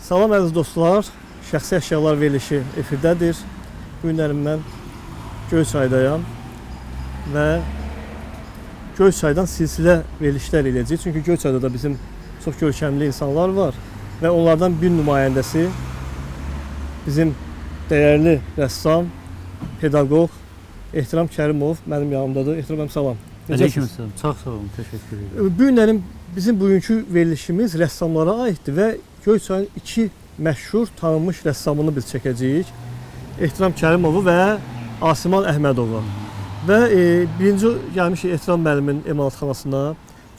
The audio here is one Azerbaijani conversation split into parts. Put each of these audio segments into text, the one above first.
Salam əziz dostlar, şəxsi əşyalar verilişi efirdədir. Bu günlərim mən Göyçaydayam və Göyçaydan silsilə verilişlər edəcəyik. Çünki Göyçayda da bizim çox görkəmli insanlar var və onlardan bir nümayəndəsi bizim dəyərli rəssam, pedaqoq Ehtiram Kərimov mənim yanımdadır. Ehtiram, salam. Aleykümselam, çox sağ olun, təşəkkür edirəm. Bu günlərim bizim bugünkü verilişimiz rəssamlara aiddir və Göyçayın iki məşhur, tanınmış rəssamını biz çəkəcəyik. Ehtiram Kərimovu və Asiman Əhmədovu. Və birinci gəlmişik Ehtiram müəllimin emalatxanasına.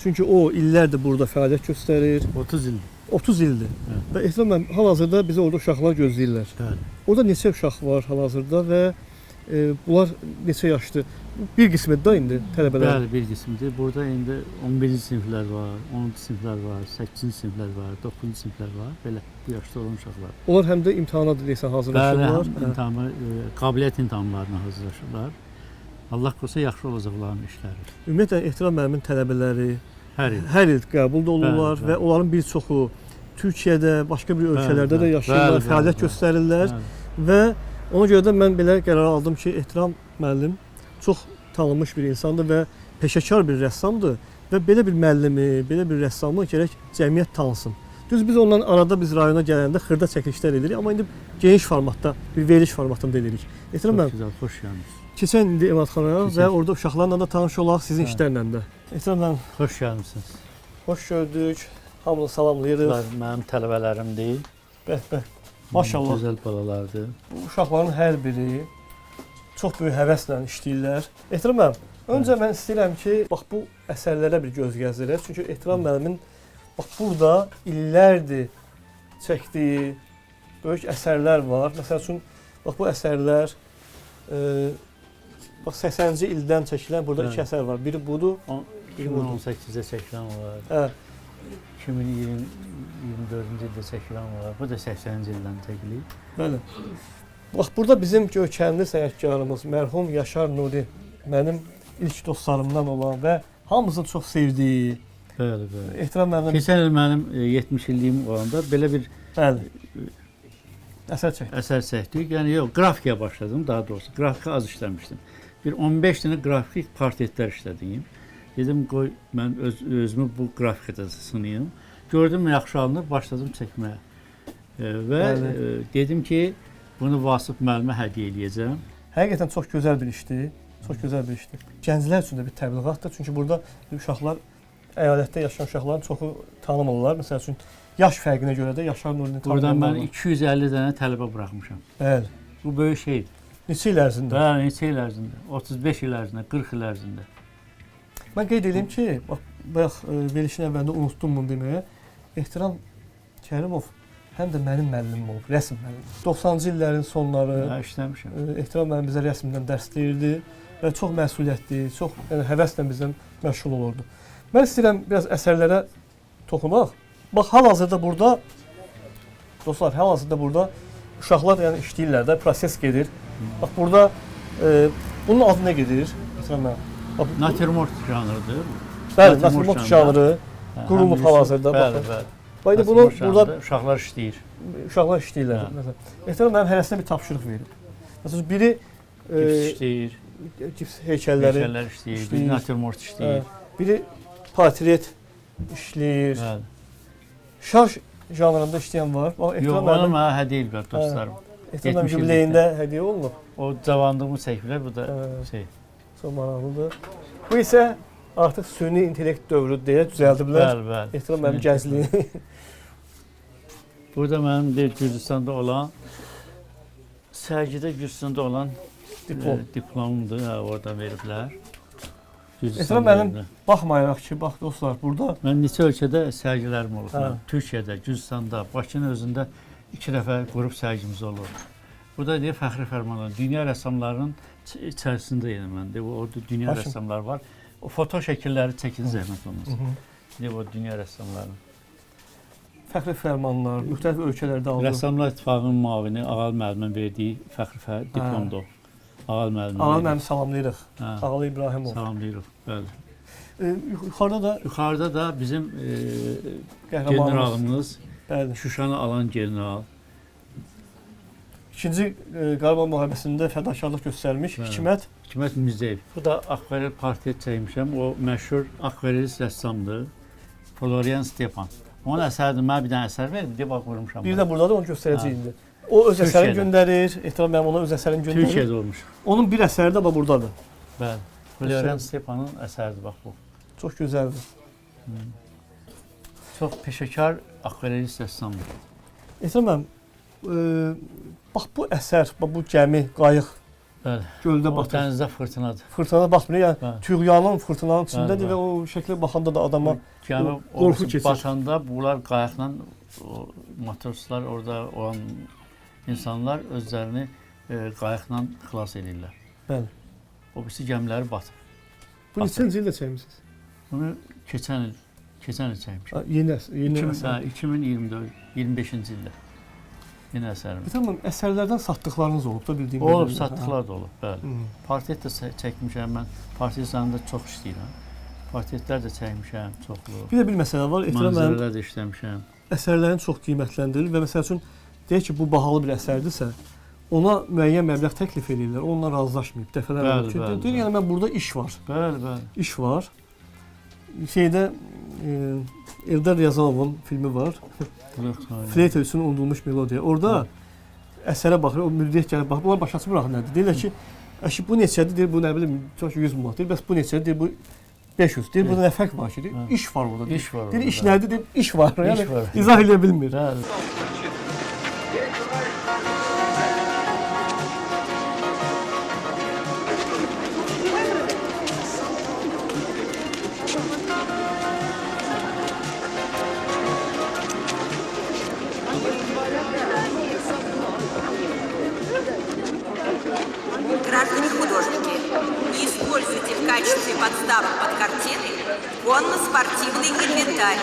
Çünki o illərdir burada fəaliyyət göstərir. 30 ildir. 30 ildir. Evet. Və Ehtiram müəllim hal-hazırda bizə orada uşaqlar gözləyirlər. Bəli. Orada neçə uşaq var hal-hazırda və bunlar neçə yaşdır? Bir qismi də indi tələbələr. Bəli, bir qismidir. Burada indi 11-ci siniflər var, 10-cu siniflər var, 8-ci siniflər var, 9-cu siniflər var. Belə bu yaşda olan uşaqlar. Onlar həm də imtahana deyirsən hazırlaşırlar. Bəli, imtahanı, qabiliyyət imtahanlarına hazırlaşırlar. Allah qorusa yaxşı olacaqlarının işləri. Ümumiyyətlə Ehtiram müəllimin tələbələri Hər il qəbulda olurlar bəli, və onların bir çoxu Türkiyədə, başqa bir ölkələrdə də yaşayırlar, fəaliyyət göstərirlər və ona görə də mən belə qərar aldım ki, Ehtiram müəllim çox tanınmış bir insandır və peşəkar bir rəssamdır və belə bir müəllimi, belə bir rəssamı gərək cəmiyyət tanısın. Düz biz ondan arada biz rayona gələndə xırda çəkilişlər edirik, amma indi geniş formatda, bir veriliş formatında edirik. Ehtiram müəllim, güzel, xoş gəlmisiniz. keçən indi emalatxanaya və orada uşaqlarla da tanış olaq, sizin işlərlə də. Ehtiram müəllim, Xoş gəlmisiniz. xoş gördük, hamını salamlayırıq. Bunlar mənim tələbələrimdir. Bəh. Maşallah. Gözəl balalardır. Bu uşaqların hər biri çox böyük həvəslə işləyirlər. Ehtiram müəllim, öncə mən istəyirəm ki, bax bu əsərlərə bir göz gəzdirək. Çünki Ehtiram müəllimin bax burada illərdir çəkdiyi böyük əsərlər var. Məsəl üçün bax bu əsərlər bax 80-ci ildən çəkilən burada iki əsər var. Biri budur, biri budur. 2018-də çəkilən var. Hə. 2024-cü ildə çəkilən var. Bu da 80-ci ildən çəkilib. Bəli. Bax burada bizim görkəmli sənətkarımız mərhum Yaşar Nuri mənim ilk dostlarımdan olan və hamımızın çox sevdiyi. Bəli. Ehtiram müəllim. Keçən il mənim 70 illiyim olanda belə bir əsər çəkdik. Yəni yox, qrafikaya başladım daha doğrusu. Qrafika az işləmişdim. Bir 15 dənə qrafik portretlər işlədim. Dedim qoy mən özümü bu qrafikada sınayım. Gördüm yaxşı alınır, başladım çəkməyə. Və dedim ki, bunu Vasif müəllimə hədiyyə eləyəcəm. Həqiqətən çox gözəl bir işdir. Çox gözəl bir işdir. Gənclər üçün də bir təbliğatdır. Çünki burada uşaqlar, əyalətdə yaşayan uşaqların çoxu tanımırlar. Məsəl üçün yaş fərqinə görə də Yaşar Nurini tanımırlar. Buradan mən 250 dənə tələbə buraxmışam. Bəli. Bu böyük şeydir. Neçə il ərzində? Bəli, neçə il ərzində? 35 il ərzində, 40 il ərzində. Mən qeyd edeyim ki, bax verilişin əvvəlində unutdum bunu deməyə. Ehtiram Kərimov həm də mənim müəllimim olub, rəsm müəllimi. 90-cı illərin sonları işləmişəm. Ehtiram müəllim bizə rəsmdən dərs deyirdi və çox məsuliyyətli, çox həvəslə bizdən məşğul olurdu. Mən istəyirəm biraz əsərlərə toxunaq. Bax hal-hazırda burada dostlar, hal-hazırda burada uşaqlar yəni işləyirlər də, proses gedir. Bax burada bunun adı nə gedir? Ehtiram müəllim. Natürmort janrıdır. Bəli, natürmort janrı qurulub hal-hazırda. Bəli. Bayda bunu burada uşaqlar işləyir. Uşaqlar işləyirlər. Məsələn, Ehtiram mənim hərəsinə bir tapşırıq verir. Məsələn, biri işləyir. Gips heykəlləri işləyir, biri natürmort işləyir. Biri portret işləyir. Bəli. Şarj janrında işləyən var. Yox, onu mənə hədiyyə eləyiblər dostlarım. Ehtiram yubileyində hədiyyə olunub. O cavandığımı çəkiblər, bu da şey. Çox maraqlıdır. Bu isə artıq süni intellekt dövrü deyə düzəldiblər. Bəli. Ehtiram mənim gəncliyi. Burada mənim bir Gürcüstanda olan, sərgidə Gürcüstanda olan diplomumdur, oradan veriblər. Ehtiram mənim baxmayaraq ki, bax dostlar, burada mən neçə ölkədə sərgilərim olub. Türkiyədə, Gürcüstanda, Bakının özündə 2 dəfə qrup sərgimiz olur. Burada deyir fəxri fərmanlar, dünya rəssamlarının içərisində yəni məndə orada dünya rəssamlar var. O foto şəkilləri çəkin zəhmət olmasın. Deyir o dünya rəssamlarının. Fəxri fərmanlar, müxtəlif ölkələrdə alınır. Rəssamlar İttifaqının müavini Ağal müəllimin verdiyi fəxri diplomdur. Ağal müəllimi salamlayırıq. Ağal İbrahimov. Salamlayırıq, bəli. Yuxarıda da bizim generalımız Bəli. Şuşanı alan general. İkinci Qarabağ müharibəsində fədakarlıq göstərmiş Bəli. Hikmət Mirzəyev. Bu da akvarel portret çəkmişəm. O məşhur akvarelist rəssamdır. Florian Stepan. Onun əsəridir. Mənə bir dənə əsər ver, bir də bax vurmuşam. Bir də burdadır, onu göstərəcəyik indi. O öz əsərini Türkiyədə. göndərir, Ehtiram müəllim ona öz əsərini göndərir. Türkiyədə olmuş. Onun bir əsəri də bax burdadır. Bəli. Florian Stepanın əsəridir bax bu. Çox gözəldir. Çox peşəkar akvarelist rəssamdır. Ehtiram müəllim, bax bu əsər, bax bu gəmi, qayıq Bəli. göldə O batır. dənizdə fırtınadır. Fırtınada batmır, yəni Bəli. Tüğyanın fırtınanın içindədir Bəli, və o şəklə baxanda da adama Gəmi qorxu keçir. batanda bunlar qayıqla o matroslar orada olan insanlar özlərini qayıqla xilas edirlər. Bəli. O birisi gəmiləri batır. Bu neçənci ildə çəkmisiniz? Bunu keçən il çəkmişəm. Yeni əsər. 2024, 25-ci ildə. Yeni əsərim. Tamam, əsərlərdən satdıqlarınız olub da bildiyim Olub, satdıqlar da olub, bəli. Hı. Portret də çəkmişəm mən. Portret zanında çox işləyirəm. Portretlər də çəkmişəm, çoxlu. Bir də bir məsələ var. Ehtiram müəllim Mənzərələr də işləmişəm. əsərlərin çox qiymətləndirilir və məsəl üçün deyək ki, bu bahalı bir əsərdirsə, ona müəyyən məbləğ təklif edirlər. Onunla razılaşmayıb dəfələrlə. Bəli, bəli, Deyir, yəni mən burada iş var. Bəli, bəli. İş var. Şeydə Eldar Riyazanovun filmi var. Fleyta üçün unudulmuş melodiya. Orada əsərə baxır, o müdiriyyət gəlib baxır. Bunlar başqası buraxır nədir? Deyirlər ki, əşi bu neçədir? Deyir, bu nə bilim, 100 manat. Deyir, bəs bu neçədir? Deyir, bu 500. Deyir, burada nə fərq var ki? Deyir, iş var orada. İş var. Deyir, iş nədir? Deyir, iş var. Yəni İş var. izah edə bilmir. Bəli. Граждане художники, не используйте в качестве подставок под картины конно-спортивный инвентарь.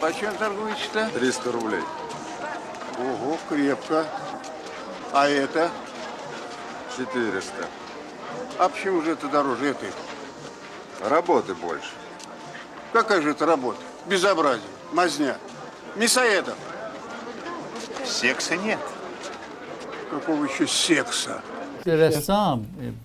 Почем торгуете-то? 300 рублей. Ого, крепко. А это? 400. А почему же это дороже этой? Работы больше. Какая же это работа? Безобразие, мазня. Мясоедов. Секса нет. Какого еще секса? Rəssam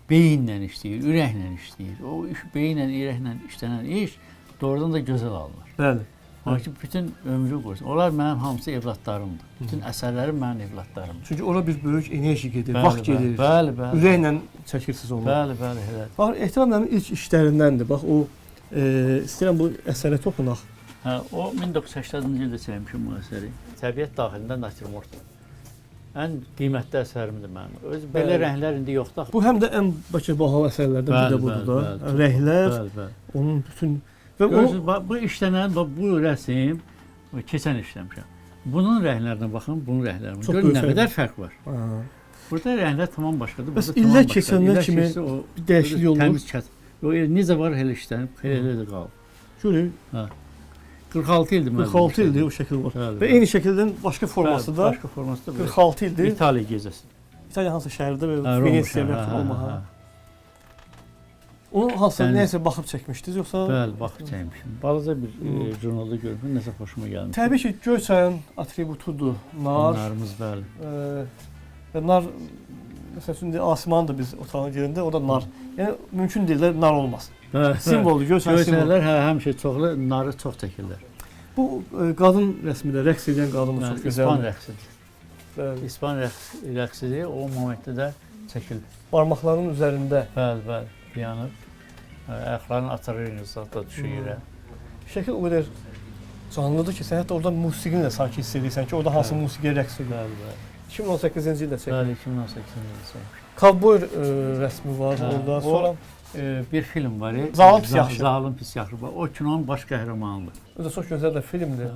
beyinlə işləyir, ürəklə işləyir. O iş beyinlə, ürəklə işlənən iş doğrudan da gözəl alınır. Bəli. Onun ki, bütün ömrü qoysun. Onlar mənim hamısı evlatlarımdır. Bütün əsərlərim mənim evlatlarımdır. Çünki ora bir böyük enerji gedir, Bəli, vaxt bəli, gedir. bəli, bəli. Ürəklə çəkirsiniz onu. Bəli, bəli, elə. Bax, Ehtiram müəllimin ilk işlərindəndir. Bax, o istəyirəm bu əsərə toxunaq. Hə, o 1980-ci ildə çəkmişim bu əsəri. Təbiət daxilində natürmort. Ən qiymətli əsərimdir mənim. Öz belə rənglər indi yoxdur. Bu həm də ən bəlkə bahalı əsərlərdən biri də budur da. Rənglər, Bəli, bəli. onun bütün və Görürsünüz, bu işlənən, bu rəsm keçən işləmişəm. Bunun rənglərinə baxın, bunun rənglərinə. Çox Görün nə böyük qədər fərq var. Ha. Burada rənglər tamam başqadır. Bəs burada tamam illər başqadır. keçəndən İllər kimi keçsə o bir dəyişiklik olur. Təmiz kət. O necə var elə işlənib, elə də qalıb. Görün, 46 ildir mənim. 46 ildir o şəkil var. Bəli, Və bəli. eyni şəkildən başqa forması da Başqa forması da 46 ildir. İtaliya gecəsi. İtaliya hansı şəhərdə və Roma Venesiya şəhəri, və hə, Roma. hə. Onu hansı Dəniz. nəsə baxıb çəkmişdiniz yoxsa? Bəli, baxıb çəkmişəm. Balaca bir jurnalda görmüşəm, nəsə xoşuma gəlmişdi. Təbii ki, Göyçayın atributudur. Nar. Narımız bəli. Və nar məsəl üçün asimandır biz otağına girəndə, o da nar. Yəni mümkün deyil də nar olmasın. Simvoldur, Göyçayın simvolu. Görsənlər həmişə çoxlu narı çox çəkirlər. Bu qadın rəsmində rəqs edən qadın da çox İspan gözəldir. rəqsidir. Bəli. İspan rəqsidir. O momentdə də çəkilir. Barmaqlarının üzərində Bəli, bəli. Yanıb. Ayaqlarını atırırıq, da düşür. şəkil o qədər canlıdır ki, sən hətta orada musiqini də sanki hiss edirsən ki, orada hansı musiqiyə rəqs edir. Bəli, bəli. 2018-ci ildə çəkilib. Bəli, 2018-ci ildə çəkmişəm. Kovboy rəsmi var Hə, orada. o- Sonra Bir film var. Zalım pis yaxşı. Zalım pis yaxşı. O kinonun baş qəhrəmanıdır. o da çox gözəl də filmdir.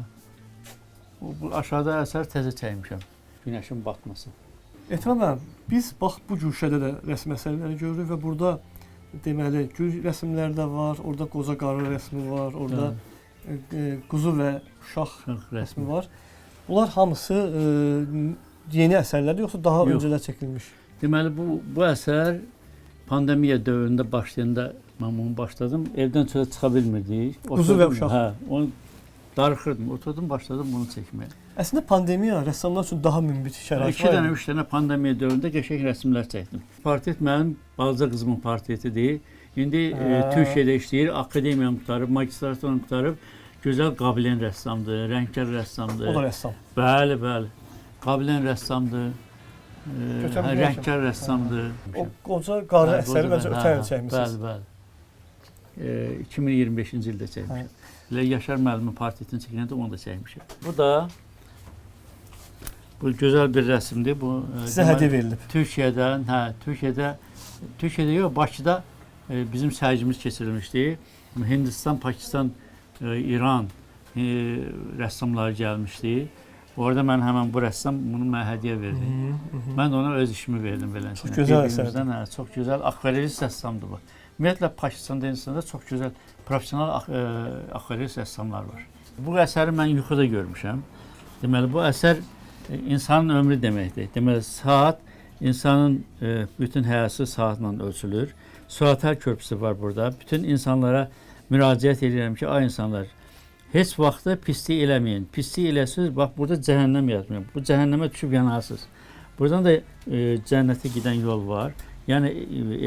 Bu aşağıda əsər təzə çəkmişəm. Günəşin batması. Etiraf müəllim, biz bax bu güşədə də rəsm əsərləri görürük və burada deməli gül rəsmlər də var, orada qoza qarı rəsmi var, orada quzu və uşaq rəsmi var. Bunlar hamısı yeni əsərlərdir yoxsa daha öncələr çəkilmiş? Deməli bu əsər pandemiya dövründə başlayanda mən bunu başladım. Evdən çölə çıxa bilmirdik. Quzu və uşaq. Hə, onu darıxırdım. Oturdum, başladım bunu çəkməyə. Əslində pandemiya rəssamlar üçün daha münbit şərait var. 2 dənə, 3 dənə pandemiya dövründə qəşəng rəsmlər çəkdim. Portret mənim balaca qızımın portretidir. İndi Türkiyədə işləyir, akademiyanı qurtarıb, magistraturunu qurtarıb, gözəl qabilən rəssamdır, rəngkar rəssamdır. O da rəssam. Bəli, bəli. Qabilən rəssamdır. Rəngkar rəssamdır. O qoca qarı əsəri məncə ötən il çəkmisiniz. Bəli, bəli. 2025-ci ildə çəkmişəm. Elə Yaşar müəllimin portretini çəkəndə onu da çəkmişəm. Bu da gözəl bir rəsmdir. Bu sizə hədiyyə verilib. Türkiyədə yox, Bakıda bizim sərgimiz keçirilmişdi. Hindistan, Pakistan, İran rəssamları gəlmişdi. Orada mən həmən bu rəssam bunu mənə hədiyyə verdi. Mən də ona öz işimi verdim beləsinə. Çox gözəl əsərdir. Çox gözəl akvarelist rəssamdır bu. Ümumiyyətlə Pakistan Hindistanda çox gözəl professional akvarelist rəssamlar var. Bu əsəri mən yuxuda görmüşəm. Deməli bu əsər insanın ömrü deməkdir. Deməli saat insanın bütün həyatı saatla ölçülür. Suatar körpüsü var burada. Bütün insanlara müraciət edirəm ki, ay insanlar, heç vaxtda pislik eləməyin. Pislik eləsiniz, bax burada cəhənnəm yazmıyor. Bu cəhənnəmə düşüb yanarsınız. Buradan da cənnətə gedən yol var. Yəni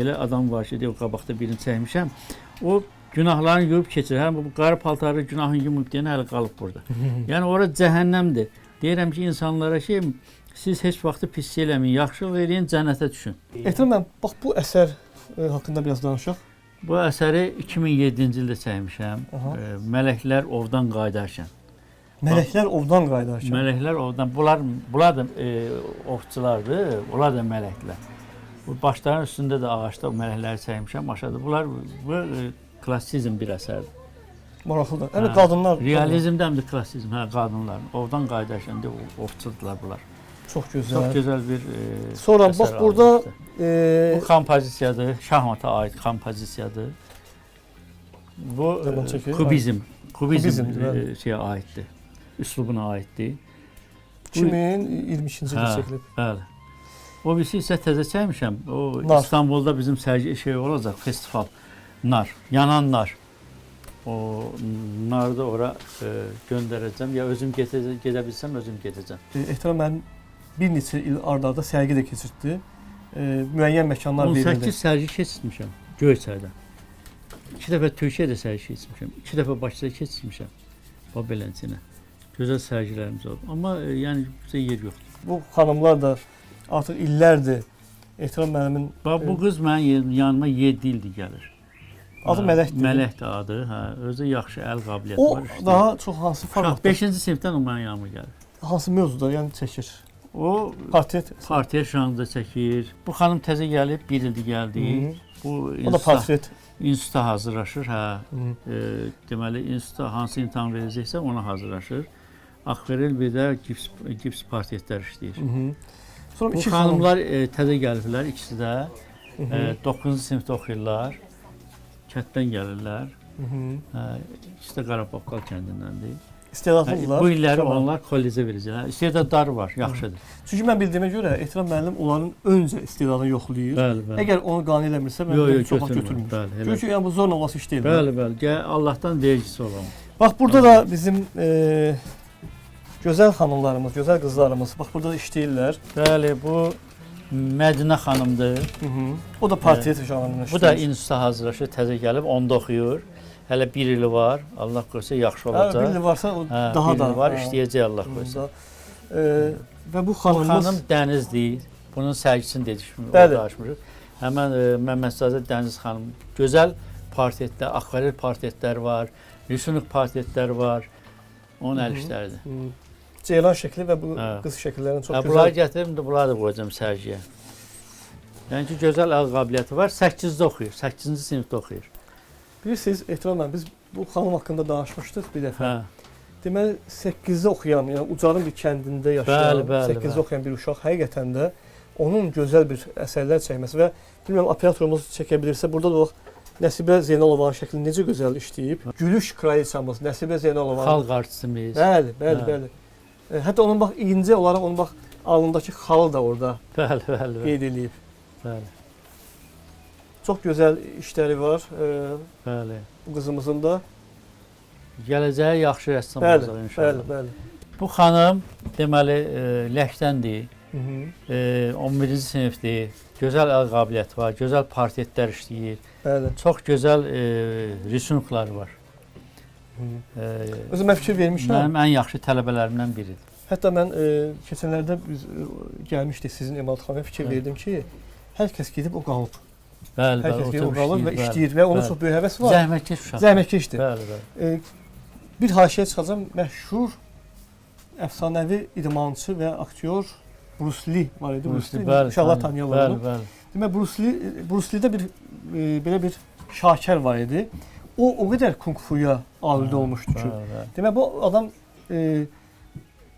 elə adam var ki, o qabaqda birini çəkmişəm. O günahlarını yuyub keçir. Həm bu qara paltarı günahını yumub deyən hələ qalıb burada. Yəni ora cəhənnəmdir. Deyirəm ki, insanlara ki, siz heç vaxtı pislik eləməyin, yaxşılıq eləyin, cənnətə düşün. Etiraf müəllim, bax bu əsər haqqında biraz danışaq. Bu əsəri 2007-ci ildə çəkmişəm. Mələklər ovdan qayıdarkən. Mələklər ovdan qayıdarkən. Mələklər ovdan. Bunlar da ovçulardır, onlar da mələklər. Bu başların üstündə də ağacda mələkləri çəkmişəm aşağıda. Bu klassizm bir əsərdir. Maraqlıdır. Yəni qadınlar realizmdə həm də klassizm, qadınlar. Ovdan qayıdarkən də ovçudular bunlar. Çox gözəl. Çox gözəl bir sonra bax burada bu kompozisiyadır, şahmata aid kompozisiyadır. Bu kubizm şeyə aiddir. Üslubuna aiddir. 2022-ci ildə çəkilib. Bəli. O birisi isə təzə çəkmişəm. O İstanbulda bizim sərgi olacaq, festival. Nar, yanan nar. O narı da ora göndərəcəm. Ya özüm gedə bilsəm, özüm gedəcəm. Ehtiram mənim bir neçə il arda-arda sərgi də keçirtdi. Müəyyən məkanlar verildi. 18 sərgi keçirtmişəm Göyçayda. 2 dəfə Türkiyədə sərgi keçirtmişəm. 2 dəfə Bakıda keçirtmişəm. Bax beləsinə. Gözəl sərgilərimiz oldu. Amma yəni bizə yer yoxdur. Bu xanımlar da artıq illərdir Ehtiram müəllimin... Bax bu qız mənim yanıma 7 ildir gəlir. Adı Mələkdir. Mələkdir adı. Özü yaxşı əl qabiliyyəti var. O daha çox hansı formatda? 5-ci sinifdən o mənim yanıma gəlir. Hansı mövzuda yəni çəkir? O portret janrında çəkir. Bu xanım təzə gəlib, 1 ildir gəldi. O da portret. İnstituta hazırlaşır. Deməli instituta hansı imtahan verəcəksə ona hazırlaşır. Akvarel bir də gips portretlər işləyir. Bu xanımlar təzə gəliblər, ikisi də 9-cu sinifdə oxuyurlar, kətdən gəlirlər, ikisi də Qarabağqal kəndindəndir. İstedadlıdırlar. Bu illəri onlar kollecə verəcəklər. İstedadları var, yaxşıdır. Çünki mən bildiyimə görə Ehtiram müəllim onların öncə istedadını yoxlayır. Bəli. Əgər onu qane eləmirsə, mən çox götürmür. Çünki yəni bu zorla olası iş deyil. Bəli. Allahdan vergisi olan. Bax burada da bizim gözəl xanımlarımız, gözəl qızlarımız bax burada işləyirlər. Bəli, bu Mədinə xanımdır. O da portret janrında işləyir. Bu da instituta hazırlaşır, təzə gəlib, onda oxuyur. Hələ 1 ili var. Allah qoysa yaxşı olacaq. 1 ili varsa o daha da var, işləyəcək Allah qoysa. Və bu xanımımız... Bu xanım Dənizdir. Bunun sərgisini danışmışıq. Həmən Məmmədzadə Dəniz xanım. Gözəl portretlər, akvarel portretlər var, rüsumluq portretlər var. Onun əl işləridir. Ceylan şəkli və bu qız şəkillərini çox gözəl. Bunları gətirim də bunları da qoyacağım sərgiyə. Yəni ki, gözəl əl qabiliyyəti var. 8-də oxuyur, 8-ci sinifdə oxuyur. Bilirsiniz, Ehtiram müəllim, biz bu xanım haqqında danışmışdıq bir dəfə. deməli 8-də oxuyan, yəni Ucarın bir kəndində yaşayan, Bəli, 8-də bəli. oxuyan bir uşaq həqiqətən də onun gözəl bir əsərlər çəkməsi və bilmirəm operatorumuz çəkə bilirsə, burada da bax Nəsibə Zeynalovanın şəklini necə gözəl işləyib. Gülüş kraliçamız Nəsibə Zeynalovanın. Xalq artistimiz. Bəli, bəli, Hə. bəli. Hətta onun bax incə olaraq onun bax alnındakı xalı da orada Bəli, bəli, bəli. qeyd edilib. Bəli, Çox gözəl işləri var bəli. bu qızımızın da. Gələcəyə yaxşı rəssam Bəli, olacaq inşallah. bəli, bəli. Bu xanım deməli Ləşdəndir. Hı -hı. 11-ci sinifdir. Gözəl əl qabiliyyəti var, gözəl portretlər işləyir. Bəli. Çox gözəl rüsumları var. Özüm mən fikir vermişəm. Mənim ən yaxşı tələbələrimdən biridir. Hətta mən keçənlərdə biz gəlmişdik sizin emalatxanaya fikir verdim ki, hər kəs gedib o qalıb. Bəli, Hər kəs bəli, gedib o oturub qalır və işləyir, işləyir və onun bəli. çox böyük həvəsi var. Zəhmətkeş uşaq. Zəhmətkeşdir. Bəli, bəli. Bir haşiyə çıxacam, məşhur əfsanəvi idmançı və aktyor Bruce Lee var idi. Bruce Lee, bəli, inşallah tanıyırlar bəli, onu. bəli. Demək Bruce Lee-də bir belə bir şakir var idi. O qədər kung-fuya aludə olmuşdu ki. Bəli, bəli. Demək bu adam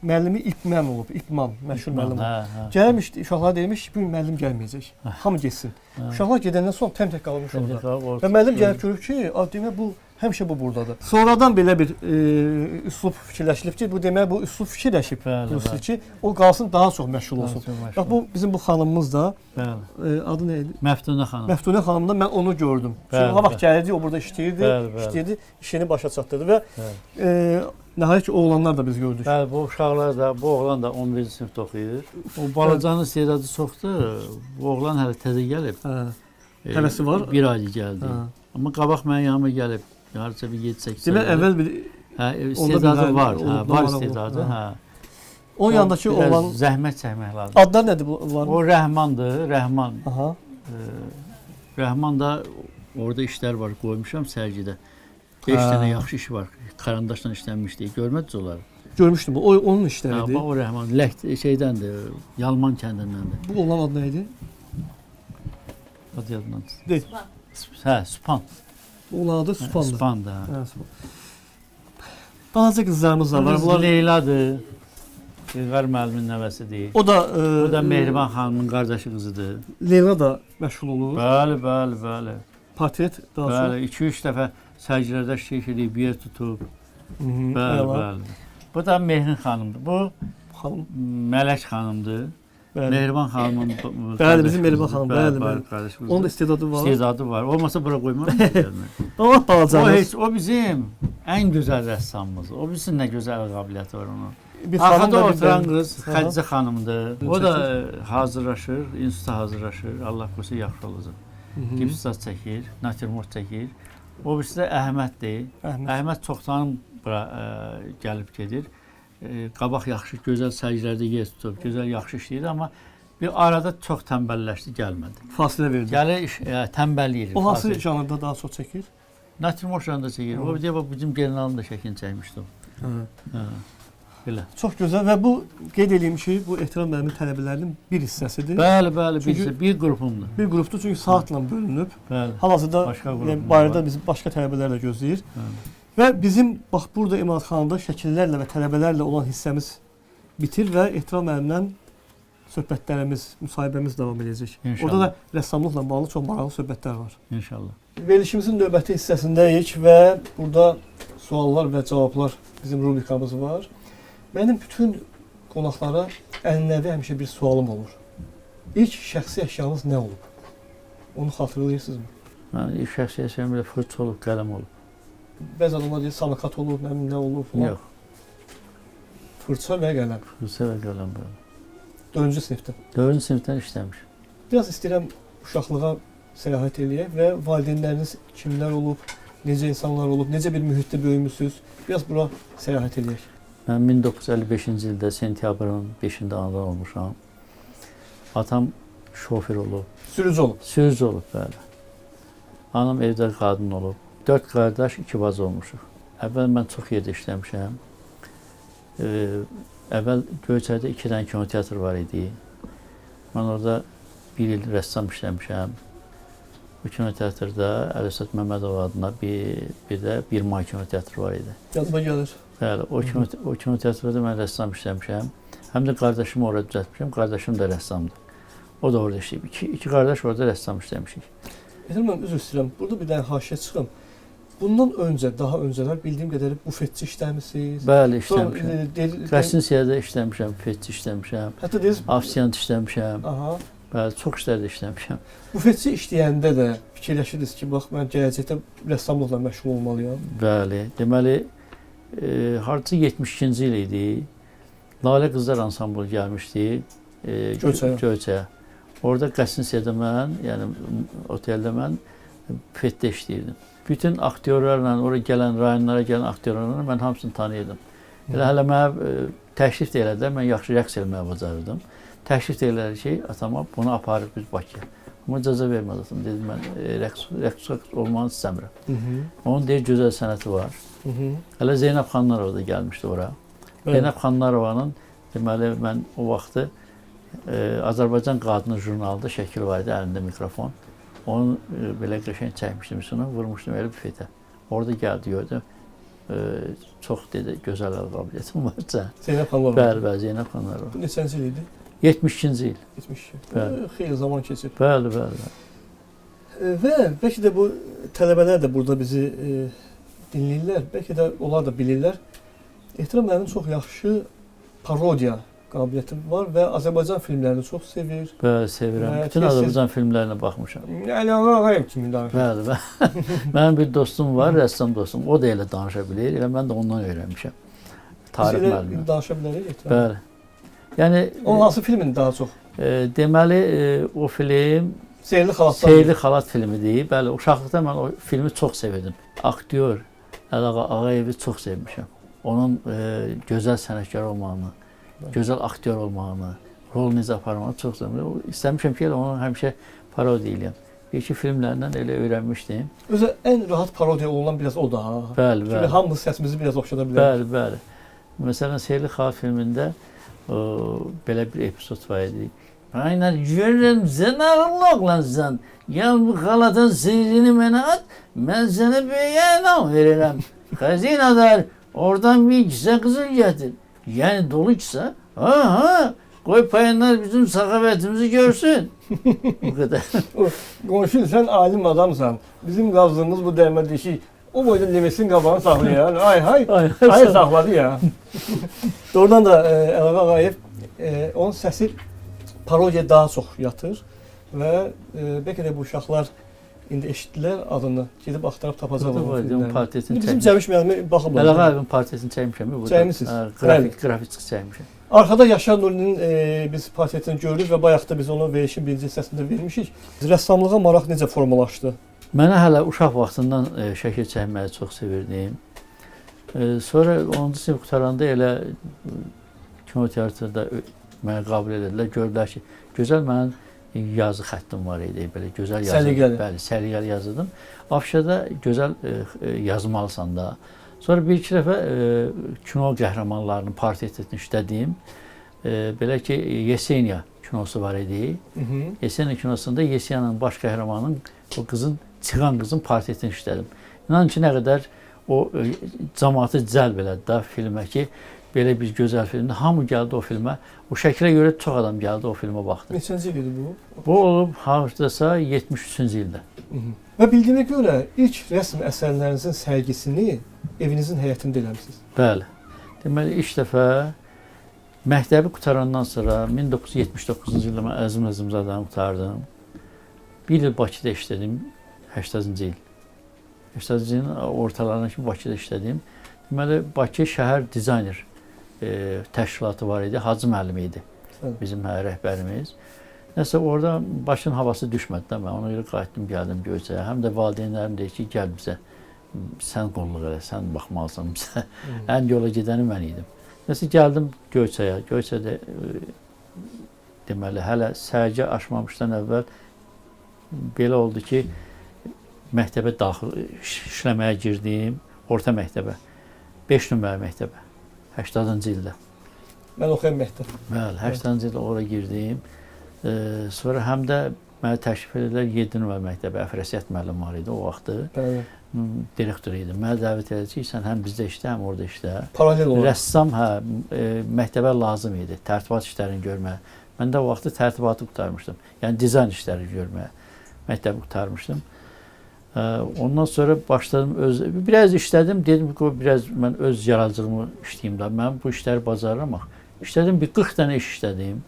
müəllimi İp Man olub. İp Man, məşhur müəllim. Hə, hə. Gəlmişdi, uşaqlara demiş ki, bu gün müəllim gəlməyəcək. Hamı getsin. Uşaqlar gedəndən sonra təm-tək qalmış orada. Və müəllim gəlib görüb ki, demək bu həmişə bu burdadır. Sonradan belə bir üslub fikirləşilib ki, bu demək bu üslub fikirləşib Bruce Lee ki, o qalsın daha çox məşhur olsun. Bax bu bizim bu xanımımız da adı nə idi? Məftunə xanım. Məftunə xanımda mən onu gördüm. Çünki Bəli, o vaxt bəli. gəlirdi, o burada işləyirdi, işini başa çatdırdı və nəhayət ki oğlanlar da biz gördük. Bəli, bu uşaqlar da, bu oğlan da 11-ci sinifdə oxuyur. O balacanın istedadı çoxdur. Bu oğlan hələ təzə gəlib. Həvəsi var. Bir aylı gəldi. Amma qabaq mənim yanıma gəlib. Yarıca bir 7-8 Demək əvvəl bir istedadı var. Var istedadı. onun yanındakı oğlan zəhmət çəkmək lazım. adlar nədir bunların? O Rəhmandır, Rəhman. Aha. Rəhman da orada işlər var, qoymuşam sərgidə. 5 dənə yaxşı iş var. Karandaşla işlənmişdi. Görmədiniz onları? Görmüşdüm. O onun işləridir. O Rəhman şeydəndir, Yalman kəndindəndir. Bu oğlan adı nə idi? Adı yadımdan. Deyil. Hə, Span. Bu oğlan adı Supandır. Spandır. Hə, Supan. Balaca qızlarımız da var. Bunlar Leyladır. İlqar müəllimin nəvəsidir. O da O da Mehriban xanımın qardaşı qızıdır. Leyla da məşğul olur. Bəli, bəli, bəli. Portret daha çox. Bəli, 2-3 dəfə sərgilərdə iştirak edib, yer tutub. Bəli, bəli. Bu da Mehrin xanımdır. Bu xanım Mələk xanımdır. bəli. Mehriban xanımın Bəli, bizim Mehriban xanım, bəli, bəli. qardaşı qızıdır. Onun da istedadı var. İstedadı var. Olmasa bura qoymam. Allah balacamız. O bizim ən gözəl rəssamımız. O bilsin nə gözəl qabiliyyəti var onun. Bir xanım Arxada da oturan bir- qız Aha. Xədicə xanımdır. O da hazırlaşır, instituta hazırlaşır. Allah qoysa yaxşı olacaq. Gipsaz çəkir, natürmort çəkir. O birisi də Əhməddir. Əhməd çoxdan bura gəlib gedir. Qabaq yaxşı, gözəl sərgilərdə yer tutub, gözəl yaxşı işləyir, amma bir arada çox tənbəlləşdi, gəlmədi. Fasilə verdi. Gəlir, tənbəlləyir. O hansı janrda daha çox çəkir? Natürmort janrında çəkir. O bir də bizim generalın da şəklini çəkmişdi o. Belə. Çox gözəl və bu qeyd edeyim ki, bu Ehtiram müəllimin tələbələrinin bir hissəsidir. Bəli, bəli, Çünki- bir qrupumdur. Bir qrupdur çünki saatla bölünüb. Bəli. Hal-hazırda Başqa qrupumuz yəni bayırda var. bizim başqa tələbələr də gözləyir. Bəli. Və bizim bax burada emalatxanada şəkillərlə və tələbələrlə olan hissəmiz bitir və Ehtiram müəllimlə söhbətlərimiz, müsahibəmiz davam edəcək. İnşallah. Orada da rəssamlıqla bağlı çox maraqlı söhbətlər var. İnşallah. Verilişimizin növbəti hissəsindəyik və burada suallar və cavablar bizim rubrikamız var. Mənim bütün qonaqlara ənənəvi həmişə bir sualım olur. İlk şəxsi əşyanız nə olub? Onu xatırlayırsınızmı? Mən ilk şəxsi əşyam belə fırça olub, qələm olub. Bəzi adamlar deyir, samakat olub, nə olub falan. Yox, Fırça və qələm. fırça və qələm belə. 4-cü sinifdə. 4-cü sinifdən işləmişəm. Biraz istəyirəm uşaqlığa səyahət eləyək və valideynləriniz kimlər olub, necə insanlar olub, necə bir mühitdə böyümüsünüz? Biraz bura səyahət eləyək. Mən 1955-ci ildə sentyabrın 5-də anadan olmuşam. Atam şofer olub, Sürücü olub. sürücü olub, bəli. Anam evdə qadın olub. 4 qardaş, 2 bacı olmuşuq. Əvvəl mən çox yerdə işləmişəm. Əvvəl Göyçayda 2 dənə kinoteatr var idi. Mən orada 1 il rəssam işləmişəm. Bu kinoteatrda Əlifsət Məmmədov adına bir də Bir May kinoteatrı var idi. Yadıma gəlir. Bəli, o kinoteatrda mən rəssam işləmişəm. Həm də qardaşımı orada düzəltmişəm. Qardaşım da rəssamdır. O da orada işləyib. İki qardaş orada rəssam işləmişik. Mən üzr istəyirəm. Burada bir dənə haşiyə çıxım. Bundan öncə, daha öncələr bildiyim qədərilə bufetçi işləmisiniz. Bəli, işləmişəm. Qəsinsiyədə işləmişəm, bufetçi işləmişəm. Hətta deyirsiniz, Afisiyant işləmişəm. aha. Bəli, çox işlərdə işləmişəm. Bufetçi işləyəndə də fikirləşirdiniz ki, bax mən gələcəkdə rəssamlıqla məşğul olmalıyam. Bəli, deməli hardasa 72-ci il idi. Lalə Qızlar ansamblı gəlmişdi Göyçaya. Orada Qəsinsiyədə mən, yəni oteldə mən bufetdə işləyirdim. Bütün aktyorlarla, oraya gələn, rayonlara gələn aktyorlarla mən hamısını tanıyırdım. Hələ mənə təklif də elədilər, mən yaxşı rəqs eləməyə bacarırdım. Təklif də elədilər ki, atama bunu aparıb biz Bakıya. Amma icazə vermədi atam. Dedim, mən rəqs olmanı istəmirəm. Onun deyir, gözəl sənəti var. Hələ Zeynəb Xanlarova da gəlmişdi ora. Zeynəb Xanlarovanın, deməli, mən o vaxtı Azərbaycan Qadını jurnalında şəkil var idi, əlində mikrofon. Onu belə qəşəng çəkmişdim üstünə, vurmuşdum elə bufetə. Orada gəldi, gördüm. Çox dedi, gözəl qabiliyyətim var. Zeynəb Xanlarova. Bəli, Zeynəb Xanlarova. Bu neçənci il idi? 72-ci il. 72. Xeyli zaman keçib. Bəli. Və bəlkə də bu tələbələr də burada bizi dinləyirlər. Bəlkə də onlar da bilirlər. Ehtiram müəllim çox yaxşı parodiya qabiliyyəti var və Azərbaycan filmlərini çox sevir. Bəli, sevirəm. Bütün Azərbaycan filmlərinə baxmışam. Əliağa Ağayev kimi danışır. Bəli. Mənim bir dostum var, rəssam dostum. O da elə danışa bilir. Elə mən də ondan öyrənmişəm. Tarix müəllimi. Danışa bilərik. Bəli. Yəni onun hansı filmini daha çox? Deməli, o film Seyirli Xalat filmidir. Bəli, uşaqlıqda mən o filmi çox sevirdim. Aktyor Əliağa Ağayevi çox sevmişəm. Onun gözəl sənətkar olmağını, gözəl aktyor olmağını, rol necə aparmağını çox sevmişəm. İstəmişəm ki, onu həmişə parodiya eləyəm. Bir-iki filmlərindən elə öyrənmişdim. Özü ən rahat parodiya olunan biraz o da. Bəli. Çünki hamımız səsimizi biraz oxşada bilər. Bəli. Məsələn, Seyirli Xalat filmində belə bir epizod var idi. Aynen görürüm, sen ağırlı oğlansan. Gel bu xalatın seyrini mənə at, mən sənə böyüyə inan verirəm. Xəzinədar, oradan bir kisə qızıl gətir. Yəni dolu kisə. Qoy payanlar bizim səxavətimizi görsün. Bu qədər. Qonşun, sən alim adamsan. Bizim qazdığımız bu dərmə deşik. O boyda Lemesin qabağını saxlayan. Ay saxladı ya. Doğrudan da Əliağa Ağayev, onun səsi parodiya daha çox yatır və bəlkə də bu uşaqlar indi eşitdilər adını, gedib axtarıb tapacaqlar o filmləri. Bizim Cəmiş müəllimi baxıblar. Əliağa Ağayevin portretini çəkmişəm. Çəkmisiniz? Qrafik çəkmişəm. Arkada Yaşar Nurinin biz portretini görürük və bayaq da biz onu verilişin birinci hissəsində vermişik. Rəssamlığa maraq necə formalaşdı? Mənə hələ uşaq vaxtından şəkil çəkməyi çox sevirdim. Sonra 10-cu sinif qutaranda elə kinoteatrda mənə qəbul edildilər. Gördülər ki, gözəl mənim yazı xəttim var idi. Belə gözəl yazırdım. Bəli, səliqəli yazırdım. Afişada gözəl yazmalısan da. Sonra bir-iki dəfə kino qəhrəmanlarının portretini işlədim. Belə ki, Yeseniya kinosu var idi. Yeseniya kinosunda Yeseniyanın baş qəhrəmanının o qızın, çıxan qızın portretini işlədim. İnan ki, nə qədər o cəmaatı cəlb elədi da filmə ki, belə bir gözəl filmdir. Hamı gəldi o filmə. O şəkilə görə çox adam gəldi o filmə baxdı. Neçənci il idi bu? Bu olub hardasa 73-cü ildə. Və bildiyimə görə ilk rəsm əsərlərinizin sərgisini evinizin həyətində eləmisiniz. Bəli. Deməli, ilk dəfə məktəbi qutarandan sonra 1979-cu ildə mən Əzim Əzimzadanı qutardım. Bir il Bakıda işlədim, 80-ci il. 80-ci ilin ortalarına kimi Bakıda işlədim. Deməli, Bakı şəhər dizayner təşkilatı var idi, Hacı müəllim idi bizim rəhbərimiz. Nəsə, orada başın havası düşmədi də mən, ona görə qayıtdım, gəldim Göyçaya. Həm də valideynlərim deyir ki, gəl bizə, sən qulluq elə, sən baxmalısan bizə. Ən yola gedəni mən idim. Nəsə, gəldim Göyçaya. Göyçədə deməli, hələ sərgi açmamışdan əvvəl belə oldu ki, məktəbə daxil işləməyə girdim, orta məktəbə. 5 nömrəli məktəbə, 80-cı ildə. Mən oxuyan məktəb. Bəli, 80-cı ildə ora girdim. Sonra həm də Mənə təklif edilər 7 nömrə məktəbə, Əfrəsiyyət müəllim var idi o vaxtı. Bəli. Direktor idi. Mənə dəvət elədi ki, sən həm bizdə işlə, həm orada işlə. Paralel olaraq. Rəssam məktəbə lazım idi, tərtibat işlərini görməyə. Mən də o vaxtı tərtibatı qurtarmışdım. Yəni dizayn işləri görməyə məktəbi qurtarmışdım. Ondan sonra başladım biraz işlədim, dedim ki, biraz mən öz yaradıcılığımı işləyim də. Mən bu işləri bacarıram. İşlədim, bir 40 dənə iş işlədim.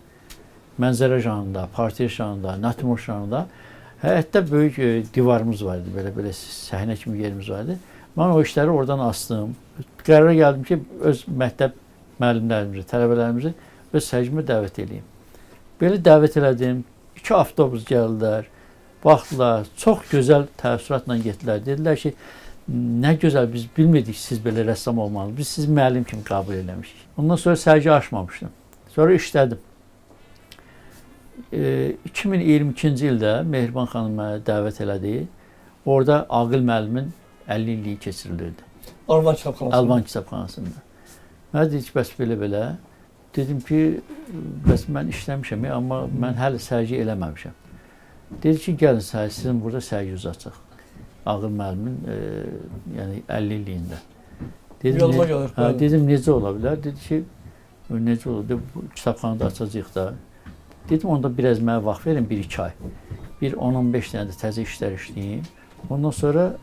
Mənzərə janrında, portret janrında, naturmort janrında. Həyətdə böyük divarımız var idi, belə səhnə kimi yerimiz var idi. Mən o işləri oradan asdım. Qərara gəldim ki, öz məktəb müəllimlərimizi, tələbələrimizi öz səcimə dəvət edeyim. Belə dəvət elədim. 2 avtobus gəldilər, baxdılar, çox gözəl təəssüratla getdilər. Dedilər ki, nə gözəl, biz bilmirdik siz belə rəssam olmalısınız. Biz sizi müəllim kimi qəbul eləmişik. Ondan sonra sərgi açmamışdım. Sonra işlədim. 2022-ci ildə Mehriban xanım mənə dəvət elədi. Orada Aqil müəllimin 50 illiyi keçirilirdi. Alban kitabxanasında. Alban kitabxanasında. Mənə dedi ki, bəs belə-belə. Dedim ki, bəs mən işləmişəm, amma mən hələ sərgi eləməmişəm. Dedi ki, gəlin sizin burada sərgi uzatacaq. Aqil müəllimin yəni 50 illiyində. Yoluma gəlir. Dedim, necə ola bilər? Dedi ki, necə ola bilər? Bu kitabxanada açacaq da. Dedim, onda biraz mənə vaxt verin, 1-2 ay. Bir 10-15 dənə də təzə işlər işləyeyim. Ondan sonra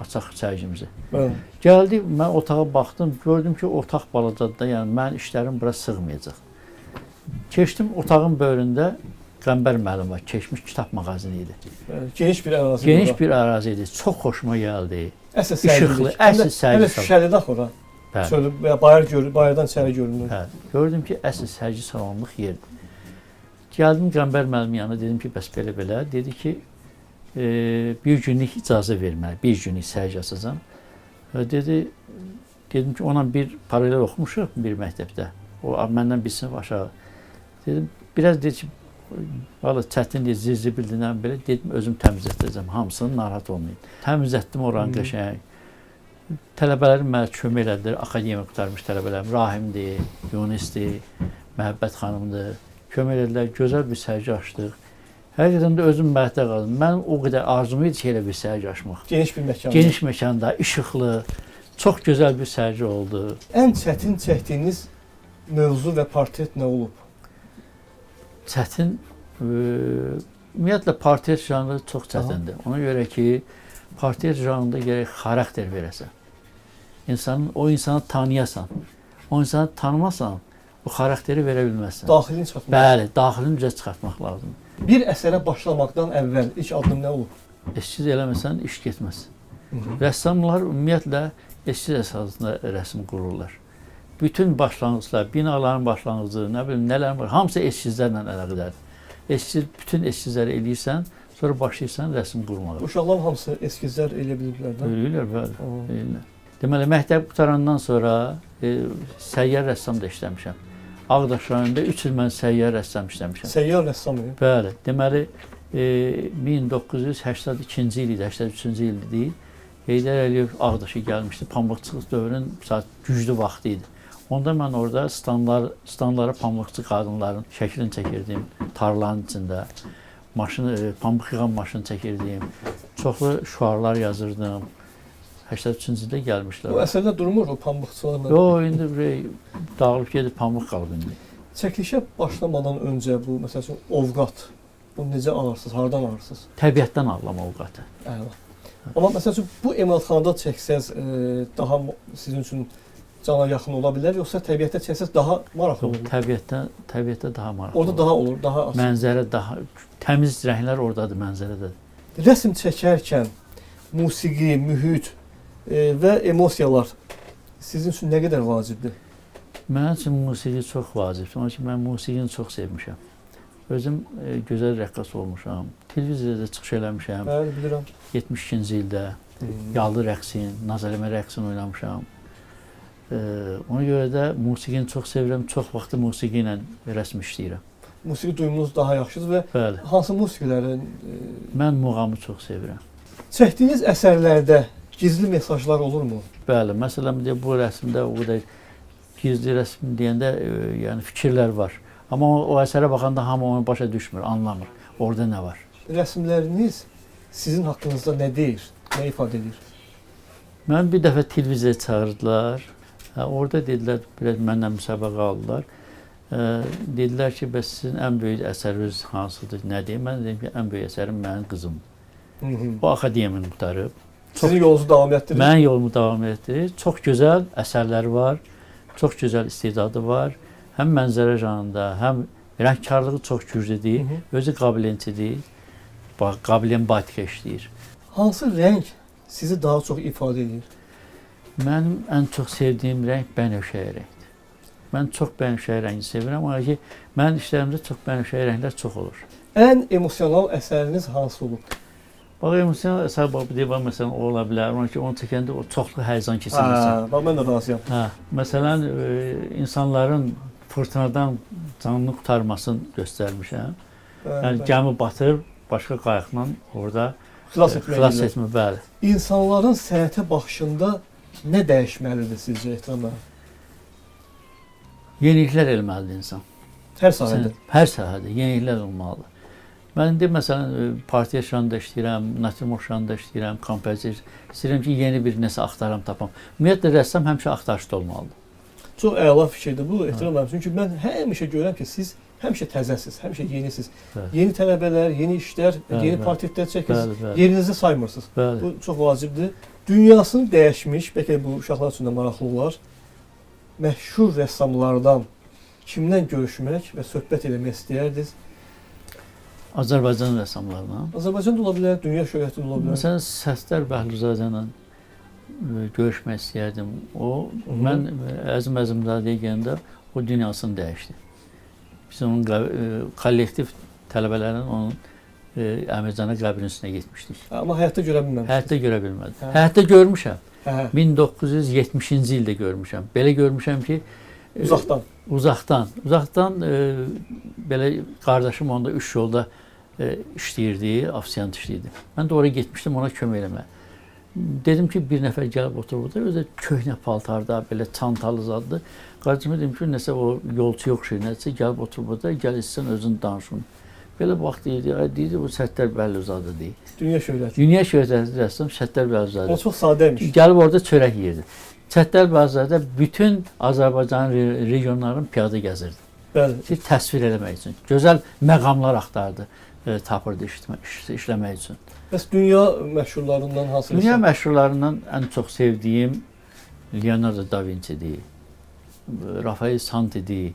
açaq sərgimizi. Gəldi, mən otağa baxdım, gördüm ki, otaq balacadır da, yəni mənim işlərim bura sığmayacaq. Keçdim, otağın böyründə Qəmbər müəllim var, keçmiş kitab mağazini idi. Geniş bir ərazi. Geniş bir ərazi idi, çox xoşuma gəldi. Əsl sərgi. Əsl sərgi. Hələ şüşəlidə axı ora. Çölü, bayırdan içəri görünür. Gördüm ki, əsl sərgi salonluq yerdir. Gəldim Qəmbər müəllimin yanına, dedim ki, bəs belə-belə. Dedi ki, bir günlük icazə verməli, bir günlük sərgi açacağam. Dedim ki, ona bir paralel oxumuşuq bir məktəbdə. O məndən bir sinif aşağı. Dedim, biraz dedi ki, valla çətindir, zirzibildindən belə, dedim, özüm təmizlətəcəm, hamısını narahat olmayın. Təmizlətdim oranı qəşəng. Tələbələrim mənə kömək elədilər, akademiya qurtarmış tələbələrim, Rahimdir, Yunisdir, Məhəbbət xanımdır. Kömək edilər, gözəl bir sərgi açdıq. Həqiqətən də özüm məhətə qaldım. Mən o qədər arzum idi ki, elə bir sərgi açmaq. Geniş bir məkanda. Geniş məkanda, işıqlı, çox gözəl bir sərgi oldu. Ən çətin çəkdiyiniz mövzu və portret nə olub? Çətin, ümumiyyətlə portret janrı çox çətindir. Ona görə ki, portret janrında gərək xarakter verəsən. O insanı tanıyasan, o insanı tanımasan, bu xarakteri verə bilməzsən. Daxilini çıxartmaq. Bəli, daxilini üzə çıxartmaq lazımdır. Bir əsərə başlamaqdan əvvəl ilk addım nə olub? Eskiz eləməsən iş getməz. Rəssamlar ümumiyyətlə eskiz əsasında rəsm qururlar. Bütün başlanğıclar, binaların başlanğıcı, nə bilim nələr var, hamısı eskizlərlə əlaqədardır. Bütün eskizləri eləyirsən, sonra başlayırsan rəsm qurmağa. Uşaqların hamısı eskizlər elə bilirlər də. Eləyirlər, bəli. Deməli, məktəb qutarandan sonra səyyar rəssam da işləmişəm. Ağdaş rayonunda 3 il mən səyyar rəssam işləmişəm. Səyyar rəssam idi? Bəli. Deməli, 1982-ci il idi, 83-cü il idi. Heydər Əliyev Ağdaşa gəlmişdi. Pambıqçılıq dövrünün güclü vaxtı idi. Onda mən orada standlara pambıqçı qadınların şəklini çəkirdim. Tarlanın içində. Pambıq yığan maşını çəkirdim. Çoxlu şüarlar yazırdım. 83-cü ildə gəlmişlər. O əsərdə durmur o pambıqçılarla? Yox, indi dağılıb gedib pambıq qalıb indi. Çəkilişə başlamadan öncə bu, məsəl üçün, ovqat, bu necə alırsınız, hardan alırsınız? Təbiətdən alıram ovqatı. Amma məsəl üçün, bu emalatxanada çəksəz daha sizin üçün cana yaxın ola bilər, yoxsa təbiətdə çəksəz daha maraqlı olur? Təbiətdə daha maraqlı olur. Orada daha olur, daha asıl. Mənzərə daha, təmiz rənglər oradadır, mənzərədə. Rəsm çəkərkən musiqi, mühit və emosiyalar sizin üçün nə qədər vacibdir? Mənim üçün musiqi çox vacibdir. Onun üçün mən musiqini çox sevmişəm. Özüm gözəl rəqqas olmuşam. Televiziyada çıxış eləmişəm. Bəli, bilirəm. 72-ci ildə Yallı rəqsin, Nazəlimə rəqsin oynamışam. Ona görə də musiqini çox sevirəm. Çox vaxtı musiqi ilə rəsm işləyirəm. Musiqi duyumunuz daha yaxşıdır və hansı musiqilərin? Mən muğamı çox sevirəm. Çəkdiyiniz əsərlərdə gizli mesajlar olurmu? Bəli, məsələn, bu rəsmdə o qədər gizli rəsm deyəndə yəni fikirlər var. Amma o əsərə baxanda hamı onu başa düşmür, anlamır. orada nə var? Rəsmləriniz sizin haqqınızda nə deyir? Nə ifadə edir? Mən bir dəfə televiziyaya çağırdılar. Orada dedilər, biraz məndən müsabiqə aldılar. Dedilər ki, bəs sizin ən böyük əsəriniz hansıdır? Nə deyim? Mən dedim ki, ən böyük əsərim mənim qızım. O akademiyasını qurtarıb. Sizin yolunuzu davam etdirir. Mənim yolumu davam etdirir. Çox gözəl əsərləri var. Çox gözəl istedadı var. Həm mənzərə janrında, həm rəngkarlığı çox güclüdür. Özü qabiliyyətlidir. Qabiliyyət batikə işləyir. Hansı rəng sizi daha çox ifadə edir? Mənim ən çox sevdiyim rəng bənövşəyi rəngdir. Mən çox bənövşəyi rəngi sevirəm, amma ki, mənim işlərimdə çox bənövşəyi rənglər çox olur. Ən emosional əsəriniz hansı olub? Bax, emosional əsər bu deyə məsələn o ola bilər. Amma ki, onu çəkəndə o çoxlu həyəcan keçirirsən. Bax, mən də razıyam. Məsələn, insanların fırtınadan canını qurtarmasını göstərmişəm. Yəni gəmi batır, başqa qayıqla orada xilas etmə, bəli. İnsanların sənətə baxışında nə dəyişməlidir sizcə ehtiramla? Yeniliklər eləməlidir insan. Hər sahədə? Hər sahədə yeniliklər olmalıdır. Mən indi məsələn partiya şanında işləyirəm, naturmort şanında işləyirəm, kompozisiya istəyirəm ki, yeni bir nəsə axtaram, tapam. Ümumiyyətlə rəssam həmişə axtarışda olmalıdır. Çox əla fikirdir bu, ehtiramla. Çünki mən həmişə görürəm ki, siz həmişə təzəsiz, həmişə yenisiniz. Yeni tələbələr, yeni işlər, yeni portretlər çəkirsiniz, yerinizi saymırsınız. Bu çox vacibdir. Dünyasını dəyişmiş, bəlkə bu uşaqlar üçün də maraqlı olar, məşhur rəssamlardan kimdən görüşmək və söhbət eləmək istəyərdiniz? Azərbaycan rəssamlarına. Azərbaycan da ola bilər, dünya şöhrəti də ola bilər. Məsələn, Səsdər Bəhluzədə ilə görüşmək istəyərdim. O, mən Əzim Əzimzadəyə gələndə o dünyasını dəyişdi. Biz onun kollektiv tələbələrinin onun Əmircana qəbrinin üstünə getmişdik. Amma həyatda görə bilməmişdik. Həyatda görə bilmədim. Həyatda görmüşəm. 1970-ci ildə görmüşəm. Belə görmüşəm ki, Uzaqdan belə qardaşım onda 3 yolda işləyirdi, ofisiyant işləyirdi. Mən də oraya getmişdim ona kömək eləməyə. Dedim ki, bir nəfər gəlib otur burada, özü də köhnə paltarda, belə çantalı zaddır. Qardaşıma dedim ki, nəsə o yolçu yoxşur, nəsə gəlib otur burada, gəl istsən özün danışın. Belə vaxt deyirdi, bu Səttər Bəhluzədə deyir. Dünya şöhrəti. Dünya şöhrəti rəssam Səttər Bəhluzədə. O çox sadəymiş. Gəlib orada çörək yeyirdi. Səttər Bəhluzədə bütün Azərbaycan regionlarını piyada gəzirdi. Bəli. Ki, təsvir eləmək üçün. Gözəl məqamlar axtardı, tapırdı işləmək üçün. Bəs dünya məşhurlarından hansı? Dünya məşhurlarından ən çox sevdiyim Leonardo da Vinci'dir, Rafael Santi'dir.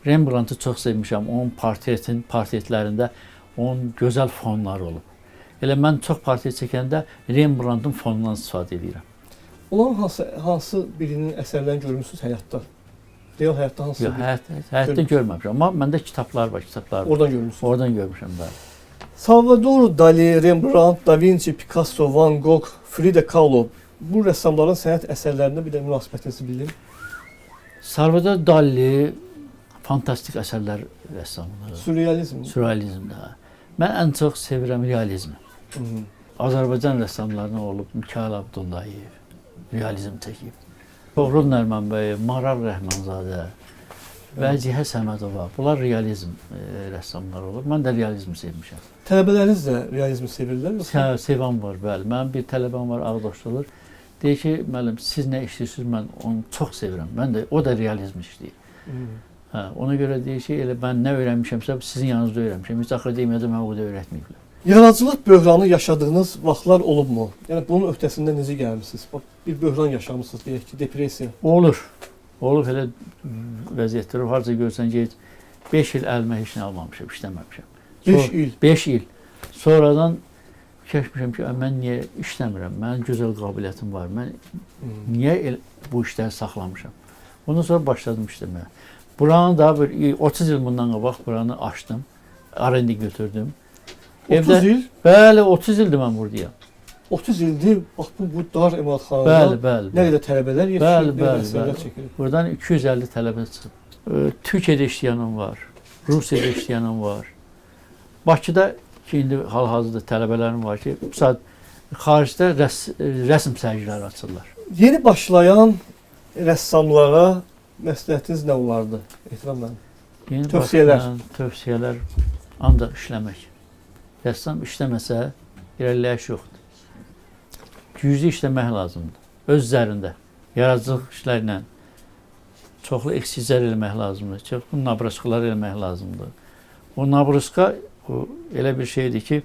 Rembrandt'ı çox sevmişəm. Onun portretlərində onun gözəl fonları olub. Elə mən çox portret çəkəndə Rembrandt'ın fonundan istifadə edirəm. Onların hansı birinin əsərlərini görmüsünüz həyatda? Real həyatda hansı? Yox, həyatda görməmişəm. Amma məndə kitablar var. Oradan görmüsünüz? Oradan görmüşəm, bəli. Salvador Dali, Rembrandt, Da Vinci, Picasso, Van Gogh, Frida Kahlo. Bu rəssamların sənət əsərlərində bir də münasibətinizi bilin. Salvador Dali fantastik əsərlər rəssamıdır. Sürrealizmdə. Mən ən çox sevirəm realizmi. Azərbaycan rəssamlarına olub Mikayıl Abdullayev realizm çəkib. Toğrul Nərimanbəyev, Maral Rəhmanzadə və Cihə Səmədova. Bunlar realizm rəssamlar olur. Mən də realizmi sevmişəm. Tələbələriniz də realizmi sevirlər? Sevən var, bəli. Mənim bir tələbəm var, Ağdaşlıdır. Deyir ki, müəllim, siz nə işləyirsiniz, mən onu çox sevirəm. Mən də, o da realizm işləyir. Ona görə deyir ki, elə mən nə öyrənmişəmsə, sizin yanınızda öyrənmişəm. Heç akademiyada mən o qədər öyrətməyiblər. Yaradıcılıq böhranı yaşadığınız vaxtlar olubmu? Yəni bunun öhdəsində necə gəlmisiniz? Bir böhran yaşamısınız, deyək ki, depressiya. Olur. Olub elə vəziyyətlər. Harca görsən ki, 5 il əlimə heç nə almamışam, işləməmişəm. 5 il? 5 il. Sonradan fikirləşmişəm ki, mən niyə işləmirəm? Mənim gözəl qabiliyyətim var. Mən niyə bu işləri saxlamışam? Ondan sonra başladım işləməyə. Buranı da 30 il bundan qabaq buranı açdım. R&D götürdüm. 30 il? Bəli, 30 ildir mən buradayam. 30 ildir, bax bu dar emalatxanada bəli. Nə qədər tələbələr yetişir, bəli. Buradan 250 tələbə çıxıb. Türkiyədə işləyənim var, Rusiyada işləyənim var. Bakıda ki, indi hal-hazırda tələbələrim var ki, bu saat xaricdə rəsm sərgiləri açırlar. Yeni başlayan rəssamlara məsləhətiniz nə olardı? Tövsiyələr. Tövsiyələr ancaq işləmək. rəssam işləməsə irəliləyiş yoxdur. Güclü işləmək lazımdır. Öz üzərində, yaradıcılıq işlərlə çoxlu eksizlər eləmək lazımdır. Çoxlu nabruskalar eləmək lazımdır. O nabruska elə bir şeydir ki,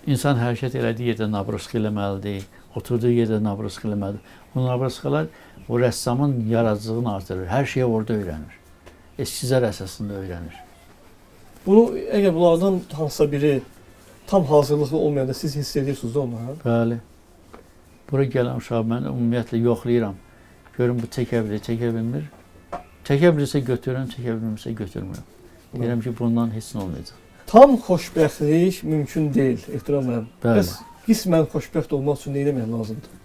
insan hərəkət elədiyi yerdə nabruska eləməlidir, oturduğu yerdə nabruska eləməlidir. O nabruskalar o rəssamın yaradıcılığını artırır. Hər şeyi orada öyrənir. Eskizlər əsasında öyrənir. Bunu əgər bunlardan hansısa biri tam hazırlıqlı olmayanda siz hiss edirsiniz də onları? Bəli. Bura gələn uşaq mən ümumiyyətlə yoxlayıram. Görün bu çəkə bilir, çəkə bilmir. Çəkə bilirsə götürürəm, çəkə bilmirsə götürmürəm. Deyirəm ki, bundan heç nə olmayacaq. Tam xoşbəxtlik mümkün deyil, ehtiram mənim. Bəli. Bəs qismən xoşbəxt olmaq üçün nə etmək lazımdır?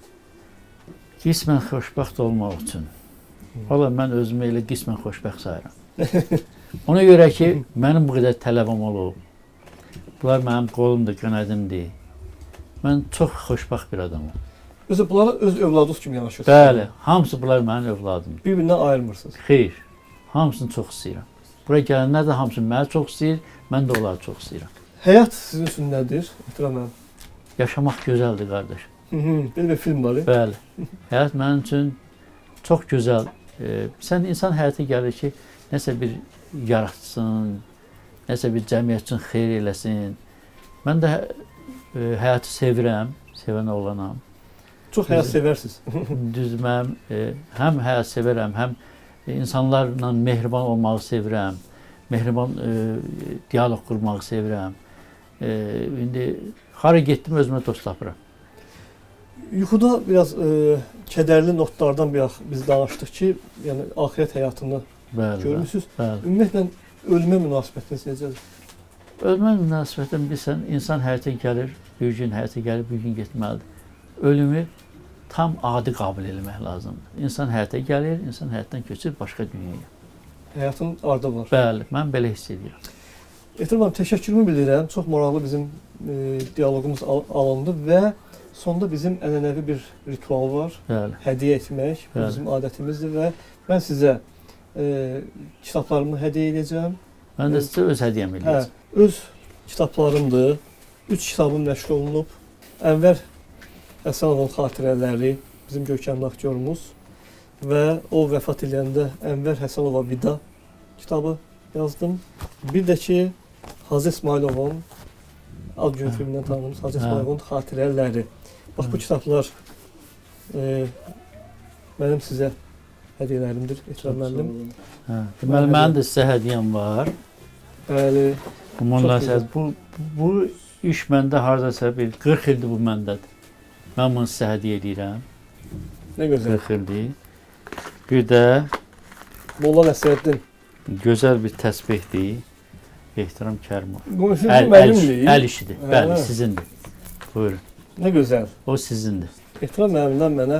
Qismən xoşbəxt olmaq üçün. Valla mən özümü elə qismən xoşbəxt sayıram. Ona görə ki, mənim bu qədər tələbəm olub. Bunlar mənim qolumdur, qənədimdir. Mən çox xoşbəxt bir adamım. Özü bunlara öz övladınız kimi yanaşırsınız. Bəli, hamısı bunlar mənim övladımdır. Bir-birindən ayırmırsınız. Xeyr, hamısını çox istəyirəm. Bura gələnlər də hamısı məni çox istəyir, mən də onları çox istəyirəm. Həyat sizin üçün nədir, ehtiram mənim? Yaşamaq gözəldir, qardaş. Belə bir film var. Bəli, həyat mənim üçün çox gözəl. Sən insan həyata gəlir ki, nəsə bir yaratsın, nəsə bir cəmiyyət üçün xeyir eləsin. Mən də həyatı sevirəm, sevən oğlanam. Çox həyat sevərsiniz. Düz mən həm həyat sevərəm, həm insanlarla mehriban olmağı sevirəm. Mehriban diyaloq qurmağı sevirəm. İndi hara getdim özümə dost tapıram. Yuxuda biraz kədərli notlardan biz danışdıq ki, yəni axirət həyatını görmüsünüz. Ümumiyyətlə ölümə münasibətiniz necədir? Ölümə münasibətim bilsən, insan həyata gəlir, bir gün həyata gəlir, bir gün getməlidir. Ölümü tam adi qəbul etmək lazımdır. İnsan həyata gəlir, insan həyatdan köçür başqa dünyaya. Həyatın ardı var. Bəli, mən belə hiss edirəm. Ehtiram, təşəkkürümü bildirirəm. Çox maraqlı bizim dialoqumuz alındı və sonda bizim ənənəvi bir ritual var. Bəli. Hədiyyə etmək. Bu bizim adətimizdir və mən sizə kitablarımı hədiyyə edəcəm. Mən də sizə öz hədiyyəmi eləyəcəm. Öz kitablarımdır. 3 kitabım nəşr olunub. Ənvər Həsənovun xatirələri, bizim görkəmli aktyorumuz və o vəfat edəndə Ənvər Həsənova vida kitabı yazdım. Bir də ki, Hacı İsmayılovun Ad Gün filmindən tanıdığımız Hacı İsmayılovun xatirələri. Bax, bu kitablar mənim sizə hədiyyələrimdir, ehtiram müəllim. Deməli, mənim də sizə hədiyyəm var. Bəli. Bu iş məndə haradasa bir 40 ildir bu məndədir. Mən bunu sizə hədiyyə edirəm. Nə gözəl. 40 ildir. Bir də Molla Nəsrəddin. Gözəl bir təsbihdir. Ehtiram Kərimov. Bu mənimdir. Əl işidir. Bəli, sizindir. Buyurun. Nə gözəl. O sizindir. Ehtiram müəllimdən mənə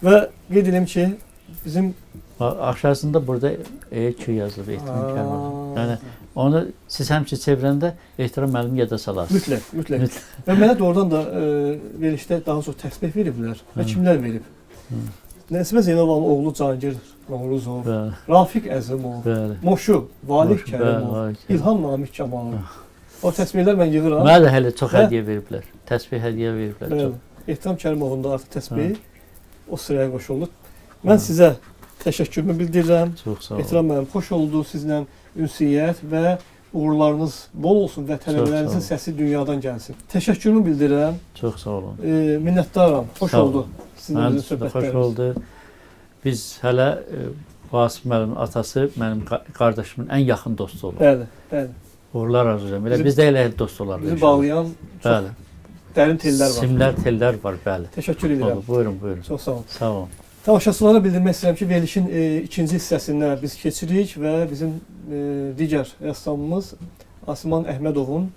və qeyd edim ki, bizim aşağısında burada EQ yazılıb, Ehtiram Kərimov. Yəni onu siz həmçinin çevirəndə Ehtiram müəllimi yada salarsınız. Mütləq. Və mənə doğrudan da verilişdə daha çox təsbih veriblər və kimlər verib? Nəsibə Zeynalovanın oğlu Cahangir Novruzov, Rafiq Əzimov, Moşu, Valih Kərimov, İlham Namik Kəmalov. O təsbihlər mən yığıram. Mənə də hələ çox hədiyyə veriblər. Təsbih hədiyyə veriblər. Ehtiram Kərimovun da artıq təsbihi o sıraya qoşuldu. Mən sizə təşəkkürümü bildirirəm. Çox sağ olun. Ehtiram müəllim, xoş oldu sizlə ünsiyyət və uğurlarınız bol olsun və tələbələrinizin səsi dünyadan gəlsin. Təşəkkürümü bildirirəm. Çox sağ olun. Minnətdaram. Xoş oldu. Mənim də xoş oldu. Biz hələ Vasif müəllimin atası mənim qardaşımın ən yaxın dostu olur. Bəli, bəli. Uğurlar arzulayıram. Elə biz də elə dost olarıq. Bizi bağlayan çox dərin tellər var. Simlər, tellər var, bəli. Təşəkkür edirəm. Buyurun, buyurun. Çox sağ olun. Sağ olun. Tamaşaçılara bildirmək istəyirəm ki, verilişin ikinci hissəsində biz keçirik və bizim digər rəssamımız Asiman Əhmədovun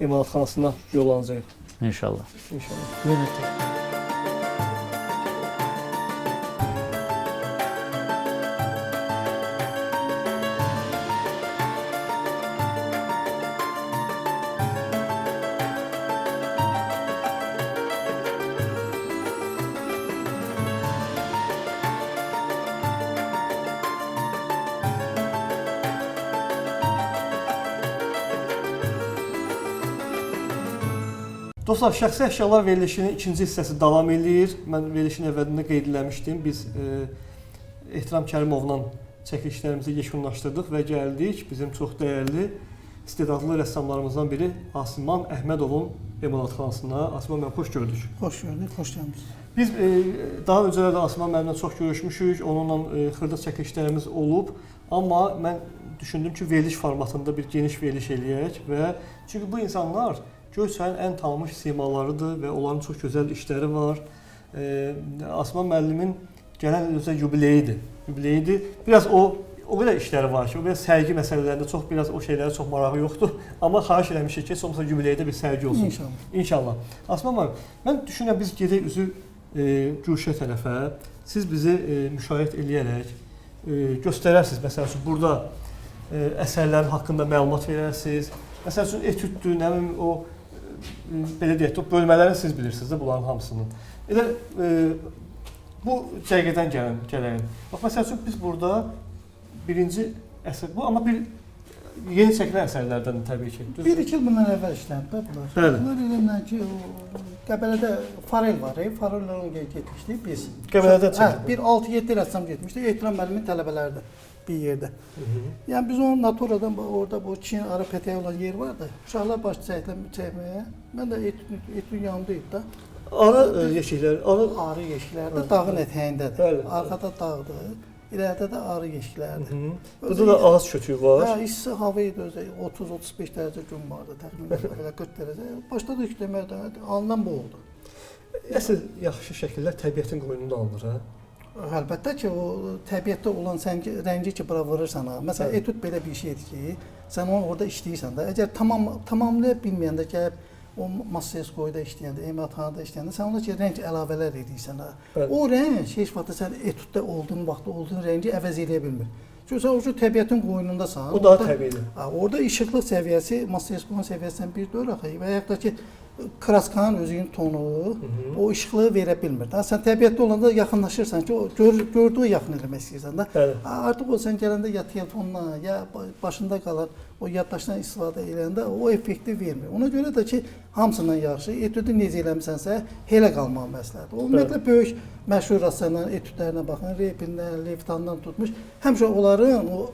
emalatxanasına yollanacaq. İnşallah. İnşallah. Buyurun. Dostlar, şəxsi əşyalar verilişinin ikinci hissəsi davam edir. Mən verilişin əvvəlində qeyd eləmişdim. Biz Ehtiram Kərimovla çəkilişlərimizi yekunlaşdırdıq və gəldik bizim çox dəyərli, istedadlı rəssamlarımızdan biri Asiman Əhmədovun emalatxanasına. Asiman müəllim, xoş gördük. Xoş gördük, xoş gəlmisiniz. Biz daha öncələr də Asiman müəllimlə çox görüşmüşük, onunla xırda çəkilişlərimiz olub. Amma mən düşündüm ki, veriliş formatında bir geniş veriliş eləyək və çünki bu insanlar Göyçayın ən tanınmış simalarıdır və onların çox gözəl işləri var. Asiman müəllimin gələn il özə yubileyidir. Biraz o qədər işləri var ki, o biraz sərgi məsələlərində biraz o şeylərə çox marağı yoxdur. Amma xahiş eləmişik ki, heç olmasa yubileydə bir sərgi olsun. İnşallah. Asiman müəllim, mən düşünürəm biz gedək üzü Gülşə tərəfə. Siz bizi müşahidə eləyərək göstərərsiniz. Məsələn üçün burada əsərlərin haqqında məlumat verərsiniz. Məsələn üçün etüddür, nə bilim o belə deyək, o bölmələrini siz bilirsiniz də bunların hamısını. Elə bu cərgədən gələn. Bax məsəl üçün biz burada birinci əsər bu, amma bir yeni çəkilən əsərlərdən təbii ki. 1-2 il bundan əvvəl işlənib bunlar. Bəli. Bunlar eləmdən ki, Qəbələdə Farel var, Farellə getmişdik biz. Qəbələdə çəkildi. Bir 6-7 rəssam getmişdik, Ehtiram müəllimin tələbələri bir yerdə. Yəni biz onun naturadan orada bu Çin arı pətəyi olan yer vardı. Uşaqlar başlayıb çəkməyə. Mən də etüd yanındaydı da. Arı yeşikləri, arı yeşikləri də dağın ətəyindədir. Bəli. Arkada dağdır. İlərdə də arı yeşikləridir. Burada da ağac kötüyü var. Hə, isti hava idi özü 30-35 dərəcə gün vardı təxminən belə 40 dərəcə. Başladı işləməyə, alınan bu oldu. Əsl yaxşı şəkillər təbiətin qoynunda alınır, hə? Əlbəttə ki, o təbiətdə olan rəngi ki, bura vurursan, məsələn, etüd belə bir şeydir ki, sən onu orada işləyirsən də, əgər tamamlaya bilməyəndə gəlib o Massaskoyda işləyəndə, emalatxanada işləyəndə sən ona ki, rəng əlavələr edirsən. O rəng heç vaxt sən etüddə olduğun vaxtda olduğun rəngi əvəz edə bilmir. Çünki sən o təbiətin qoynundasan. O daha təbiidir. Orada işıqlıq səviyyəsi Massaskoyun səviyyəsindən bir deyil axı və yaxud da ki, kraskanın özünün tonu o işıqlığı verə bilmir. Sən təbiətdə olanda yaxınlaşırsan ki, o gördüyü yaxın eləmək istəyirsən də. Artıq o sən gələndə ya telefonla, ya başında qalan o yaddaşdan istifadə edəndə o effekti vermir. Ona görə də ki, hamısından yaxşı etüdü necə eləmisənsə, elə qalmağı məsləhətdir. Ümumiyyətlə böyük məşhur rəssamların etüdlərinə baxın, Repindən, Levtandan tutmuş, həmişə onların o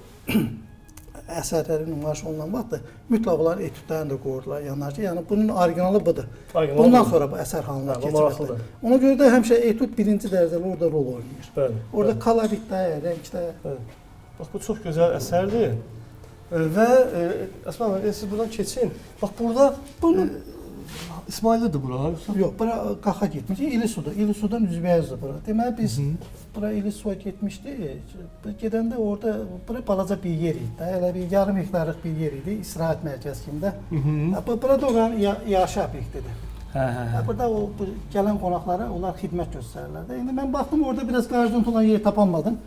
əsərləri nümayiş olunan vaxtda mütləq onların etüdlərini də qoyurlar yanlarca. Yəni bunun originalı budur. Bundan sonra bu əsər halına keçir. Ona görə də həmişə etüd birinci dərəcəli orada rol oynayır. Orada koloritdə, rəngdə. Bax bu çox gözəl əsərdir. Və Əsmən müəllim, siz buradan keçin. Bax burada İsmaillidir bura. Yox, bura Qaxa getmiş. İlisudan Üzbəyazdır bura. Deməli biz bura İlisuya getmişdik. Gedəndə orada bura balaca bir yer idi. Elə bir yarım hektarlıq bir yer idi, istirahət mərkəzi kimdə. Burada oranın yaşa obyektidir. Burada o gələn qonaqlara onlar xidmət göstərirlər. İndi mən baxdım orada biraz qarşıdurma olan yer tapamadım.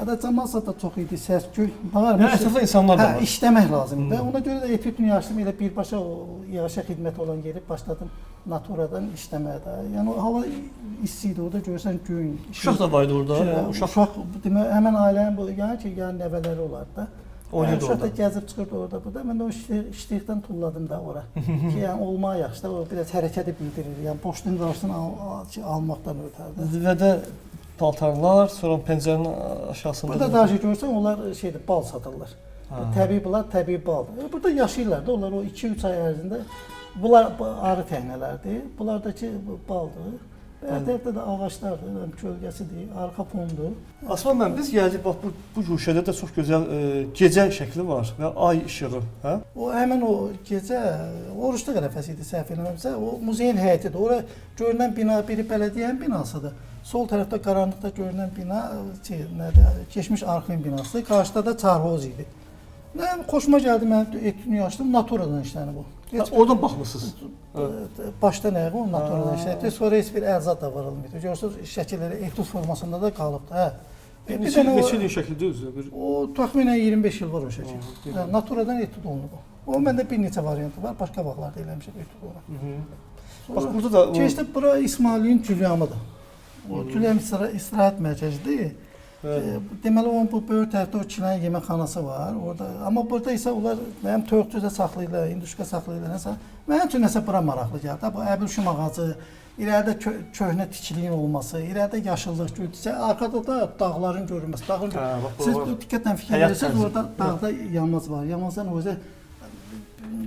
Hətta cəmaət da çox idi, səs-küy. Ətrafda insanlar da var. İşləmək lazımdır. Ona görə də etüdünü yaşdım, elə birbaşa o yaşa xidmət olan yeri başladım naturadan işləməyə də. Yəni hava isti idi, orada görsən gün. Uşaq da var idi orada. Uşaq demək həmin ailənin bu yəni nəvələri olardı da. Uşaq da gəzib çıxırdı orada burada. Mən də o işlikdən tulladım da ora. Ki yəni olmağa yaxşı da o biraz hərəkəti bildirir. Yəni boşluğun qarşısını almaqdan ötərdi. Və də paltarlar, sonra pəncərənin aşağısında. Burada da görsən onlar şeydir, bal satırlar. Təbii bunlar, təbii bal. Burada yaşayırlar da onlar o 2-3 ay ərzində. Bunlar arı təhnələrdir. Bunlardakı baldır. Və ətrafda da ağaclardır, kölgəsidir, arxa fondur. Aslan müəllim, biz gəldik, bax bu güşədə də çox gözəl gecə şəkli var və ay işığı. O həmin o gecə Oruçluq ərəfəsi idi səhv eləmirəmsə, o muzeyin həyətidir. Ora görünən bina biri bələdiyyənin binasıdır. Sol tərəfdə qaranlıqda görünən bina keçmiş arxivin binasıdır. Qarşıda da çarhoz idi. Xoşuma gəldi, mən etüdünü açdım, naturadan işlənib bu. Oradan baxmısınız? Başda nə o naturadan işlənib. Sonra heç bir ərzaq da varılmıydı. Görürsünüz, şəkilləri etüd formasında da qalıbdı. Neçə il şəkildir özü? O təxminən 25 il var o şəkil. Naturadan etüd olunub. O məndə bir neçə variantı var, başqa vaxtlarda eləmişəm etüd olan. Bax burada da keçdi bura İsmailin Cülyamıdır. O Cülyam istirahət mərkəzidir. Deməli onun bu böyük tərəfdə o kilənin yeməkxanası var. Orada amma burada isə onlar mənim toyuqçuda saxlayırlar, induşka saxlayırlar nəsə. Mənim üçün nəsə bura maraqlı gəldi. Bu əbülşüm ağacı, irəlidə köhnə tikiliyin olması, irəlidə yaşıllıq, gültüsə, arkada da dağların görünməsi. Dağın siz diqqətlə fikir verirsiniz, orada dağda yamaz var. Yamazdan özü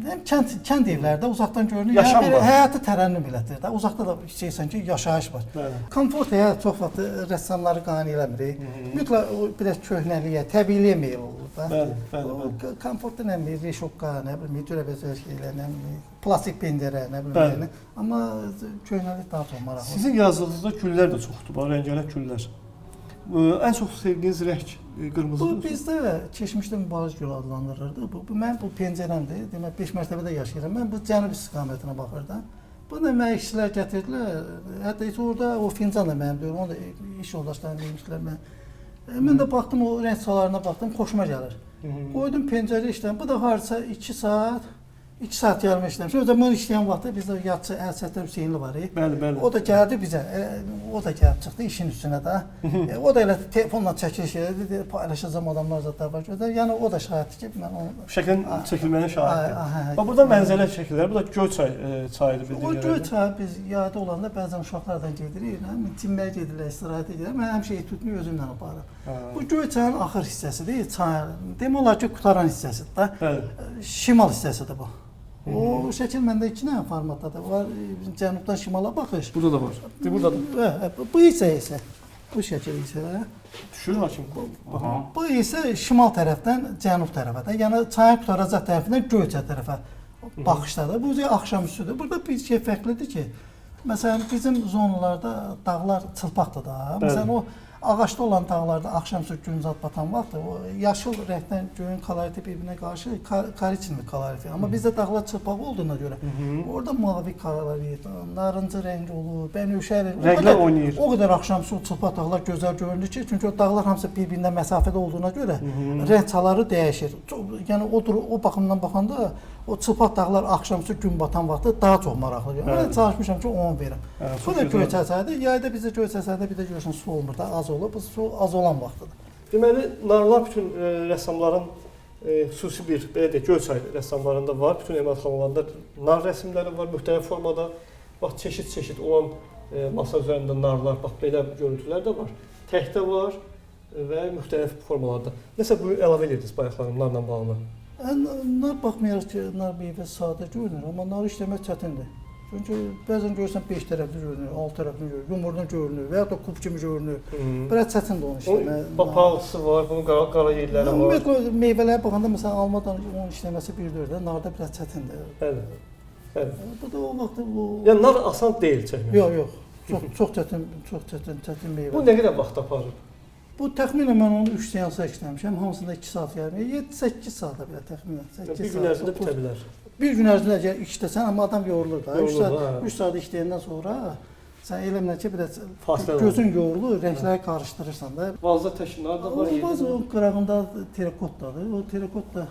həm kənd evlərdə uzaqdan görünür, Yaşam var. həyatı tərənnüm elətdirir də. Uzaqda da istəyirsən ki, yaşayış var. Bəli. Komfort həyat çox vaxt rəssamları qane eləmir. Mütləq o biraz köhnəliyə, təbiiliyə meyl olur da. Bəli. Komfortda nə bilim, reşokka, nə bilim, dürəbəzər şeylər, nə bilim, plastik pəncərə, nə bilim, amma köhnəlik daha çox maraqlı. Sizin yazınızda güllər də çoxdur, bax rəngarəng güllər. Ən çox sevdiyiniz rəng qırmızıdır. Bu bizdə keçmişdə mübariz gül adlandırılırdı. Mən bu pəncərəmdir. Demək 5 mərtəbədə yaşayıram. Mən bu cənub istiqamətinə baxırdım. Bunu mənə işçilər gətirdilər. Hətta heç orada o fincan da mənim deyil. Onu da iş yoldaşlarım demişdilər mən. Mən də baxdım o rəng çalarına baxdım, xoşuma gəlir. Qoydum pəncərə işləm. Bu da hardasa 2 saat yarım işləmişəm. O zaman işləyən vaxtda bizdə yadçı Əlsətər Hüseynli var. Bəli. O da gəldi bizə. O da gəlib çıxdı işin üstünə də. O da elə telefonla çəkiliş edirdi, paylaşacağım adamlar zətlər var. Yəni o da şahiddir ki, mən onu Şəklin çəkilmənin şahididir. Bax burada mənzərə çəkirlər. Bu da Göyçay çayıdır O bildiyim Göyçay biz yayda olanda bəzən uşaqlardan gedirik, həm çimməyə gedirlər, istirahət edirlər. Mən həmişə etüdünü özümlə aparıram. Bu Göyçayın axır hissəsidir, çayın. Demək olar ki, qutaran hissəsidir də. Bəli. Şimal hissəsidir bu. O şəkil məndə 2 dənə formatdadır. Var cənubdan şimala baxış. Burada da var. Buradadır. Bu isə bu şəkil isə Düşür hakim. bu isə şimal tərəfdən cənub tərəfə də, yəni çayın qutaracaq tərəfindən Göyçay tərəfə baxışdadır. Bu axşamüstüdür. Burada bir şey fərqlidir ki, məsələn bizim zonalarda dağlar çılpaqdır da. Məsələn o ağacda olan dağlarda axşamüstü gün zad batan vaxt o yaşıl rəngdən göyün koloriti bir-birinə qarşı koriçinli koloriti. Amma bizdə dağlar çılpaq olduğuna görə orada mavi kolorit, narıncı rəng olur, bənövşə Rənglər oynayır. O qədər axşamüstü o çılpaq dağlar gözəl görünür ki, çünki o dağlar hamısı bir-birindən məsafədə olduğuna görə rəng çaları dəyişir. Yəni o baxımdan baxanda o çılpaq dağlar axşamüstü gün batan vaxtı daha çox maraqlı görünür. Mən çalışmışam ki, 10 verim. Bu da Göyçay çayıdır. Yayda bizdə Göyçay çayında bir də görürsən su olmur da, az olur. Bu su az olan vaxtıdır. Deməli, narlar bütün rəssamların xüsusi bir, belə deyək, Göyçay rəssamlarında var. Bütün emalatxanalarında nar rəsmləri var, müxtəlif formada. Bax, çeşid olan masa üzərində narlar, bax, belə görüntülər də var. Təkdə var və müxtəlif formalarda. Nəsə bu əlavə edirsiniz bayaqlarım narla bağlı? Nar baxmayaraq ki, nar meyvə sadə görünür, amma nar işləmək çətindir. Çünki bəzən görürsən 5 tərəfli görünür, 6 tərəfli görünür, yumurdan görünür və ya da kub kimi görünür. Biraz çətindir onu işləmək. Papaqlısı var, bunun qara yerləri var. Ümumiyyətlə meyvələrə baxanda məsələn almadan onun işləməsi bir dördə, narda biraz çətindir. Bəli. Bu da o vaxt bu Yəni nar asan deyil çəkmək. Yox. Çox çətin meyvə. Bu nə qədər vaxt aparır? Bu təxminən mən onu 3 seansa işləmişəm. Hamısında 2 saat yarım, 7-8 saata belə təxminən. 8 Bir gün ərzində bitə bilər. Bir gün ərzində əgər işləsən, amma adam yorulur da. 3 saat işləyəndən sonra sən eləmlə ki, biraz gözün yorulur, rəngləri qarışdırırsan da. Vazda təşkilatlar da var. Bazı o qırağında terakotdadır. O terakot da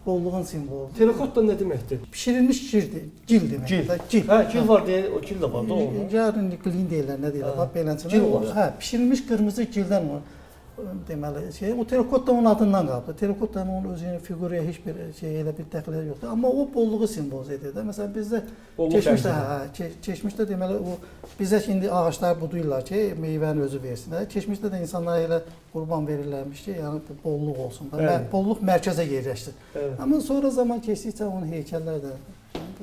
bolluğun simvoludur. Terakot da nə deməkdir? Bişirilmiş gil deməkdir. Gil. Hə, gil var deyə, o gil də var da onun. Yarın glin deyirlər, nə deyirlər, bax beləncə. Gil var. Hə, bişirilmiş qırmızı gildən o deməli o terakot da onun adından qaldı. Terakotdanın onun özünün fiquraya heç bir elə bir dəxli yoxdur. Amma o bolluğu simvolize edir də. Məsələn bizdə keçmişdə deməli o bizə indi ağaclar buduyurlar ki, meyvəni özü versin də. Keçmişdə də insanlara elə qurban verirlərmiş ki, yəni bolluq olsun da. Bolluq mərkəzə yerləşsin. Amma sonra zaman keçdikcə onun heykəlləri də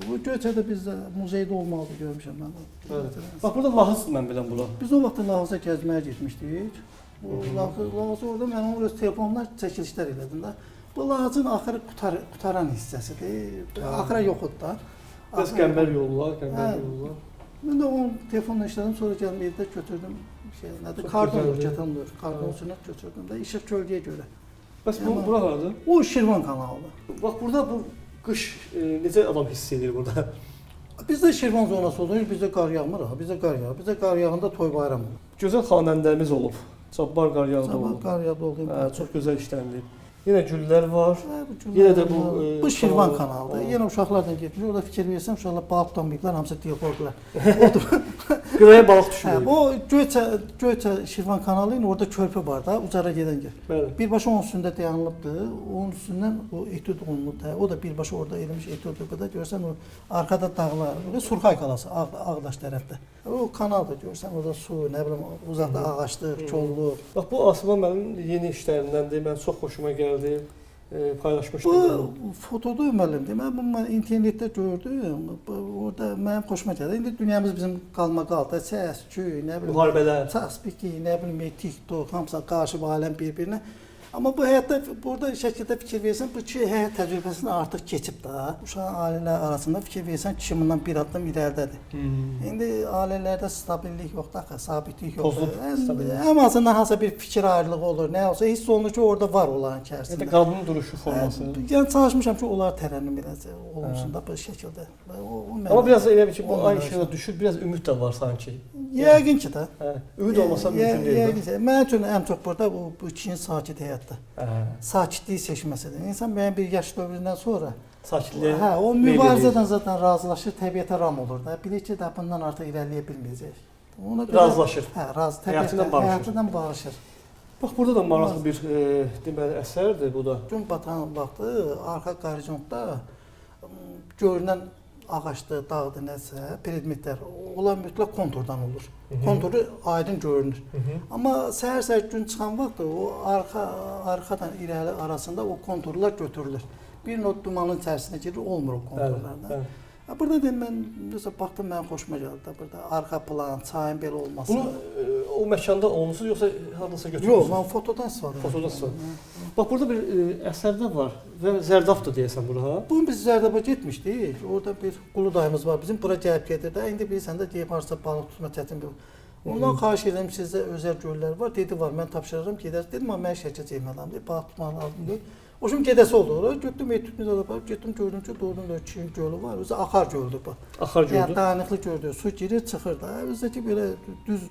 bu Göyçayda bizdə muzeydə olmalıdır görmüşəm mən. Bax burada Lahızdır mən bilən bura. Biz o vaxt Lahıza gəzməyə getmişdik. Lahızı orada mən onun öz telefonumdan çəkilişlər elədim də. Bu Lahızın axırı qutaran hissəsidir. Axıra yoxdur da. Bəs qəmbər yollar. Mən də onun telefonla işlədim, sonra gəldim evdə götürdüm. Kardondur, kətandır. Kardonsunu götürdüm də işıq kölgəyə görə. Bəs bu bura haradır? O Şirvan kanalıdır. Bax burada bu qış necə adam hiss edir burada? Bizdə Şirvan zonası olur, bizdə qar yağmır, bizdə qar yağır. Bizdə qar yağında toy bayram olur. Gözəl xanəndəmiz olub. Cabbar Qaryağdı olub. Qar yağdı oldu. Çox gözəl işlənilib. Yenə güllər var. Yenə də bu Şirvan kanalıdır. Yenə uşaqlarla getmiş. Orada fikir versəm uşaqlar balıq tutmayıblar, hamısı diyorlar. Qıraya balıq düşmür. O Göyçə Şirvan kanalı ilə orada körpü var da, ucara gedən yer. Bəli. Birbaşa onun üstündə dayanılıbdır. Onun üstündən o etüd olunubdur. O da birbaşa orada edilmiş etüdür. Bu da görsən o arkada dağlar, Surxay qalası, Ağdaş tərəfdə. O kanaldır görsən, orada su, nə bilim, uzaqda ağacdır, kolluq. Bax bu Asma mənim yeni işlərimdəndir. Mən çox xoşuma gəldi. Paylaşmışdım. Bu fotoda müəllimdir. Mən internetdə gördüm. Orada mənim xoşuma gəldi. İndi dünyamız bizim qalmaqalda, səs, küy, nə bilim, müharibələr, təsbiki, nə bilim, TikTok, hamısına qarşı aləm bir-birinə. Amma bu həyatda burada şəkildə fikir versən, bu ki həyat təcrübəsini artıq keçib də. Uşaq ailələr arasında fikir versən, kişi bundan bir addım irəlidədir. İndi ailələrdə stabillik yoxdur, axı, sabitlik yoxdur. Ən azından hansısa bir fikir ayrılığı olur, nə olsa hiss olunur ki, orada var onların içərisində. qadının duruşu forması. Yəni çalışmışam ki, onlar tərənnüm edəcək, olunsun da bu şəkildə. Amma biraz elə bir ki, bu ay işığa düşür, biraz ümid də var sanki. Yəqin ki də. Ümid olmasa mümkün deyil. Mən üçün ən çox burada bu kişinin sakit həyatdır. Sakitliyi seçməsidir. İnsan müəyyən bir yaş dövründən sonra sakitliyə. O mübarizədən zaten razılaşır, təbiətə ram olur da. Bilir ki, də bundan artıq irəliyə bilməyəcək. Razılaşır. Həyatından barışır. Bax burada da maraqlı bir deməli əsərdir bu da. Gün batan vaxtı arxa qorizontda görünən ağacdır, dağdır, nəsə, predmetlər, onlar mütləq konturdan olur. Konturu aydın görünür. Amma səhər-səhər gün çıxan vaxt o arxadan irəli arasında o konturlar götürülür. Bir not dumanın içərisinə girir, olmur o konturlarda. Burada deyim, mən baxdım, mənim xoşuma gəldi. Burada arxa plan, çayın belə olması. Bunu o məkanda olmusunuz, yoxsa hardasa götürürsünüz? Yox, mən fotodan istifadə edirəm. Fotodan istifadə. Bax, burada bir əsərdə var və Zərdabdır deyəsən bura. Bugün biz Zərdaba getmişdik. Orada bir qulu dayımız var. Bizim bura gəlib gedir də. İndi bilirsən də deyib harasa balıq tutma çətin bir. Ondan xahiş edirəm, sizdə özəl göllər var. Dedi var, mən tapşırırım, gedər. Dedim, amma mən şəkil çəkməliyəm deyib, balıq tutmanın lazımdır. O gün gedəsi oldu oraya. Getdim, etüdünü də aparıb, getdim, gördüm ki, doğrudan da Çin gölü var. Özü axar göldür bu. Axar göldür. Yəni dayanıqlı göldür. Su girir, çıxır da. Özdəki belə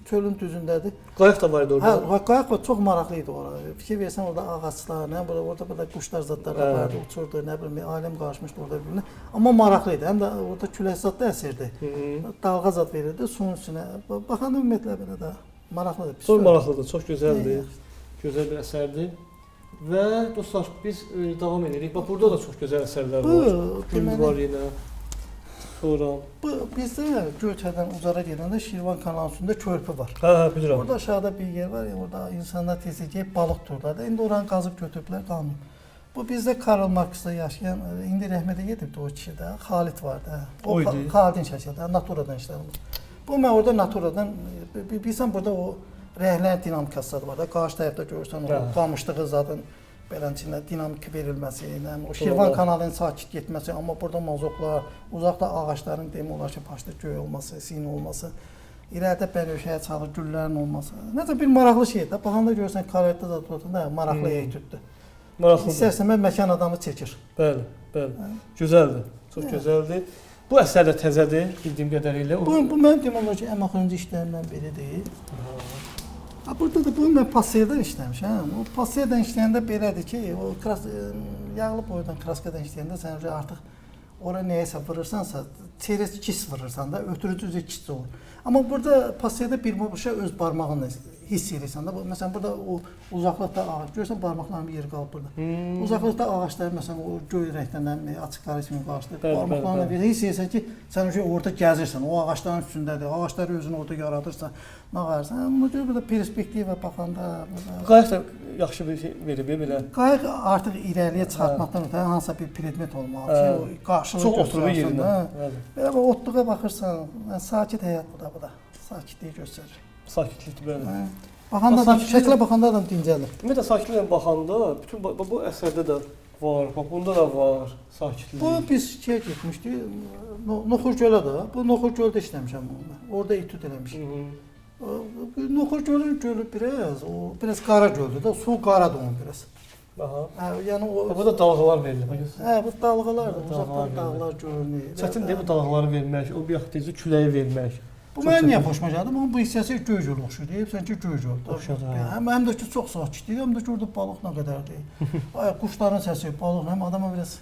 çölün düzündədir. Qayıq da var idi orada. Hə, qayıq var, çox maraqlı idi ora. Fikir versən orada ağaclar, nə burada quşlar zadlar vardı, uçurdu, nə bilim, aləm qarışmışdı orada bir-birinə. Amma maraqlı idi. Həm də orada külək zad da əsirdi. Dalğa zad verirdi suyun üstünə. Baxanda ümumiyyətlə belə də maraqlıdır. Çox maraqlıdır, çox gözəldir. Gözəl bir əsərdir. Və dostlar, biz davam edirik. Bax, burada da çox gözəl əsərlər var. Gül var yenə. Sonra bizdə Göyçədən Ucara gedəndə Şirvan kanalı üstündə körpü var. Hə, bilirəm. Orada aşağıda bir yer var, orada insanlar tez-tez gəlib balıq tuturlar. İndi oranı qazıb götürüblər, qalmayıb. Bu bizdə Karl Marksda yaşayan, indi rəhmətə gedibdi o kişi də, Xalit vardı. O idi. Xalidin şəkildə, Naturadan işləmiş. Bu mən orada Naturadan, bilsən burada o rəhlərin dinamikası var da, qarşı tərəfdə görürsən o qamışlığı zadın beləncə dinamik verilməsi, o Şirvan kanalının sakit getməsi, amma burada mazoklar, uzaqda ağacların demək olar ki, başda göy olması, sin olması, irəlidə bənövşəyə çalır, güllərin olması. Necə bir maraqlı şeydir. Baxanda görürsən karetdə zad ortada maraqlı etüddür. maraqlıdır. İstərsən məkan adamı çəkir. Bəli, bəli. Gözəldir. Çox gözəldir. Bu əsər də təzədir, bildiyim qədərilə. Bu mən deyim olar ki, ən axırıncı işlərimdən biridir. Burada da bunu mən pasiyədən işləmişəm. O pasiyədən işləyəndə belədir ki, o yağlı boydan kraskadan işləyəndə sən artıq ora nəyəsə vurursansa, çeyrək kis vurursan da, ötürücü üzə kis olur. Amma burada pasiyədə birbaşa öz barmağınla hiss edirsən də. Məsələn, burada o uzaqlıqda ağac, görürsən barmaqların bir yeri qalıb burada. Uzaqlıqda ağaclar, məsələn, o göy rəngdən açıq qara kimi qarşıdır. Barmaqlarla bir hiss edirsən ki, sən orada gəzirsən, o ağacların üstündədir, ağacları özünü orada yaradırsan, nağarsan. Ona görə burada perspektiva baxanda... Qayıq da yaxşı bir şey verib, belə. Qayıq artıq irəliyə çıxartmaqdan ötə hansısa bir predmet olmalı ki, o qarşılıq göstərsən də. Belə otluğa baxırsan, sakit həyat bu da. Sakitliyi göstərir. Sakitlikdir, bəli. Baxanda da, şəklə baxanda adam dincəlir. Ümumiyyətlə, sakitliklə baxanda, bütün bu əsərdə də var, bunda da var sakitlik. Bu biz getmişdik, Noxur gölə də. Bu Noxur göldə işləmişəm bununla. Orada etüd eləmişim. Noxur gölü biraz qara göldür də, su qaradır onun biraz. Yəni o... Bu da dalğalar verilir. Hə, bu dalğalardır, uzaqdan dağlar görünür. Çətindir bu dalğaları vermək, o bir yaxtecə küləyi vermək. Bu mənə niyə xoşuma gəldi? Bunun bu hissəsi göy yol oxşur. Deyibsən ki, göy yol. Oxşadı, hə. Həm də ki, çox sakitdir, həm də gördüm balıq nə qədərdir. Ay, quşların səsi, balıq, həm adama biraz...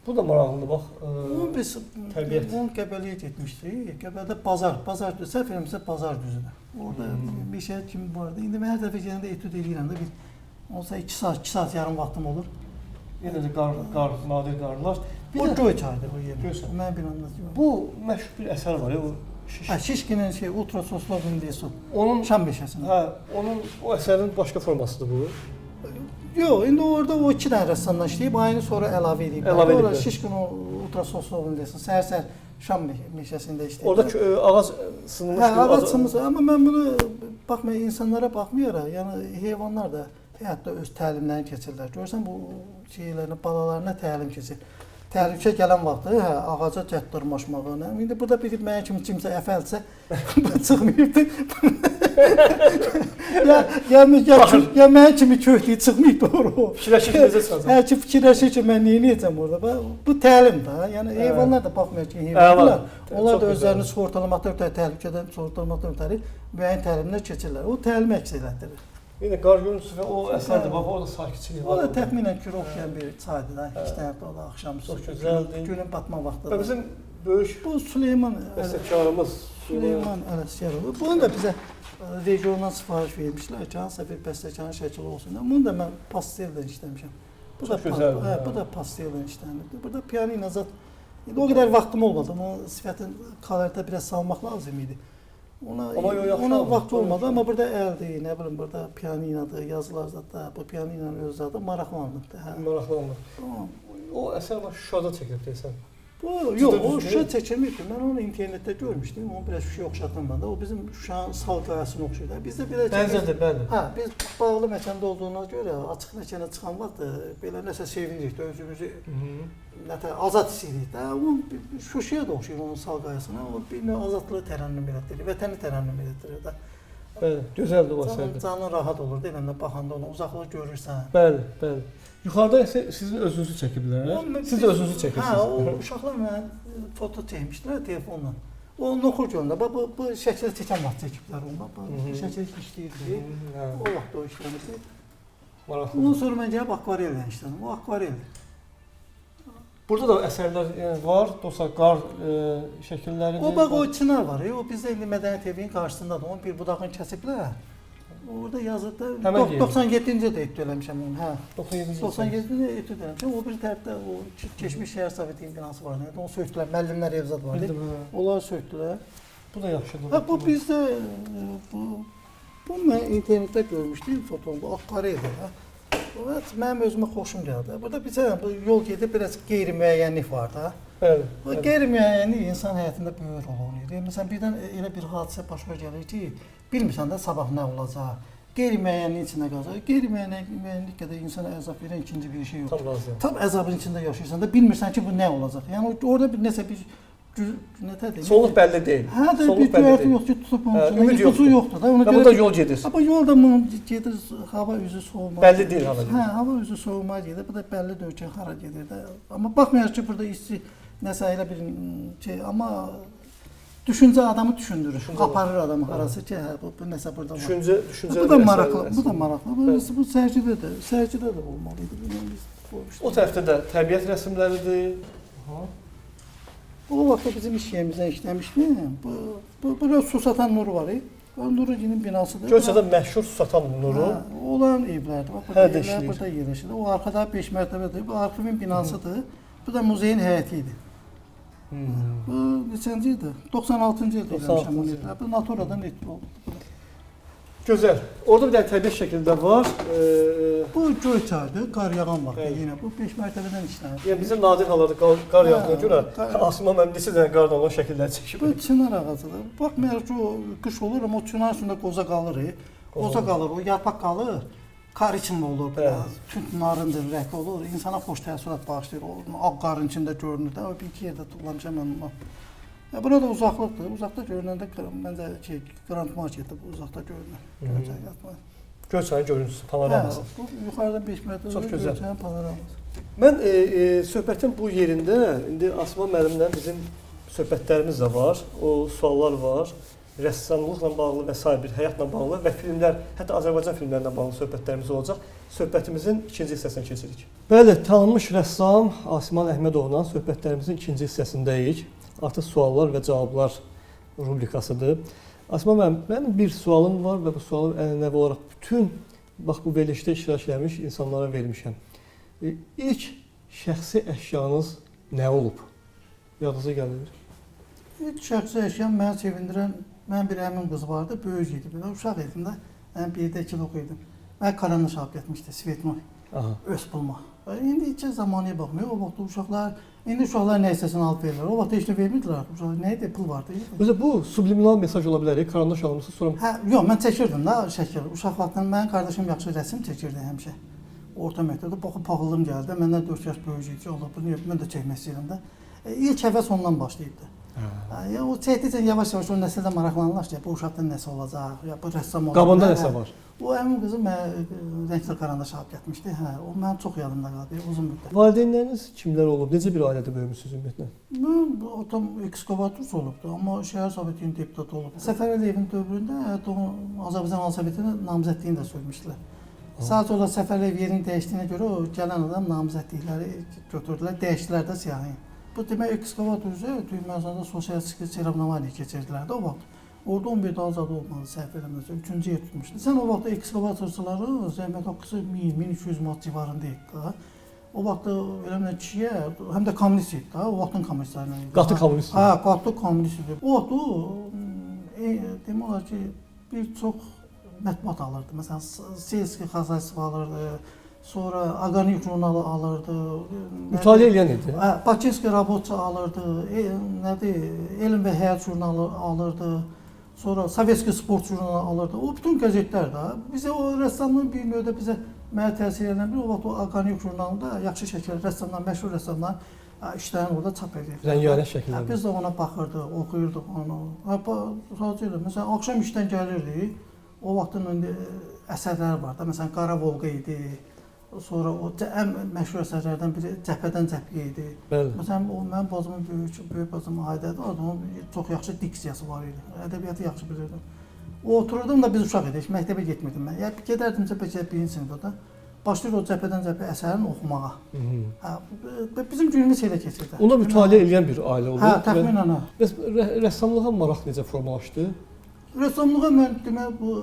Bu da maraqlıdır, bax. Biz təbiət. Bunun Qəbələyə getmişdik. Qəbələdə bazar düzü, səhv eləmirəmsə bazar düzüdür. Orada bir şey kimi vardı. İndi mən hər dəfə gələndə etüd eləyirəm də bir olsa 2 saat yarım vaxtım olur. Yenə də nadir qarlar. O göy çaydır bu yer. Göy çay. Mən bir anlatıyorum. Bu məşhur bir əsər var ya, o Şişkinin ultra soslu Vindesu. onun Şam beşəsində. hə, onun o əsərin başqa formasıdır bu. Yox, indi orada o 2 dənə rəssamla işləyib, ayını sonra əlavə edib. Əlavə ediblər. Orada Şişkin ultra soslu Vindesu. Səhər-səhər Şam meşəsində işləyib. Orada ağac sınmış. Hə, ağac sınmış. Amma mən bunu baxmayın, insanlara baxmayaraq, yəni heyvanlar da həyatda öz təlimlərini keçirlər. Görürsən bu şeylərini, balalarına təlim keçir. Təhlükə gələn vaxtı, hə, ağaca cəhd dırmaşmağına. İndi burada bir mənə kimi kimsə əfəlsə, çıxmayıbdı. ya mənə kimi köhdüyü çıxmayıb doğru o. Fikirləşir ki, necə çıxacaq? Hər ki fikirləşir ki, mən nə edəcəm orada? Bu təlim də. Yəni heyvanlar da baxmıyor ki, heyvanlar. Onlar da özlərini sığortalamaqdan ötəri, təhlükədən sığortalamaqdan ötəri müəyyən təlimlər keçirlər. O təlimi əks elətdirir. Yenə qar görüntüsü və o əsərdir, bax, orada sakitçilik O var. da təxminən kürə oxuyan bir çaydır da. İşte o da axşam Çox gözəldir. günün batma Və vaxtıdır. bizim böyük Bu Süleyman bəstəkarımız Süleyman Ələsgərov. Bunu da bizə regiondan sifariş vermişlər ki, hansısa bir bəstəkarın şəkli olsun. Bunu da mən pasteldən işləmişəm. Bu da Çox gözəl. hə, bu da pasteldən işlənib. Burada pianino zat o qədər vaxtım olmadı. Onun sifətin kolorda biraz salmaq lazım idi. Ona vaxt olmadı, amma burada əldir, nə bilim, burada pianinodur, yazılar zətdə, bu pianinonun öz zadı maraqlanırdı. Hə. maraqlanır. O əsər var Şuşada çəkilib deyəsən. Yox, o Şuşa çəkilmirdi. Mən onu internetdə görmüşdüm. Onu biraz Şuşaya oxşatdım mən də. O bizim Şuşanın sal qayasına oxşuyur. Bizdə belə Bənzərdir, bəli. Hə, biz bağlı məkanda olduğuna görə açıq məkana çıxan vaxt belə nəsə sevinirik də, özümüzü nətə azad hiss edirik də. O Şuşaya da oxşuyur onun sal qayasına. O bir növ azadlığı tərənnüm etdirir, vətəni tərənnüm etdirir də. Bəli, gözəldir o əsərdir. Canın rahat olur, deyəndə baxanda ona uzaqlığı görürsən. Bəli, bəli. Yuxarıda isə sizin özünüzü çəkiblər. Siz də özünüzü çəkirsiniz. Hə, o uşaqlar mənə foto çəkmişdilər telefonla. O noxur göndər. Bax bu şəkili çəkən vaxt çəkiblər onu. Bu şəkil işləyirdi. O vaxt o işləmişdi. Maraqlı. Ondan sonra mən gəlib akvarellə işlədim. O akvareldir. Burada da əsərlər var, dostlar, qar şəkilləri. O bax o çınar var. O bizdə indi Mədəniyyət evinin qarşısındadır. Onun bir budağını kəsiblər. Orada yazıda 97-ci ildə etüd eləmişəm onu. Hə. 97-ci ildə etüd eləmişəm. O bir tərəfdə o keçmiş şəhər sovetinin binası var. Onu sökdülər. Müəllimlər evzad vardı. Onlar sökdülər. Bu da yaxşıdır. Ha, bu bizdə bu mən internetdə görmüşdüm fotonu. Bu akvareldir. Evet, mənim özümə xoşum gəldi. Burada bu yol gedib biraz qeyri-müəyyənlik var da. Bəli. Bu qeyri-müəyyənlik insan həyatında böyük rol oynayır. Məsələn, birdən elə bir hadisə başına gəlir ki, bilmirsən də sabah nə olacaq. Qeyri-müəyyənliyin içində qalacaq. Qeyri-müəyyənlik qədər insana əzab verən ikinci bir şey yoxdur. Tam razıyam. Tam əzabın içində yaşayırsan da bilmirsən ki, bu nə olacaq. Yəni orada bir nəsə bir nətədir? Sonluq bəlli deyil. Hə, də bir cəhəti yox ki, tutub onun ümid yoxdur da. Və burada yol gedir. Amma yolda gedir, hava üzü soğumaya. Bəlli deyil hava. Hə, hava üzü soğumaya gedir. Bu da bəlli deyil ki, hara gedir də. Amma baxmayaraq ki, burada işçi nəsə elə bir şey, amma düşüncə adamı düşündürür. Aparır adamı harası ki, hə, bu nəsə burada var. Düşüncə. Bu da maraqlı, bu da maraqlı. Bu sərgidə də olmalı idi. O tərəfdə də təbiət rəsmləridir. O vaxtda bizim iş yerimizdən işləmişdim. Burada su satan Nuru var. Nuruginin binasıdır. Göyçada məşhur su satan Nuru. Olan evlərdir. Bax, burada evlər burada yerləşir. O arxada 5 mərtəbədir. Bu arxivin binasıdır. Bu da muzeyin həyəti idi. Bu neçənci idi? 96-cı ildə eləmişəm bunu. Bu Naturadan etdi oldu. Gözəl. Orada bir dənə təbiət şəklində var. Bu Göyçaydır, qar yağan vaxtı yenə. Bu 5 mərtəbədən işlənir. Yəni bizim nadir hallarda qar yağdığına görə Asma mənim neçə dənə qardan olan şəkillər çəkib. Bu çınar ağacıdır. Baxmayaraq ki, o qış olur, amma o çınar üstündə qoza qalır. Qoza qalır, o yarpaq qalır. Kar içində olur, biraz tünd narındır, rəng olur. İnsana xoş təəssürat bağışlayır. O ağ qarın içində görünür də. O bir iki yerdə tutulamışam mən onu. Burada uzaqlıqdır. Uzaqda görünəndə məncə Grand Marketdə bu uzaqda görünür. Göyçayın görüntüsü, panoraması. Bu yuxarıdan 5 metrdə çox gözəl. Göyçayın panoraması. Mən söhbətin bu yerində indi Asma müəllimlə bizim söhbətlərimiz də var, o suallar var, rəssamlıqla bağlı və sair bir həyatla bağlı və filmlər, hətta Azərbaycan filmlərinə bağlı söhbətlərimiz olacaq. Söhbətimizin ikinci hissəsinə keçirik. Bəli, tanınmış rəssam Asiman Əhmədovla söhbətlərimizin ikinci hissəsindəyik. Artıq suallar və cavablar rubrikasıdır. Asiman müəllim, mənim bir sualım var və bu sualı ənənəvi olaraq bütün bax bu verilişdə iştirak etmiş insanlara vermişəm. İlk şəxsi əşyanız nə olub? Yadınıza gəlir? İlk şəxsi əşyam məni sevindirən, mənim bir əmim qız vardı, böyük idi. Belə uşaq idim də, mən birdə iki oxuydum. Mən karandaş alıb getmişdi, Svetnoy, öz pulma. İndi heç zamanıya baxmıyor, o vaxt uşaqlar, indi uşaqlar nə istəsən alıb verirlər. O vaxt heç nə vermirdilər, uşaqlar nə idi, pul vardı. Özə bu subliminal mesaj ola bilər, karandaş almışsınız, sonra... Hə, yox, mən çəkirdim də şəkil. Uşaq vaxtından mənim qardaşım yaxşı rəsm çəkirdi həmişə. Orta məktəbdə paxıllığım gəldi, məndən 4 yaş böyük idi, olub, mən də çəkmək istəyirəm də. İlk həvəs ondan başlayıbdı. O çəkdikcə yavaş-yavaş o nəsildə maraqlanırlar ki, bu uşaqdan nəsə olacaq, ya bu rəssam olacaq. Qabında nəsə var? O əmin qızı mənə rəngli karandaş alıb getmişdi. Hə, o mənim çox yadımda qaldı, uzun müddət. Valideynləriniz kimlər olub? Necə bir ailədə böyümüsünüz ümumiyyətlə? Mən atam ekskavator olubdu, amma şəhər sovetinin deputatı olub. Səfər Əliyevin dövründə Azərbaycan Halk Sovetinin namizədliyini də söyləmişdilər. Sadəcə olaraq Səfər Əliyev yerini dəyişdiyinə görə o gələn adam namizədlikləri götürdülər, dəyişdilər də siyahını. Bu demək ekskavator üzrə Türkmenistan'da sosialist seramnamani keçirdilər də o vaxt. Orada 11 dal zadı olmalı səhv eləmirəmsə, 3-cü yer tutmuşdu. Sən o vaxt ekskavatorçuları zəhmət haqqısı 1000-1200 manat civarında idi da. O vaxt elə bilən kişiyə həm də kommunist idi da, o vaxtın kommunistlərindən idi. Qatı kommunist. Hə, qatı kommunist idi. O vaxt demək olar ki, bir çox mətbuat alırdı. Məsələn, Seyski Xazaysiv alırdı. Sonra Aqanik jurnalı alırdı. Mütaliə edən idi. Bakınski Rabotça alırdı. Elm və Həyat jurnalı alırdı. Sonra Sovetski Sport jurnalı alırdı. O bütün qəzetlər də. Bizə o rəssamlığın bir növdə bizə mənə təsir edən bir o vaxt o Aqanik jurnalında yaxşı şəkildə rəssamlar, məşhur rəssamlar işlərini orada çap edirdi. Rəngarəng şəkildə. Biz də ona baxırdıq, oxuyurduq onu. Sadəcə məsələn axşam işdən gəlirdik. O vaxtın indi əsərləri var da. Məsələn Qara Volqa idi. Sonra o ən məşhur əsərlərdən biri Cəbhədən Cəbhəyə idi. Bəli. Məsələn, o mənim bacımın böyük bacım Aydədir, onun çox yaxşı diksiyası var idi. Ədəbiyyatı yaxşı bilirdim. O otururdum da biz uşaq idik, məktəbə getmirdim mən. Ya gedərdim cəbhəyə birinci sinifdə. Başlayır o Cəbhədən Cəbhəyə əsərini oxumağa. Bizim günümüz elə keçirdi. Ona mütaliə edən bir ailə oldu. Hə, təxminən. Bəs rəssamlığa maraq necə formalaşdı? Rəssamlığa mən demək bu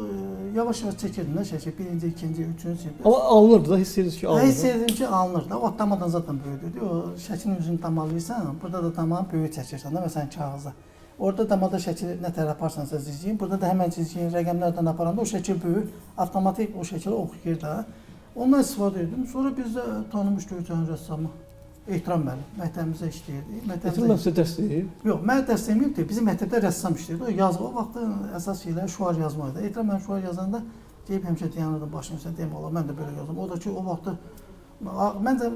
yavaş-yavaş çəkirdim də şəkil, birinci, ikinci, üçüncü sinifdə. Amma alınırdı da, hiss edirsiniz ki, alınırdı. Hiss edirdim ki, alınır da. O damadan zaten böyüdür. O şəklin üzünü damalıysan, burada da damağı böyük çəkirsən də, məsələn kağızda. Orada damada şəkili nə tərəf aparsansa cizgiyin, burada da həmən cizgiyin rəqəmlərdən aparanda o şəkil böyük, avtomatik o şəkili oxuyur da. Ondan istifadə edirdim. Sonra biz də tanınmış Göyçayın rəssamı Ehtiram müəllim məktəbimizdə işləyirdi. Ehtiram müəllim sizə dəstəyi? Yox, mənə dəstəyim yoxdur. Bizim məktəbdə rəssam işləyirdi. O yazı, o vaxtın əsas şeyləri şuar yazmaq idi. Ehtiram müəllim şuar yazanda deyib həmişə dayanırdım başının üstə, deyim ola, mən də belə yazdım. O da ki, o vaxtı məncə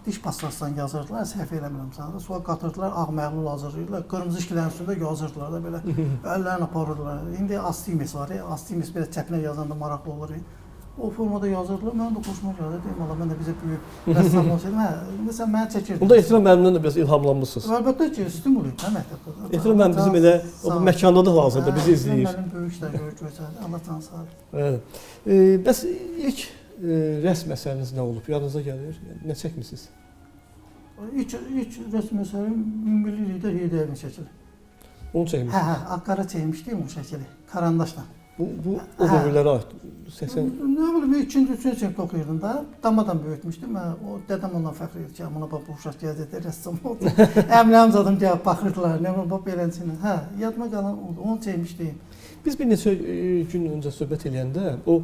diş pastasından yazırdılar, səhv eləmirəm sana da. Sonra qatırdılar, ağ məhlul hazırlayırdılar, qırmızı işkilərin üstündə yazırdılar da belə, əllərini aparırdılar. İndi Astimis var, Astimis belə çəpinə yazanda maraqlı olur. O formada yazırdılar, mən də xoşuma gəldi, deyim ola, mən də bizə böyük rəssam olsaydım, məsələn, mənə çəkirdim. Bunda Ehtiram müəllimdən də biraz ilhamlanmışsınız. Əlbəttə ki, stimul idi hə məktəbdə. Ehtiram müəllim bizim elə o məkandadır hazırda, bizi izləyir. Mənim böyük işlər görsədi, Allah can sağ olsun. Bəli. Bəs ilk rəsm əsəriniz nə olub? Yadınıza gəlir? Nə çəkmisiniz? İlk rəsm əsərim Ümumilikdə Heydərin şəkili. Onu çəkmisiniz? Hə, Akkara çəkmişdim o şəkili, karandaşla. Bu o dövrlərə aid. 80 Nə bilim, ikinci, üçüncü sinifdə oxuyurdum da, damadan böyütmüşdüm. O dədəm ondan fəxr edir ki, buna bax bu uşaq gəzətdə rəssam oldu. Əmlərim zadım gəlib baxırdılar, nə bilim, bax beləncə. Hə, yadıma qalan oldu, onu çəkmişdim. Biz bir neçə gün öncə söhbət eləyəndə o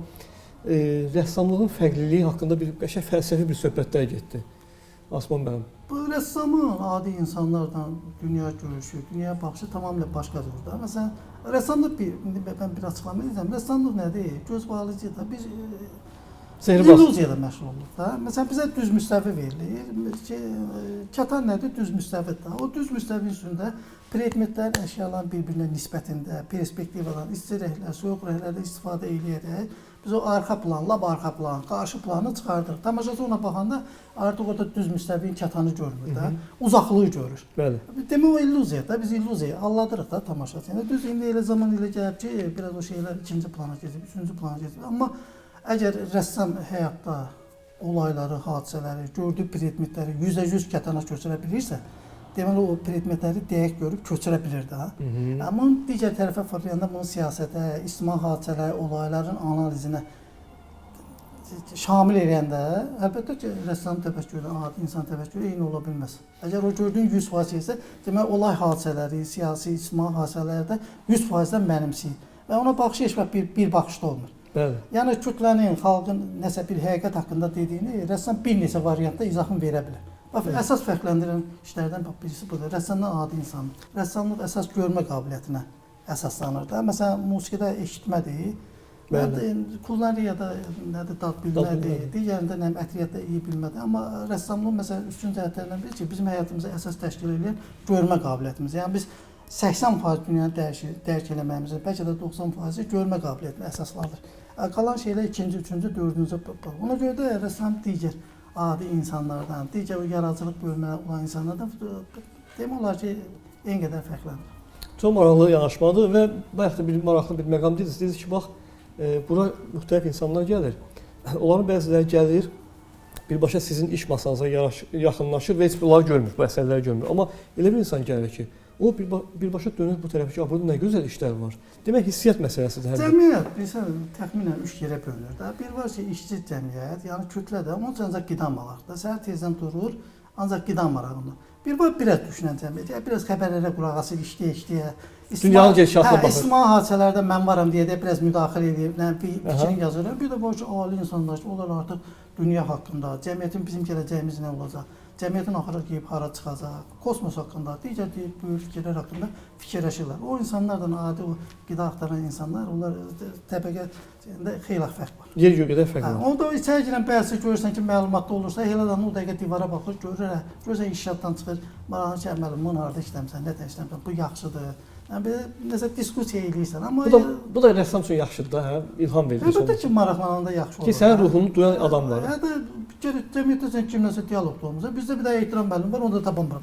rəssamlığın fərqliliyi haqqında bir qəşəng fəlsəfi bir söhbətlər getdi. Asman müəllim. Bu rəssamın adi insanlardan dünya görüşü, dünya baxışı tamamilə başqadır da. Məsələn, rəssamlıq indi mən bir açıqlama edəcəm. Rəssamlıq nədir? Göz bağlayıcıdır. Biz Zehrbaz. İllüziyada məşğul olduq da. Məsələn, bizə düz müstəvi verilir. Kətan nədir? Düz müstəvidir. O düz müstəvinin üstündə predmetlərin, əşyaların bir-birinə nisbətində, perspektivadan, isti rəhlər, soyuq rəhlərdə istifadə edərək biz o arxa plan, lab arxa plan, qarşı planı çıxardırıq. Tamaşaçı ona baxanda artıq orada düz müstəvinin kətanı görmür də, uzaqlığı görür. Bəli. Demək o illüziyadır da, biz illüziyayı alladırıq da tamaşaçı. Yəni düz indi elə zaman ilə gəlib ki, biraz o şeylər ikinci plana keçib, üçüncü plana keçib. Amma əgər rəssam həyatda olayları, hadisələri, gördüyü predmetləri 100% kətana köçürə bilirsə, deməli o predmetləri dəqiq görüb köçürə bilir də. Amma digər tərəfə fırlayanda bunu siyasətə, ictimai hadisələrə, olayların analizinə şamil edəndə, əlbəttə ki, rəssam təfəkkürü, adi insan təfəkkürü eyni ola bilməz. Əgər o gördüyün 100% isə, demək olay hadisələri, siyasi, ictimai hadisələrdə 100%-dən mənimsəyir. Və ona baxış heç vaxt bir baxışda olmur. Bəli. Yəni kütlənin, xalqın nəsə bir həqiqət haqqında dediyini rəssam bir neçə variantda izahını verə bilər. Bax, əsas fərqləndirən işlərdən birisi budur. Rəssamdan adi insandır. Rəssamlıq əsas görmə qabiliyyətinə əsaslanır da. Məsələn, musiqidə eşitmədir. Kullanır ya da nədir, dad bilmədir. Digərində nə ətriyyətdə iyi bilmədir. Amma rəssamlıq məsələn üstün cəhətlərindən biri ki, bizim həyatımıza əsas təşkil edən görmə qabiliyyətimiz. Yəni biz 80% dünyanı dərk eləməyimizin, bəlkə də 90% görmə qabiliyyətinə əsaslanır. Qalan şeylər ikinci, üçüncü, dördüncü. Ona görə də rəssam digər adi insanlardan, digər o yaradıcılıq bölmələri olan insanlardan demək olar ki, en qədər fərqlənir. Çox maraqlı yanaşmadır və bayaq da bir maraqlı bir məqam dediniz. Dediniz ki, bax, bura müxtəlif insanlar gəlir. Onların bəziləri gəlir, birbaşa sizin iş masanıza yaxınlaşır və heç bunları görmür, bu əsərləri görmür. Amma elə bir insan gəlir ki, o birbaşa dönür bu tərəfə ki, burada nə gözəl işlər var. Demək, hissiyyat məsələsidir. Cəmiyyət, bilirsən, təxminən 3 yerə bölünür də. Bir var ki, işçi cəmiyyət, yəni kütlədə, onun üçün ancaq qida maraqlıdır. Səhər tezdən durur, ancaq qida maraqlıdır. Bir var, biraz düşünən cəmiyyət, biraz xəbərlərə qulaq asır, işləyə. Dünyanın gedişatına baxır. İctimai hadisələrdə mən varam deyə də biraz müdaxilə edib, fikrini yazırlar. Bir də var ki, ali insanlar ki, onlar artıq dünya haqqında, cəmiyyətin bizim gələcəyimiz nə olacaq, cəmiyyətin axıra gəlib hara çıxacaq, kosmos haqqında, digər böyük fikirlər haqqında fikirləşirlər. O insanlardan adi o qida axtaran insanlar, onlar təbəqəsində xeyli fərq var. Yer göqədə fərq var. Onda içəri girən bəzi görürsən ki, məlumatlı olursa, elə adam o dəqiqə divara baxır, görürsən inşaatdan çıxır, maraqlı ki, müəllim, harda işləmirsən, nə işləmirsən, bu yaxşıdır. Yəni belə nəsə diskussiya eləyirsən, amma bu da rəssam üçün yaxşıdır da, hə? İlham verir. Əlbəttə ki, maraqlananda yaxşı olur. Ki sənin ruhunu duyan adam var. Ya da cəmiyyətdə sən kimləsə dialoqda olmuşsan, bizdə bir də ehtiram müəllim var, onu da tapamıram.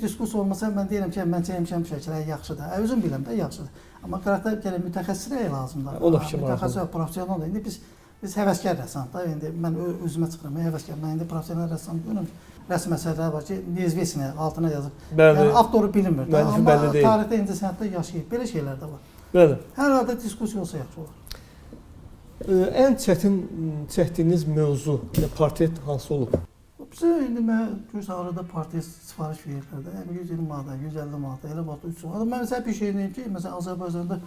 Diskussiya olmasa mən deyirəm ki, mən çəkmişəm şəkillər yaxşıdır. Özüm bilirəm də yaxşıdır. Amma karakter gələn mütəxəssislərə lazımdır. O da fikir var. Mütəxəssis professional da. İndi biz həvəskar rəssam da. İndi mən özümə çıxıram, həvəskar. Mən indi professional rəssam deyirəm. Rəsm əsərləri var ki, nezvesini altına yazıb. Yəni avtoru bilinmir. Amma tarixdə, incəsənətdə yaşayıb. Belə şeylər də var. Bəli. Hər halda diskussiya olsa yaxşı olur. Ən çətin çəkdiyiniz mövzu, portret hansı olub? Bizə indi mən görürsən, arada portret sifariş verirlər də. 120 manata, 150 manata, elə vaxtda 300 manata. Mən məsələn bir şey deyim ki, məsələn Azərbaycanda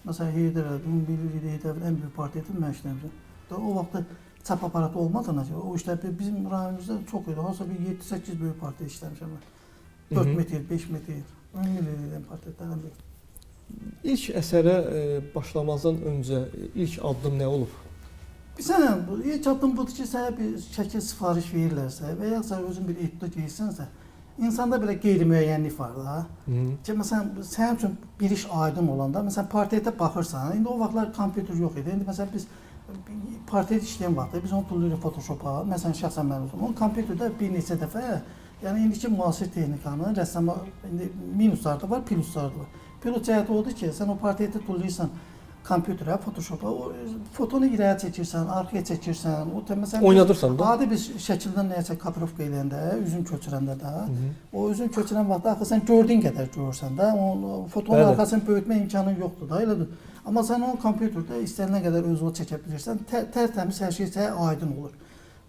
məsələn Heydər Əliyev, Billi Heydərin ən böyük portretini mən işləmişəm. O vaxtda çap aparatı olmadığına görə o işlər bizim rayonumuzda çox idi. Hansısa bir 7-8 böyük portret işləmişəm mən. 4 metr, 5 metr, 10 milyon portretlərdən biri. İlk əsərə başlamazdan öncə ilk addım nə olub? Bilirsən, ilk addım budur ki, sənə bir şəkil sifariş verirlərsə və ya sən özün bir etüd geyərsənsə, insanda belə qeyri-müəyyənlik var da. Ki, məsələn, sənin üçün bir iş aydın olanda, məsələn, portretə baxırsan, indi o vaxtlar kompüter yox idi. İndi məsələn, biz portret işləyən vaxtda biz onu tullayırıq Photoshop-a, məsələn, şəxsən mən özüm. Onu kompüterdə bir neçə dəfə, yəni indiki müasir texnikanın rəssama indi minusları da var, plusları da var. Plus cəhəti odur ki, sən o portreti tullayırsan kompüterə, Photoshop-a, o fotonu irəyə çəkirsən, arxaya çəkirsən, o məsələn oynadırsan da. Adi bir şəkildən nəyəsə koprovka eləyəndə, üzün köçürəndə də, o üzün köçürən vaxtda axı sən gördüyün qədər görürsən də, o fotonun arxasını böyütmə imkanın yoxdur da, elədir. Amma sən o kompüterdə istənilən qədər özünü çəkə bilirsən, tərtəmiz hər şey sənə aydın olur.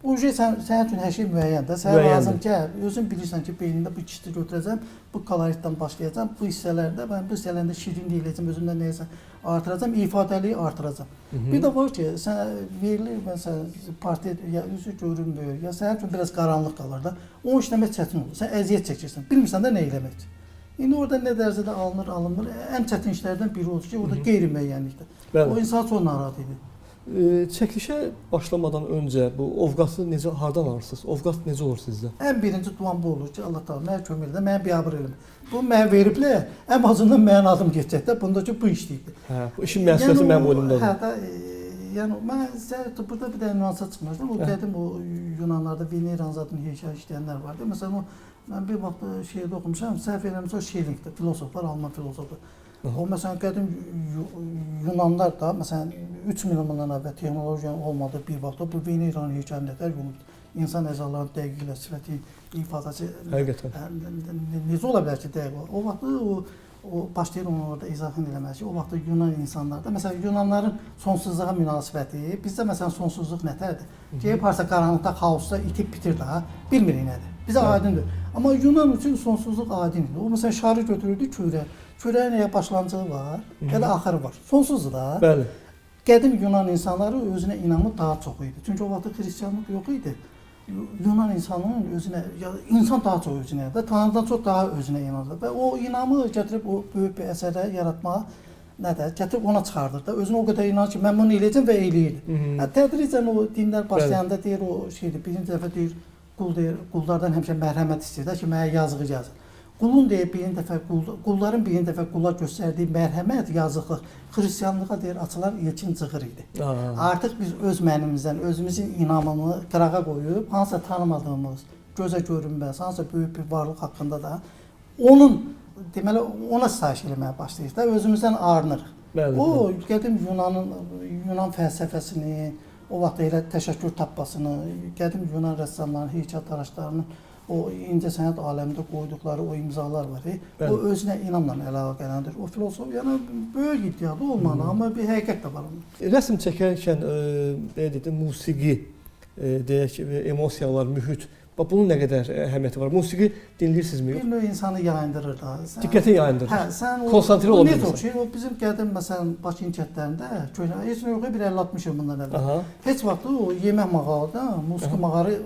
Bu sənin üçün hər şey müəyyəndir. Sənə lazım ki, özün bilirsən ki, beynində bu kişini götürəcəm, bu koloritdən başlayacam, bu hissələrdə, mən bu hissələrində şirinlik eləyəcəm, özümdən nəyəsə artıracam, ifadəliyi artıracam. Bir də var ki, sənə verilir, məsələn, portret ya üzü görünmür, ya sənin üçün biraz qaranlıq qalır da, o işləmək çətin olur, sən əziyyət çəkirsən, bilmirsən də nə eləməkdir. İndi orada nə dərəcədə alınır, alınmır, ən çətin işlərdən biri odur ki, orada qeyri-müəyyənlikdir. O insan çox narahat edir. Çəkilişə başlamadan öncə bu ovqatı necə hardan alırsınız? Ovqat necə olur sizdə? Ən birinci duam bu olur ki, Allah Taala mənə kömək edə, mənə biabır eləmə. Bu mənə veriblər, ən azından mənim adım keçəcək də, bundakı bu işdir. Hə, bu işin məsuliyyəti mənim boynumdadır. Hə də, yəni mən burada bir də nüansa çıxmışdım. O qədim o Yunanlarda Veneranın adını heykəl işləyənlər vardı. Məsələn, mən bir vaxt şeydə oxumuşam, səhv eləmirəmsə o Schelling filosoflar, Alman filosofu. O məsələn qədim Yunanlar da məsələn 3 milyon bundan əvvəl texnologiyanın olmadığı bir vaxtda bu Veneranın heykəlini də insan əzalarının dəqiqliklə sifəti ifadəsi necə ola bilər ki, dəqiq o vaxtı o başlayır onu orada izahını eləmək ki, o vaxtda Yunan insanlarda məsələn Yunanların sonsuzluğa münasibəti, bizdə məsələn sonsuzluq nətərdir? Gəlib harsa qaranlıqda, xaosda itib bitir daha, bilmirik nədir. Bizə aydındır. Amma Yunan üçün sonsuzluq aydındır. O məsələn şarı götürürdü kürə. Kürəyin ya başlanğıcı var, ya da axırı var. Sonsuzdur da. Bəli. Qədim Yunan insanları özünə inamı daha çox idi. Çünki o vaxtda xristianlıq yox idi. Yunan insanının özünə, insan daha çox özünə, və Tanrıdan çox daha özünə inanırdı. Və o inamı gətirib o böyük bir əsərə yaratmağa gətirib ona çıxardır da. Özünə o qədər inanır ki, mən bunu eləyəcəm və eləyir. Tədricən o dinlər başlayanda deyir o şeydir, birinci dəfə deyir, qul deyir, qullardan həmişə mərhəmət istəyir ki, mənə yazığı gəlsin. Qulun deyir birinci dəfə qulların birinci dəfə qula göstərdiyi mərhəmət, yazıqlıq xristianlığa deyir açılan ilkin cığır idi. Artıq biz öz mənimizdən, özümüzün inamını qırağa qoyub hansısa tanımadığımız, gözə görünməz, hansısa böyük bir varlıq haqqında da onun deməli ona sitayiş eləməyə başlayırıq da, özümüzdən arınırıq. O qədim Yunan fəlsəfəsini, o vaxt elə təşəkkür tapmasını, qədim Yunan rəssamlarının, heykəltaraşlarının o incəsənət aləmində qoyduqları o imzalar var. O özünə inamla əlaqələndir. O filosof yəni böyük iddialı olmalı, amma bir həqiqət də var onun. Rəsm çəkərkən musiqi, deyək ki, emosiyalar, mühit, bunun nə qədər əhəmiyyəti var? Musiqi dinləyirsinizmi? Bir növ insanı yayındırır da. Diqqəti yayındırır. Hə, sən konsantrə ola bilirsən. Necə o bizim qədim məsələn Bakı kəndlərində heç nə yox, bir 50-60 il bundan əvvəl. Heç vaxt o yemək mağarada, musiqi mağarı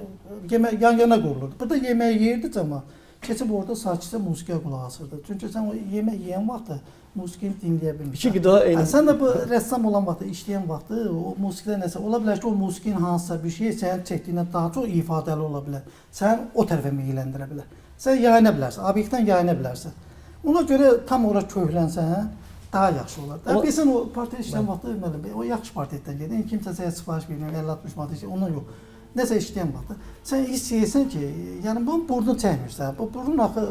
yan-yana qurulurdu. Burada yemək yeyirdi cəmaət. Keçib orada sakitcə musiqiyə qulaq asırdı. Çünki sən o yemək yeyən vaxtı musiqini dinləyə bilmirsən. İki qida eyni. Sən də bu rəssam olan vaxtı, işləyən vaxtı o musiqidə nəsə ola bilər ki, o musiqinin hansısa bir şey sənin çəkdiyindən daha çox ifadəli ola bilər. Sən o tərəfə meyləndirə bilər. Sən yayına bilərsən, obyektdən yayına bilərsən. Ona görə tam ora köhlənsən, daha yaxşı olar. Bilirsən o portret işləyən vaxtı o yaxşı portretdən gedir. Kimsə sənə sifariş verir, 50-60 manat, ondan yox. Nəsə işləyən vaxtı sən hiss edirsən ki, yəni bunun burnunu çəkmirsən. Bu burnun axı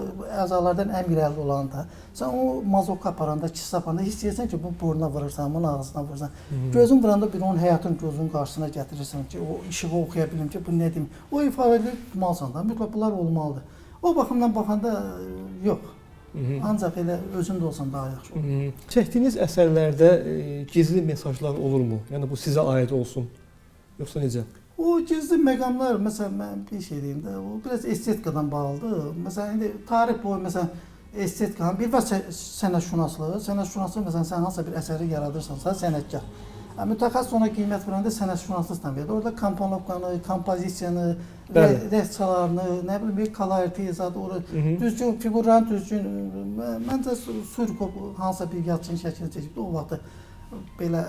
əzalardan ən irəli olanda, sən o mazokka aparanda, kisə aparanda hiss edirsən ki, bu burnuna vurursan, bunun ağzına vurursan. Gözün vuranda bir onun həyatın gözünün qarşısına gətirirsən ki, o işığı oxuya bilim ki, bu nə deyim. O ifadələri tutmalısan da, mütləq bunlar olmalıdır. O baxımdan baxanda yox. Ancaq elə özündə olsan daha yaxşı olur. Çəkdiyiniz əsərlərdə gizli mesajlar olurmu? Yəni bu sizə aid olsun, yoxsa necə? O gizli məqamlar, məsələn, mən bir şey deyim də, o biraz estetikadan bağlıdır. Məsələn, indi tarix boyu, məsələn, estetikanın bir var sənətşünaslıq. Sənətşünaslıq, məsələn, sən hansısa bir əsəri yaradırsansa, sənətkar. Mütəxəssis ona qiymət verəndə sənətşünaslıqdan verir. Orada komponovkanı, kompozisiyanı, rəssalarını, nə bilim, bir koloriti, düzgün, figuranın düzgün. Məncə Surikov hansısa bir yazıçının şəklini çəkibdi, o vaxtı belə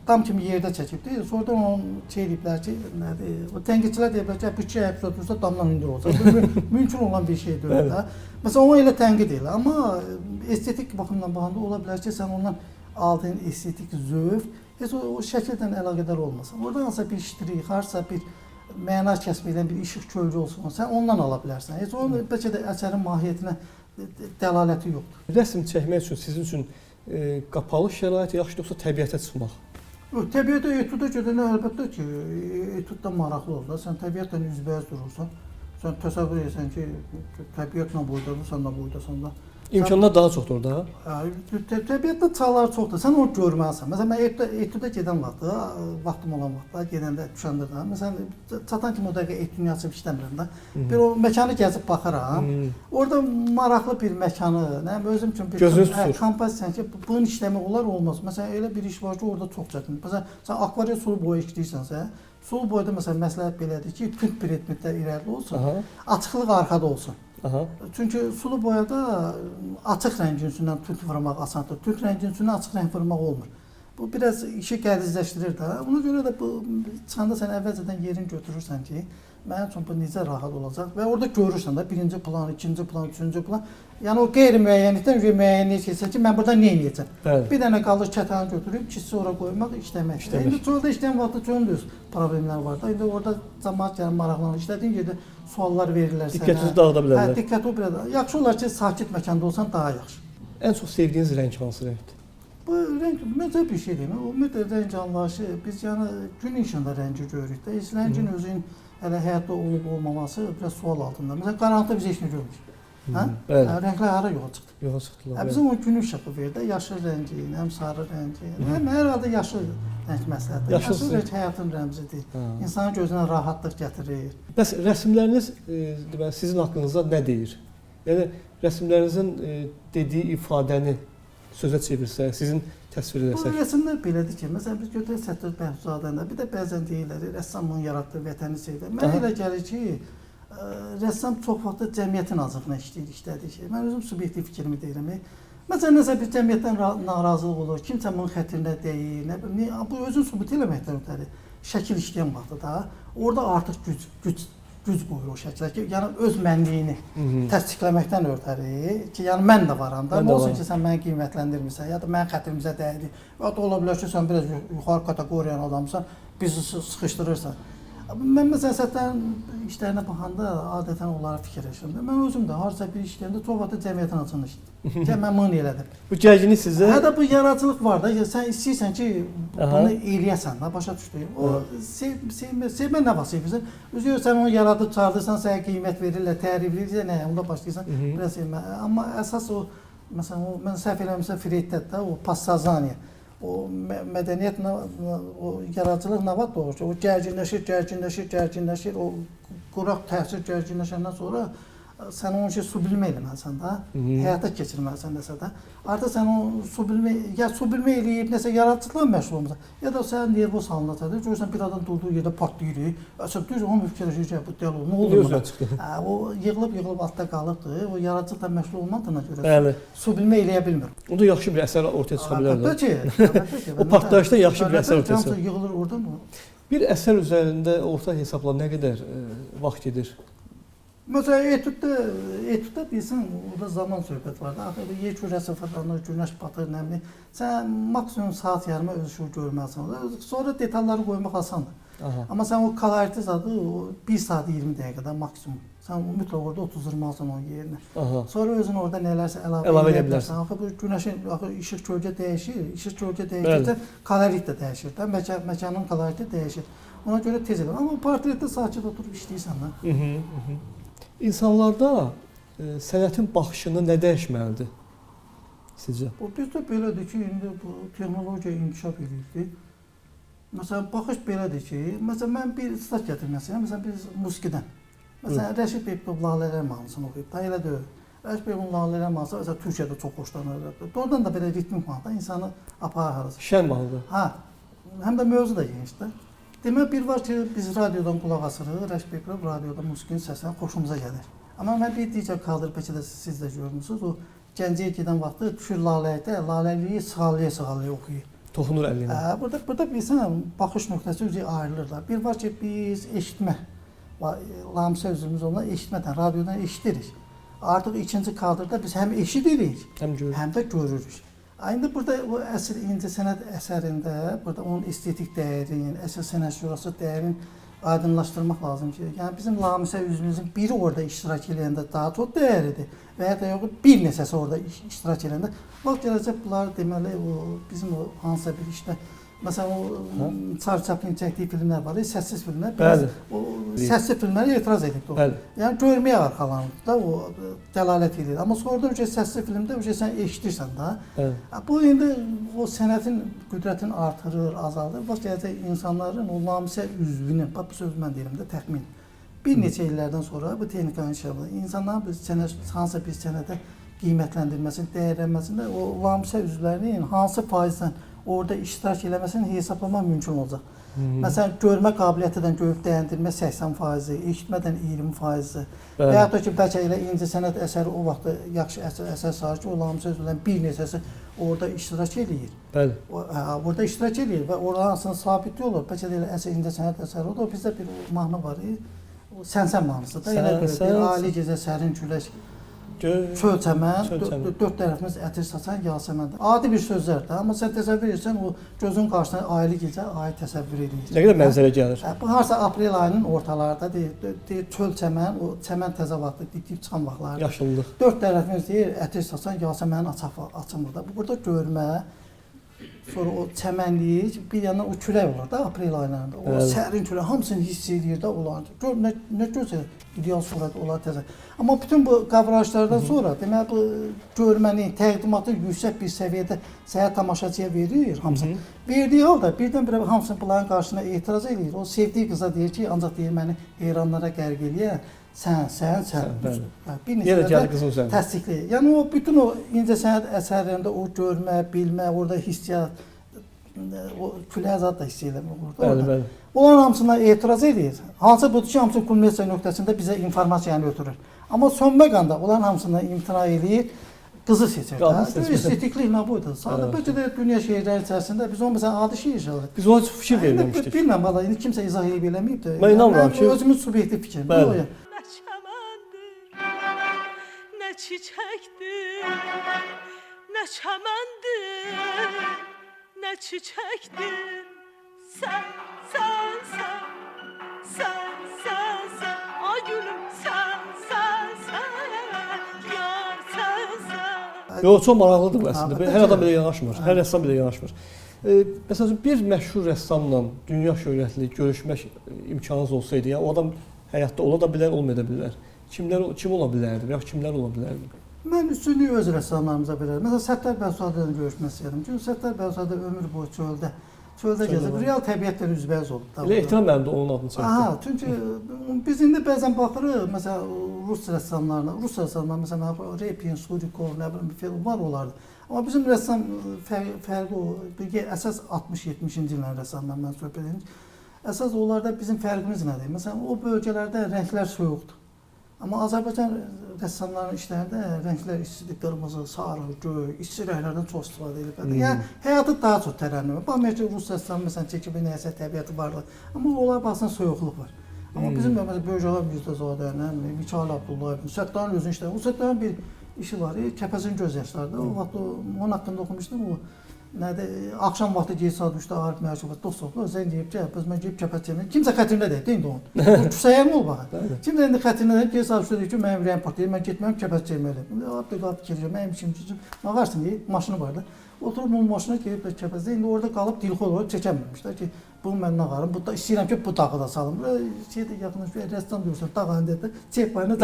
tam kimi yerdə çəkibdi. Sonradan onun deyiblər ki, o tənqidçilər deyiblər ki, bütçə epizodursa damdan hündür olacaq. Mümkün olan bir şey deyil də. Məsələn, onu elə tənqid elə. Amma estetik baxımdan baxanda ola bilər ki, sən ondan aldığın estetik zövq heç o şəkildən əlaqədar olmasın. Orada hansısa bir ştrik, hansısa bir məna kəsb edən bir işıq kölgə olsun, sən ondan ala bilərsən. Heç onun bəlkə də əsərin mahiyyətinə dəlaləti yoxdur. Rəsm çəkmək üçün sizin üçün qapalı şərait yaxşıdır, yoxsa təbiətə çıxmaq? Təbiətə, etuda gedəndə əlbəttə ki, etudda maraqlı olur da. Sən təbiətlə üzbəüz durursan, sən təsəvvür edirsən ki, təbiətlə boydadırsan da, boydasan da. İmkanlar daha çoxdur da. Təbiətdə çağlar çoxdur. Sən onu görməlisən. Məsələn, mən etuda gedən vaxtı, vaxtım olan vaxtda, gedəndə, düşəndə də, məsələn, çatan kimi o dəqiqə etudunu açıb işləmirəm də. Bir o məkanı gəzib baxıram. Orada maraqlı bir məkanı, özüm üçün bir kompozisiyan ki, bunun işləmək olar, olmaz. Məsələn, elə bir iş var ki, orada çox çətin. Məsələn, sən akvarel sulu boya işləyirsənsə, sulu boyada məsələn məsləhət belədir ki, tünd predmetlər irəli olsun, açıqlıq arxada olsun. Çünki sulu boyada açıq rəngin üstündən tünd vurmaq asandır. Tünd rəngin üstündən açıq rəng vurmaq olmur. Bu biraz işi gəlizləşdirir də. Ona görə də bu çıxanda sən əvvəlcədən yerin götürürsən ki, mənim üçün bu necə rahat olacaq və orada görürsən də birinci plan, ikinci plan, üçüncü plan. Yəni o qeyri-müəyyənlikdən müəyyənliyə keçsən ki, mən burada nə edəcəm? Bəli. Bir dənə qalır kətanı götürüb, ikisi ora qoymaq, işləmək. İndi çöldə işləyən vaxtda çölün problemlər var da. İndi orada cəmaət gəlib maraqlanır. İşlədiyin yerdə suallar verirlər sənə. Diqqətinizi dağıda bilərlər. Hə, diqqəti o biraz. Yaxşı olar ki, sakit məkanda olsan daha yaxşı. Ən çox sevdiyiniz rəng hansı rəngdir? Bu rəng mütləq bir şeydir. Ümumiyyətlə rəng anlayışı biz yəni gün işində rəngi görürük də. Rəngin özünün hələ həyatda olub olmaması biraz sual altında. Məsələn, qaranlıqda biz heç nə görmürük. Hə? Bəli. Rənglər hara yola çıxdı? Yola çıxdılar. Bizim o gün işığı verdi, yaşıl rəngi, həm sarı rəngi. Həm hər halda yaşıl rəng məsləhətdir. Yaşıl rəng həyatın rəmzidir. İnsanın gözünə rahatlıq gətirir. Bəs rəsmləriniz deməli sizin haqqınızda nə deyir? Yəni rəsmlərinizin dediyi ifadəni sözə çevirsək, sizin təsvir Bu etsək. rəsmlər belədir ki, məsələn biz götürək Səttar Bəhbuzadəni, bir də bəzən deyirlər, rəssamın yaratdığı vətəni sevdir. Mənə elə gəlir ki, rəssam çox vaxt cəmiyyətin azlığına işlədiyi şey. Mən özüm subyektiv fikrimi deyirəm. Məsələn, nəsə bir cəmiyyətdən narazılıq olur, kimsə bunun xətrinə deyir, nə bilim, bu özün sübut eləməkdən ötəri şəkil işləyən vaxtda da orada artıq güc qoyur o şəkilə ki, yəni öz mənliyini təsdiqləməkdən ötəri ki, yəni mən də varam da, nə olsun ki, sən məni qiymətləndirmirsən, ya da mənim xətrimizə dəydi, ya da ola bilər ki, sən biraz yuxarı kateqoriyanın adamsan, bizi sıxışdırırsan. Mən məsələn Səttarın işlərinə baxanda adətən onlara fikirləşirəm. Mən özüm də harca bir işləyəndə çox vaxt cəmiyyətin açığını işlədim. Ki, mən bunu elədim. Bu gərginlik sizə... Hətta bu yaradıcılıq var da, sən istəyirsən ki, bunu eləyəsən də, başa düşdüyüm. O sevmə nə vaxt sevirsən? Özü sən onu yaradıb çağırdırsan, sənə qiymət verirlər, tərifləyirsən, nə, onda başlayırsan, biraz sevmə. Amma əsas o, məsələn, mən səhv eləmirəm, Freyddə də o passazaniya. O mədəniyyət, o yaradıcılıq nə vaxt doğur ki, o gərginləşir, o quraq təsir gərginləşəndən sonra sən onun ki, sublime eləməlisən də, həyata keçirməlisən nəsə də. Artıq sən o sublime eləyib, nəsə yaradıcılıqla məşğul olmuşsan, ya da sən nervoz halına çatır, görürsən bir adam durduğu yerdə patlayır, düz onu fikirləşir ki, bu dəli olur, nə olur buna? O yığılıb altda qalıbdır, o yaradıcılıqla məşğul olmadığına görə sublime eləyə bilmir. O da yaxşı bir əsər ortaya çıxa bilər də. Əlbəttə ki. O partlayışda yaxşı bir əsər ortaya çıxır. Yığılır orada mı? Bir əsər üzərində orta hesabla nə qədər vaxt gedir? Məsələn, etüddə bilsən, orada zaman söhbət var da. Axı yer kürəsi fırlanır, günəş batır, nə bilim. Sən maksimum saat yarıma öz işini görməlisən. Sonra detalları qoymaq asandır. Amma sən o kolorit zadı 1 saat 20 dəqiqədə maksimum. Sən mütləq orada otuzdurmalısan onun yerinə. Sonra özün orada nələrsə əlavə edə bilərsən. Axı bu günəşin işıq gölgə dəyişir. İşıq gölgə dəyişirsə kolorit də dəyişir də. Məkanın koloriti dəyişir. Ona görə tez elə. Amma portretdə sakit oturub işləyirsən də. İnsanlarda sənətin baxışını nə dəyişməlidir sizcə? Bu bizdə belədir ki, indi bu texnologiya inkişaf edir. Məsələn, baxış belədir ki, məsələn mən bir stat gətirməsiyəm, məsələn biz musiqidən. Məsələn Rəşid Beytov Lalələr mahnısını oxuyub da, elə deyil. Rəşid Beytovun Lalələr mahnısı məsələn Türkiyədə çox xoşlanır. Doğrudan da belə ritmik mahnı insanı aparır harasa. Şən mahnıdır. Hə. Həm də mövzu da genişdir. Demək bir var ki, biz radiodan qulaq asırıq, Rəşid Beytov radioda musiqinin səsinə xoşumuza gəlir. Amma mən bir digər kadr bəlkə də siz də görmüsünüz, o Gəncəyə gedən vaxtı düşür Laləydə, Laləliyi sığallaya oxuyur. Toxunur əlinə. Burada bilsən, baxış nöqtəsi üzrə ayrılırlar. Bir var ki, biz eşitmə, lamisə üzrümüz ondan eşitmədən, radiodan eşidirik. Artıq ikinci kadrda biz həm eşidirik, həm də görürük. İndi burada o əsl incəsənət əsərində, burada onun estetik dəyərini, əsl sənət şurası dəyərini aydınlaşdırmaq lazım ki, yəni bizim lamisə üzvümüzün biri orada iştirak edəndə daha çox dəyərlidir və ya da yox, bir neçəsi orada iştirak edəndə vaxt gələcək bunlar deməli bizim o hansısa bir işdə məsələn o Charles Chaplin çəkdiyi filmlər var, səssiz filmlər. O səssiz filmlərə etiraz edib. Yəni görməyə arxalanıb da o dəlalət edir. Amma sonradan səssiz filmdə sən eşidirsən də. Bu indi o sənətin qüdrətini artırır, azaldır. Vaxt gələcək insanların o lamisə üzvünün, bax bu sözü mən deyirəm də təxmin. Bir neçə illərdən sonra bu texnikanın inkişafında insanların hansısa bir sənətə qiymətləndirməsini, dəyərlənməsində o lamisə üzvlərinin hansı faizdən orada iştirak eləməsini hesablamaq mümkün olacaq. Məsələn, görmə qabiliyyətindən görüb dəyəndirmə 80%, eşitmədən 20%. Və Bəli. yaxud da ki, bəlkə elə incəsənət əsəri o vaxt yaxşı əsər sayır ki, olan sözlərdən bir neçəsi orada iştirak eləyir. Bəli. Orada iştirak eləyir və oransını sabitliyorlar. Bəlkə də elə incəsənət əsəri o da bizdə bir mahnı var. O Sənsən mahnısı da elə bir ali gecə sərin külək çöl çəmən, dörd tərəfimiz ətir saçan yasəməndir. Adi bir sözlərdir, amma sən təsəvvür edirsən o gözün qarşısına aylı gecə ayı təsəvvür edirsən. Nə qədər mənzərə gəlir. Bu harsa aprel ayının ortalarında deyir çöl çəmən, o çəmən təzə vaxtı dip çıxan vaxtlardır. Yaşıllıq. Dörd tərəfimiz deyir ətir saçan yasəmənin açımında. Burada görmə, sonra o çəmənlik, bir yandan o külək olur da aprel aylarında. O sərin külək hamısını hiss edir də onlar. Gör nə gözəl ideal surət olar təzə. Amma bütün bu qavrayışlardan sonra deməli bu görməni, təqdimatı yüksək bir səviyyədə səyah tamaşaçıya verir hamısını. Verdiyi halda birdən-birə hamısını bunların qarşısına etiraz edir. O sevdiyi qıza deyir ki, ancaq deyir məni heyranlara qərq eləyən sən. Bir Yenə neçə gəlir qızın üzərinə. təsdiqləyir. Yəni o bütün o incəsənət əsərlərində o görmə, bilmə, orada hissiyat, o küləyə zad da hiss eləmir orada. Bəli. Onların hamısına etiraz edir. Hansı budur ki, hamısı kulminasiya nöqtəsində bizə informasiyanı ötürür. Amma sönmə qanda onların hamısına imtina edir, qızı seçir. Estetiklik nə buydu? Sadə bəlkə də dünya şeirləri içərisində biz onu məsələn adi şeir yazırıq. Biz ona çox fikir verməmişdik. Bilməm valla, indi kimsə izah edə bilməyib də. Mən inanmıram ki, özümün subyektiv fikrim. Bəli. Ne çamandır, ne çiçektir, ne çamandır, ne çiçektir. Sen, ay gülüm sen, yar sen. Yox, çox maraqlıdır bu əslində. Hər adam belə yanaşmır, hər rəssam belə yanaşmır. Məsələn, bir məşhur rəssamla dünya şöhrətli görüşmək imkanınız olsaydı, ya o adam həyatda ola da bilər, olmaya da bilər. Kim ola bilərdi və ya kimlər ola bilərdi? Mən üstünlüyü öz rəssamlarımıza verərəm. Məsələn, Səttar Bəyzadə ilə görüşmək istəyirəm. Çünki Səttar Bəyzadə ömür boyu çöldə gəzib, real təbiətlə üzbəyiz olub. Elə ehtiram mənim də onun adını çəkdim. Çünki biz indi bəzən baxırıq, məsələn, Rus rəssamlarına, məsələn, Repin, Surikov, nə bilim, bir film var olardı. Amma bizim rəssam fərqi o, əsas 60-70-ci illərin rəssamlarından söhbət edirik. Əsas onlarda bizim fərqimiz nədir? Məsələn, o bölgələrdə rənglər soyuqdur. Amma Azərbaycan rəssamlarının işlərində rənglər istidir, qırmızı, sarı, göy, isti rənglərdən çox istifadə edir. Yəni həyatı daha çox tərənnüm. Baxmayaq ki, Rus rəssamı məsələn çəkib nəyəsə təbiəti vardır. Amma onlar baxsan soyuqluq var. Amma bizim məsələn Böyükəlan Müjdə, Mikayıl Abdullayev, Səttarın özünün işləri. O Səttarın bir işi var, Kəpəzin göz yaşlarıdır. O vaxt onun haqqında oxumuşdum. O nədir? Axşam vaxtı gec saat 3-də Arif Mərkəbət dost oldu. Zəng deyib ki, mən gedib Kəpəz çevirəm. Kimsə xətrimdə deyil, indi onu. Küsəyən ol bax. Kimsə indi xətrimdə deyil, gec saat 3-də deyir ki, mənim ürəyim partlayır, mən getməm Kəpəz çevirməliyəm. Abdülqabı fikirləşir, mənim işim gücüm. Mağarsın deyir, maşını var da. Oturub onun maşına gedib Kəpəzdə, indi orada qalıb dilxor olub çəkəməmişlər ki, bunu mən nağarım, bu da istəyirəm ki, bu dağı da salım. Şeydə yaxınlaşıb, rəssam görürsən, dağ halindədir, çək payına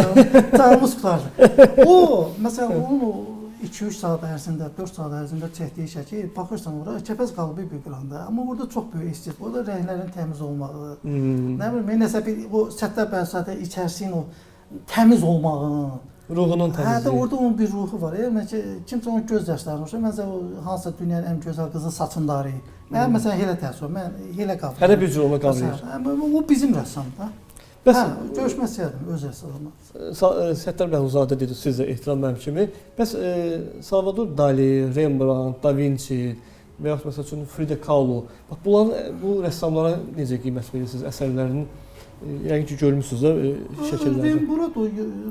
canımız qurtarır. O, məsələn, onun o 2-3 saat ərzində, 4 saat ərzində çəkdiyi şəkil, baxırsan ora, Kəpəz qalıbı bir qıranda, amma orada çox böyük estetik, orada rənglərin təmiz olmağı, nə bilim, nəsə bir, o Səttar Bəyzadə içərisinin o təmiz olmağını, Ruhunun təmizliyi. Orada onun bir ruhu var. Məsələn, kimsə onun göz yaşlarını oxşar. Məsələn, o hansısa dünyanın ən gözəl qızı saçındarı. Mən məsələn elə təəssüf, mən elə qafil. Hələ bir cür ona qavrayır. O bizim rəssamdır. Bəs görüşmək istəyirdim öz rəssamımla. Səttar Bəyzadə dedi siz də ehtiram mənim kimi. Bəs Salvador Dali, Rembrandt, Da Vinci və yaxud məsəl üçün Frida Kahlo. Bax bunların bu rəssamlara necə qiymət verirsiniz əsərlərinin? Yəqin ki görmüsünüz də şəkillərdə.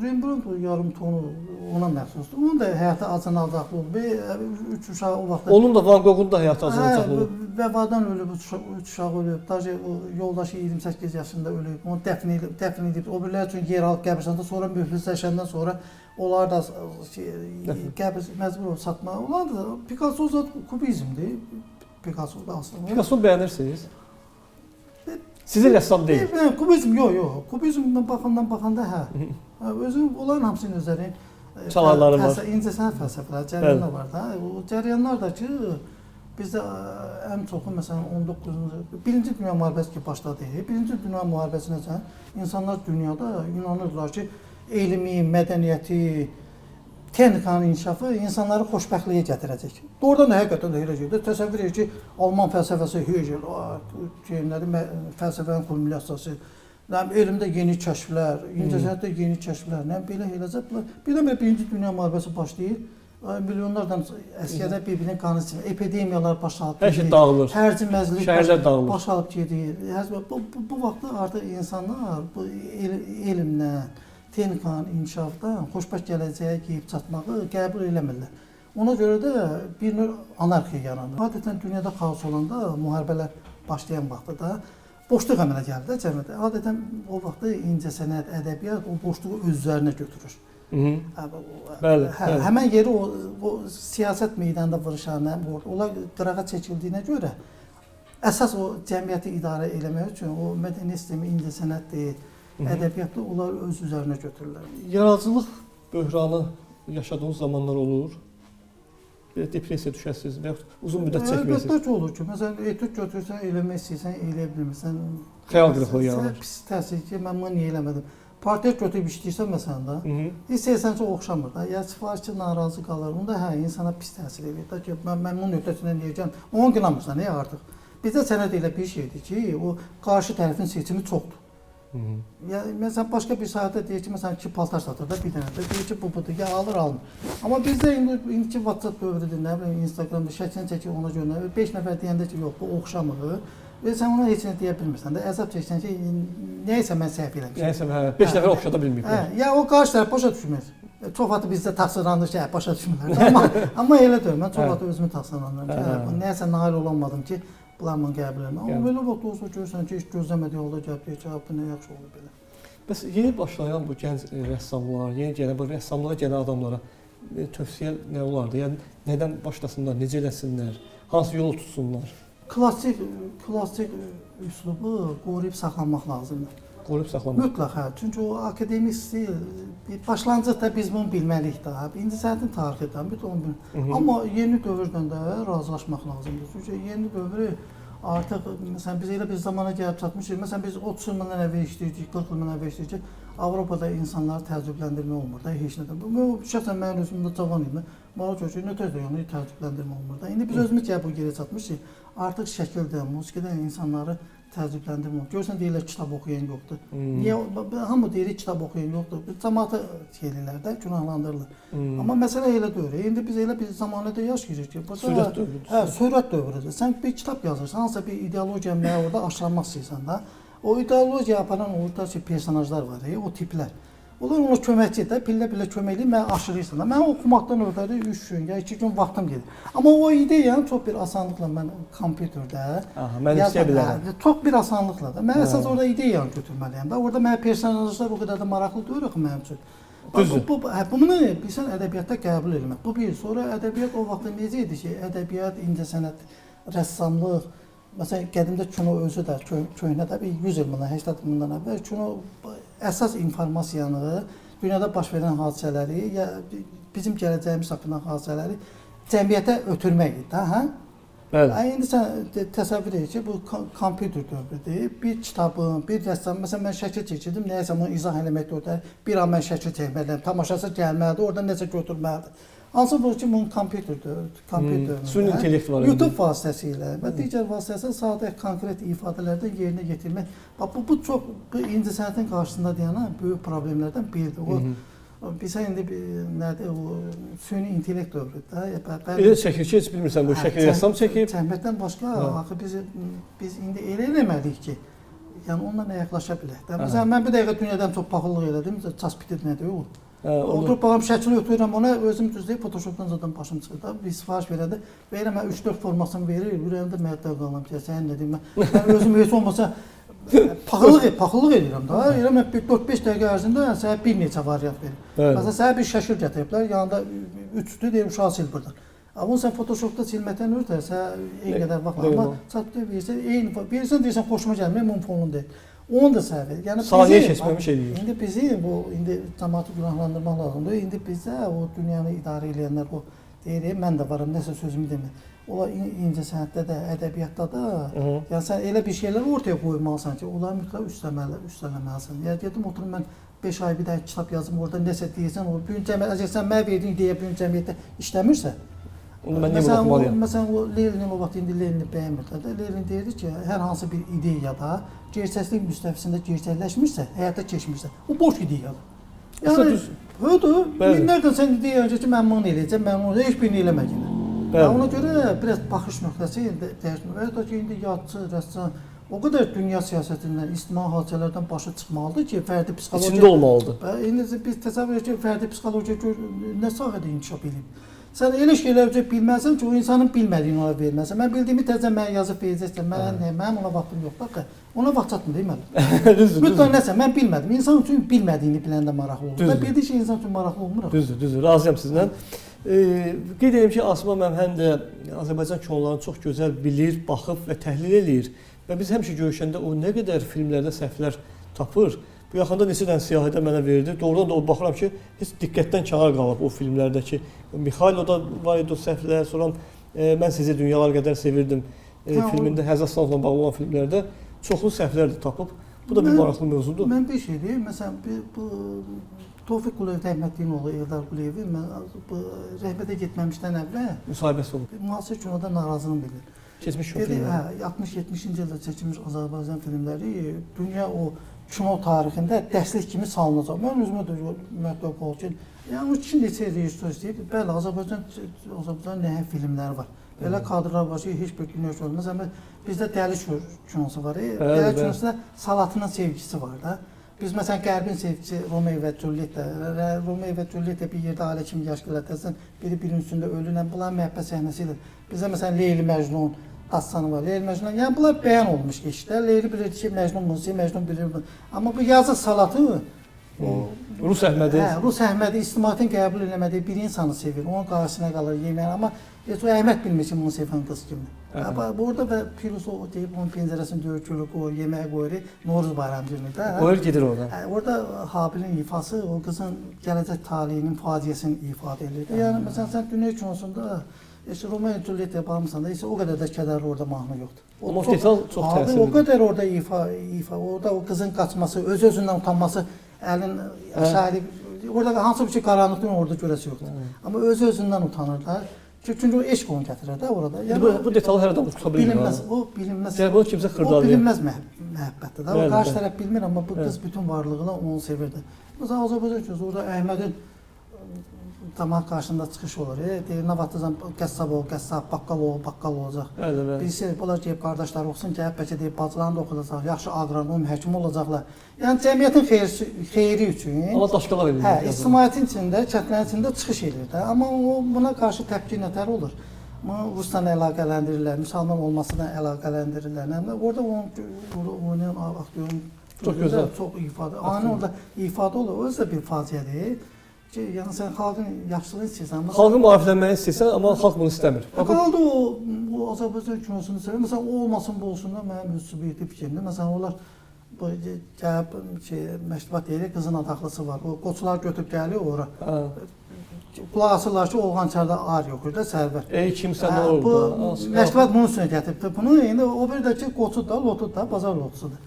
Rembrandt o yarım tonu ona məxsusdur. Onun da həyatı acınacaqlı olub. 3 uşağı o vaxtda. Onun da Van Gogh'un da həyatı acınacaqlı olub. Vəbadan ölüb, 3 uşağı ölüb. Daşı o yoldaşı 28 yaşında ölüb. Onu dəfn edib. O birlər üçün yer alıb qəbirstanda, sonra müflisləşəndən sonra onlar da qəbir məcbur satmağa. Onlar da Picasso da kubizmdir. Picasso da aslında. Picasso bəyənirsiniz? Sizin rəssam deyil. Kubizm yox. Kubizmdən baxanda hə. Özün onların hamısının özlərinin çalarları var. İncəsənət fəlsəfələri, cərəyanlar var da. O cərəyanlar da ki bizdə ən çoxu məsələn 19-cu, 1-ci Dünya müharibəsi ki başladı. 1-ci Dünya müharibəsinəcən insanlar dünyada inanırlar ki, elmi, mədəniyyəti, texnikanın inkişafı insanları xoşbəxtliyə gətirəcək. Doğrudan da həqiqətən də elə şeydir. Təsəvvür edin ki, Alman fəlsəfəsi Hegel, fəlsəfənin kulminasiyası, elmdə yeni kəşflər, incəsənətdə yeni kəşflər, belə eləcə. Birdən-birə Birinci Dünya müharibəsi başlayır. Milyonlardan əskərlər bir-birinin qanı içində, epidemiyalar baş alıb Hər şey dağılır. hərcimməzlik Şəhərlər dağılır. baş alıb gedir. Bu vaxtda artıq insanlar bu elmlə, texnikanın inkişafdan xoşbəxt gələcəyə gəlib çatmağı qəbul eləmirlər. Ona görə də bir növ anarxiya yaranır. Adətən dünyada xaos olanda, müharibələr başlayan vaxtda da boşluq əmələ gəlir də cəmiyyətdə. Adətən o vaxtda incəsənət, ədəbiyyat o boşluğu öz üzərinə götürür. Bəli, bəli. Həmən yeri o siyasət meydanında vuruşan, onlar qırağa çəkildiyinə görə əsas o cəmiyyəti idarə eləmək üçün o mədəni sistemi, incəsənətdir, ədəbiyyatda onlar öz üzərinə götürürlər. Yaradıcılıq böhranı yaşadığınız zamanlar olur. Depressiya düşəsiniz və yaxud uzun müddət çəkməyirsiniz. Əlbəttə ki, olur ki, məsələn, etüd götürsən, eləmək istəyirsən, eləyə bilmirsən. Xəyal qırıqlığı yaranır. Pis təsir ki, mən bunu niyə eləmədim? Portret götürüb işləyirsən məsələn də, istəyirsən ki, oxşamır da, ya sifarişçi narazı qalır, bunda insana pis təsir edir da ki, mən bunun öhdəsindən deyəcəm, onu qınamırsan, artıq. Bizdə sənət elə bir şeydir ki, o qarşı tərəfin seçimi çoxdur. Məsələn, başqa bir sahədə deyir ki, məsələn, 2 paltar satır da, bir dənə də, deyir ki, bu budur, ya alır, almır. Amma bizdə indiki WhatsApp dövrüdür, nə bilim, Instagramda şəklini çəkir, ona görə 5 nəfər deyəndə ki, yox, bu oxşamır. Və sən ona heç nə deyə bilmirsən də, əzab çəksən ki, nəyəsə mən səhv eləmişəm. Nəyəsə, 5 nəfər oxşada bilməyib. Ya o qarşı tərəf başa düşmür. Çox vaxt bizdə təqsirlandır ki, başa düşmürlər. Amma elə deyil, mən çox vaxt özümü təqsirlanıram ki, nəyəsə nail olamadım ki, bunlar bunu qəbul edirəm. Amma belə vaxt olsa görürsən ki, heç gözləmədiyi halda gəlib deyir ki, bu nə yaxşı oldu belə. Bəs yeni başlayan bu gənc rəssamlar, yeni gələn bu rəssamlığa gələn adamlara tövsiyə nə olardı? Yəni nədən başlasınlar, necə eləsinlər, hansı yolu tutsunlar? Klassik üslubu qoruyub saxlamaq lazımdır. Qoruyub saxlamaq. Mütləq, hə. Çünki o akademik stil başlanğıcda biz bunu bilməliyik də. İncəsənətin tarixidir, bütün onu bilməliyik. Amma yeni dövrdən də razılaşmaq lazımdır. Çünki yeni dövrü artıq məsələn biz elə bir zamana gəlib çatmışıq. Məsələn biz 30 ildən əvvəl işləyirdik, 40 ildən əvvəl işləyirdik. Avropada insanları təəccübləndirmə olmur da, heç nədən. Şəxsən mənim özümdə cavan idim. Mənə görə ki, nə tezdə yəni təəccübləndirmə olmur da. İndi biz özümüz gəlib bu yerə çatmışıq. Artıq şəkildə, musiqidə insanları təəccübləndirmə olmur. Görürsən deyirlər kitab oxuyan yoxdur. Niyə? Hamı deyir kitab oxuyan yoxdur. Cəmaatı şeylər də günahlandırılır. Amma məsələ elə deyil. İndi biz elə bir zamanədə yaşayırıq ki, sürət dövrüdür. Hə, sürət dövrüdür. Sən bir kitab yazırsan, hansısa bir ideologiya mənə orada aşılamaq istəyirsən də. O ideologiya aparan orada ki, personajlar var, o tiplər. Onlar ona köməkçi də, pillə-pillə köməkli mənə aşırırsan da. Mən oxumaqdan ötəri 3 gün ya 2 gün vaxtım gedir. Amma o ideyanı çox bir asanlıqla mən kompüterdə mən istəyə bilərəm. Çox bir asanlıqla da. Mən əsas orada ideyanı götürməliyəm də. Orada mənə personajlar o qədər də maraqlı deyil axı mənim üçün. Bunu bilsən ədəbiyyatda qəbul etmək. Bu bir. Sonra ədəbiyyat o vaxtda necə idi ki, ədəbiyyat, incəsənət, rəssamlıq, məsələn, qədimdə kino özü də köhnə də 100 il bundan, 80 bundan əvvəl kino əsas informasiyanı, dünyada baş verən hadisələri, ya bizim gələcəyimiz haqqında hadisələri cəmiyyətə ötürmək idi, hə? Bəli. İndi sən təsəvvür et ki, bu kompüter dövrüdür. Bir kitabın, bir rəssam, məsələn mən şəkil çəkirdim, nəyəsə bunu izah eləməkdə orada bir an mən şəkil çəkməliyəm, tamaşaçı gəlməlidir, oradan necə götürməlidir. Hansı bu ki, bunun kompüterdir. Süni intellekt var. YouTube vasitəsilə və digər vasitəsilə sadə konkret ifadələrdən yerinə yetirmək. Bax bu çox bu incəsənətin qarşısında dayanan böyük problemlərdən biridir. O bilsən indi nədir o süni intellekt dövrüdür də. Elə çəkir ki, heç bilmirsən bu şəkil rəssam çəkib. Cəmiyyətdən başqa axı biz indi elə eləməliyik ki, yəni onunla yaxlaşa bilək. Məsələn mən bir dəqiqə dünyadan çox paxıllıq elədim. Çaspitid nədir o? Oturub baxım şəkili ötürürəm ona, özüm düzləyib Photoshopdan zaten başım çıxır da. Bir sifariş verəndə verirəm, mən 3-4 formasını verir, ürəyimdə məəttəl qalıram ki, sən nə deyim mən özüm heç olmasa paxıllıq edirəm da. Elə mən 4-5 dəqiqə ərzində sənə bir neçə variant verir. Məsələn, sənə bir şəkil gətiriblər, yanında 3-dür, deyir uşağı sil buradan. Amma sən Photoshopda silməkdən ötə, sən eyni qədər vaxt amma çatdı verirsən, verirsən deyirsən xoşuma gəlmir, bunun fonunu deyil. Onu da səhv edir. Yəni saniyə keçməmiş eləyir. İndi bizim bu cəmaatı günahlandırmaq lazımdır. İndi bizdə o dünyanı idarə edənlər o deyir, mən də varam, nəsə sözümü demir. Onlar incəsənətdə də, ədəbiyyatda da, yəni sən elə bir şeylər ortaya qoymalısan ki, onları mütləq üstələməlisən. Yəni dedim oturum mən 5 ay bir dənə kitab yazım, orada nəsə deyirsən, o bu gün cəmiyyət, əgər sən mənə verdiyin ideya bu gün cəmiyyətdə işləmirsə, Onu mən niyə baxmalıyam? Məsələn, o Leninin o vaxt indi Lenini bəyənmirdilər də. Lenin deyirdi ki, hər hansı bir ideyada gerçəklik müstəvisində gerçəkləşmirsə, həyata keçmirsə, o boş ideyadır. Yəni, hödür, minlərdən sən ideya öncə ki, mən bunu eləyəcəm, mən onu heç birini eləməyəcəm. Ona görə biraz baxış nöqtəsi dəyişmir. Hətta ki, indi yadçı, rəssam, o qədər dünya siyasətindən, ictimai hadisələrdən başı çıxmalıdır ki, fərdi psixologiya... İçində olmalıdır. İndi biz təsəvvür edir ki, fərdi psixologiya nə sahədə inkişaf edib? Sən elə şeylər bilməlisən ki, o insanın bilmədiyini ona verməlisən. Mən bildiyimi təzə mən yazıb verəcəksən, mənim ona vaxtım yox. Bax, ona vaxt çatmır deməli. Mütləq nəsə, mən bilmədim. İnsan üçün bilmədiyini biləndə maraqlı olur. Mən bildiyi şey insan üçün maraqlı olmur. Düzdür, razıyam sizlə. Qeyd edim ki, Asma mənim həm də Azərbaycan kinolarını çox gözəl bilir, baxıb və təhlil eləyir. Və biz həmişə görüşəndə o nə qədər filmlərdə səhvlər tapır. Bu yaxında neçə dənə siyahidə mənə verdi. Doğrudan da o baxıram ki, heç diqqətdən kənar qalıb o filmlərdəki. Mixayloda var idi o səhvlər, sonra mən sizi dünyalar qədər sevirdim filmində, Həzz Aslanovla bağlı olan filmlərdə çoxlu səhvlər də tapıb. Bu da bir maraqlı mövzudur. Mən bir şey deyim, məsələn, bu Tofiq Quliyev rəhmətliyin oğlu Eldar Quliyevi, mən bu rəhmətə getməmişdən əvvəl müsahibəsi olub. Müasir kinoda narazılığını bilir. Keçmiş o filmlər. 60-70-ci ildə çəkilmiş Azərbaycan filmləri dünya o kino tarixində dərslik kimi salınacaq. Mən özümə də mətləb oldu ki, yəni o iki neçə rejissor istəyib, bəli, Azərbaycan nəhəng filmləri var. Belə kadrlar var ki, heç bir dünya olmaz. Məsələn, bizdə Dəli kinosu var. Dəli kinosunda Salatının sevgisi var da. Biz məsələn Qərbin sevgisi Romeo və Julietta, Romeo və Julietta bir yerdə ailə kimi yaşayırlar. Biri birinin üstündə ölürlər. Bunların məhəbbət səhnəsidir. Bizdə məsələn Leyli Məcnun dastanı var. Leyli Məcnun. Yəni bunlar bəyan olmuş işlər. Leyli bilir ki, Məcnun musiqi, Məcnun bilir. Amma bu yazı salatı Rus Əhmədi. Rus Əhmədi ictimaiyyətin qəbul eləmədiyi bir insanı sevir. Onun qarşısına qalır yeməyə. Amma heç o Əhməd bilmir ki, bunu sevən qız kimi. Burada və Firuz o deyib onun pəncərəsini döyür, qoyur, yeməyə qoyur. Novruz bayramı günündə. Qoyur gedir oradan. Orada Habilin ifası o qızın gələcək taleyinin faciəsini ifadə edir. Yəni məsələn sən dünya kinosunda Romeo və Julietta baxmısan da, o qədər də kədərli orada mahnı yoxdur. Amma detal çox təsirlidir. O qədər orada orada o qızın qaçması, öz-özündən utanması, əlin aşağı, orada hansı bir şey qaranlıqdan orada görəsi yoxdur. Amma öz-özündən utanır da. Çünki o eşq onu gətirir də orada. Bu detalı hər adam tuta bilmir. O bilinməz. Yəni bunu kimsə xırdalıyor. O bilinməz məhəbbətdir də. O qarşı tərəf bilmir, amma bu qız bütün varlığıyla onu sevirdi. Məsələn, Azərbaycan kinosu orada Əhmədin camaat qarşısında çıxış olur. Deyir, nə vaxtdan qəssab ol, qəssab, baqqal ol, baqqal olacaq. Birisi bunlar deyib, qardaşlar oxusun, gəlib bəlkə deyib, bacılarını da oxudacaq, yaxşı aqronom, həkim olacaqlar. Yəni cəmiyyətin xeyri üçün. Amma daşqalaq edir. Hə, ictimaiyyətin içində, kəndlərin içində çıxış edir də. Amma o buna qarşı təpki nətər olur. Rusla əlaqələndirirlər, müsəlman olmasına əlaqələndirirlər. Orada onu oynayan aktyorun çox gözəl, çox ifadə, ani orada ifadə olur. Özü də bir faciədir. Yəni sən xalqın yaxşılığını istəyirsən. Xalqı maariflənməyi istəyirsən, amma xalq bunu istəmir. Qaldı o Azərbaycan kinosunu sevir. Məsələn, o olmasın, bu olsun da mənim öz subyektiv fikrimdir. Məsələn, onlar gəlib məştubat deyir, qızın adaqlısı var. O qoçular götürüb gəlir ora. Qulaq asırlar ki, Oğlançarda ar yoxdur da sərvər. Kimsən nə oldu? Məştubat bunun üstünə gətiribdir. Bunu indi o bir də ki, qoçu da, lotu da, bazar lotusudur.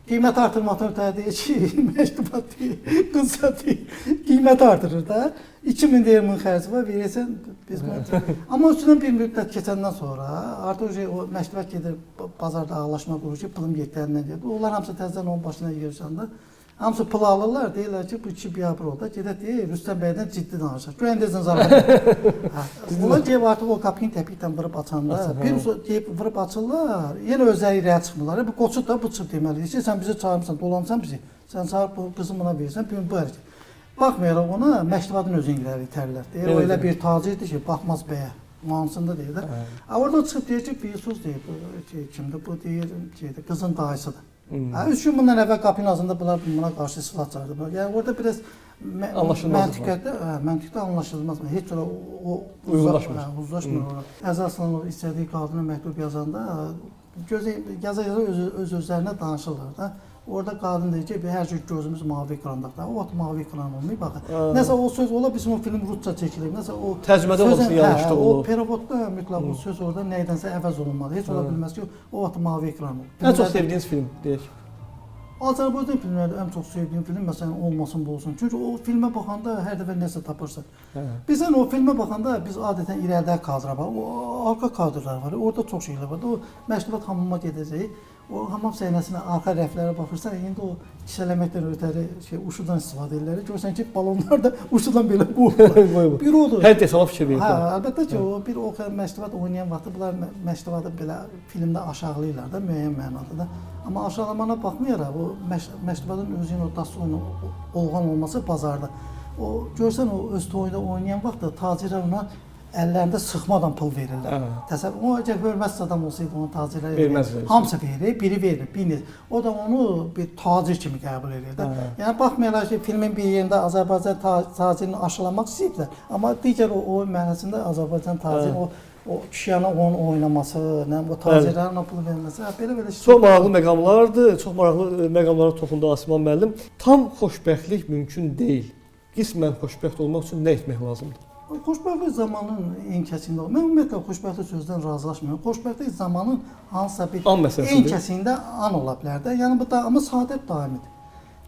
Qiymət artırmaqdan ötəri deyir ki, məktubat deyir, qızsa deyir, qiymət artırır da. 2000 deyir bunun xərci var, verirsən biz Amma üstündən bir müddət keçəndən sonra artıq o məktubat gedir, bazarda ağlaşma qurur ki, pulum yetərindən gedir. Onlar hamısı təzədən onun başına yığırsan da. Hamısı pul alırlar, deyirlər ki, bu 2 biabır oldu. Gedək deyir, Rüstəm bəydən ciddi danışır. Güvəndəzən zarafat. Onlar deyib artıq o qapını təpikdən vırıb açanda, bir deyib vırıb açırlar, yenə özləri irəyə çıxmırlar. Bu qoçu da bu çıx deməli. Sən bizi çağırmısan, dolansan bizi. Sən çağırıb bu qızı buna verirsən, bu hərəkət. Baxmayaraq ona, məktubatın özünü irəli itərlər. Deyir, o elə bir tacirdir ki, baxmaz bəyə. mahnısında deyir də. Orada çıxıb deyir ki, bir söz deyir, kimdir bu deyir, qızın dayısıdır. 3 gün bundan əvvəl qapının ağzında bunlar buna qarşı silah çağırdılar. Yəni orada biraz məntiqdə anlaşılmaz. Heç cürə o uzlaşmır. Əzəl Aslanov istədiyi qadına məktub yazanda yaza-yaza öz-özlərinə danışırlar da. Orada qadın deyir ki, hər cür gözümüz mavi ekrandadır. O vaxt mavi ekran olmayıb, baxın. Nəsə o söz ola, bizim o film rusca çəkilib. Nəsə o tərcümədə olması yanlışlıq olub. O periodda mütləq o söz orada nədənsə əvəz olunmalı. Heç ola bilməz ki, o vaxt mavi ekran olub. Ən çox sevdiyiniz film deyək. Azərbaycan filmlərdə ən çox sevdiyim film məsələn Olmasın Bu olsun. Çünki o filmə baxanda hər dəfə nəsə tapırsan. Bizən o filmə baxanda biz adətən irəlidə kadrlar var, o arxa kadrlar var. Orada çox şeylər var. O Məşribat hamama gedəcək. O hamam səhnəsinə arxa rəflərə baxırsan, indi o kisələməkdən ötəri uşudan istifadə edirlər. Görsən ki, balonlar da uşudan belə qoyulur. Bir odur. Hər detala fikir verir. Əlbəttə ki, o bir o Məşribat oynayan vaxtı bunlar Məşribatı belə filmdə aşağılayırlar da müəyyən mənada da. Amma aşağılamana baxmayaraq o Məşribatın özünün o dasturun olğan olması bazarda. O görsən o öz toyunda oynayan vaxtda tacirlər ona əllərində sıxmadan pul verirlər. Təsəvvür, o əgər hörmətsiz adam olsaydı onu tacirlərə verir. Hamısı verir, biri verir, biri. O da onu bir tacir kimi qəbul edir də. Yəni baxmayaraq ki, filmin bir yerində Azərbaycan tacirini aşılamaq istəyiblər. Amma digər o mənasında Azərbaycan taciri o kişiyanın onun oynaması, o tacirlərin pul verməsi, belə çox maraqlı məqamlardır. Çox maraqlı məqamlara toxundu Asiman müəllim. Tam xoşbəxtlik mümkün deyil. Qismən xoşbəxt olmaq üçün nə etmək lazımdır? Xoşbəxtlik zamanın enkəsində olur. Mən ümumiyyətlə xoşbəxtlik sözdən razılaşmıyorum. Xoşbəxtlik zamanın hansısa bir enkəsində an ola bilər də. Yəni bu da amma saadət daimidir.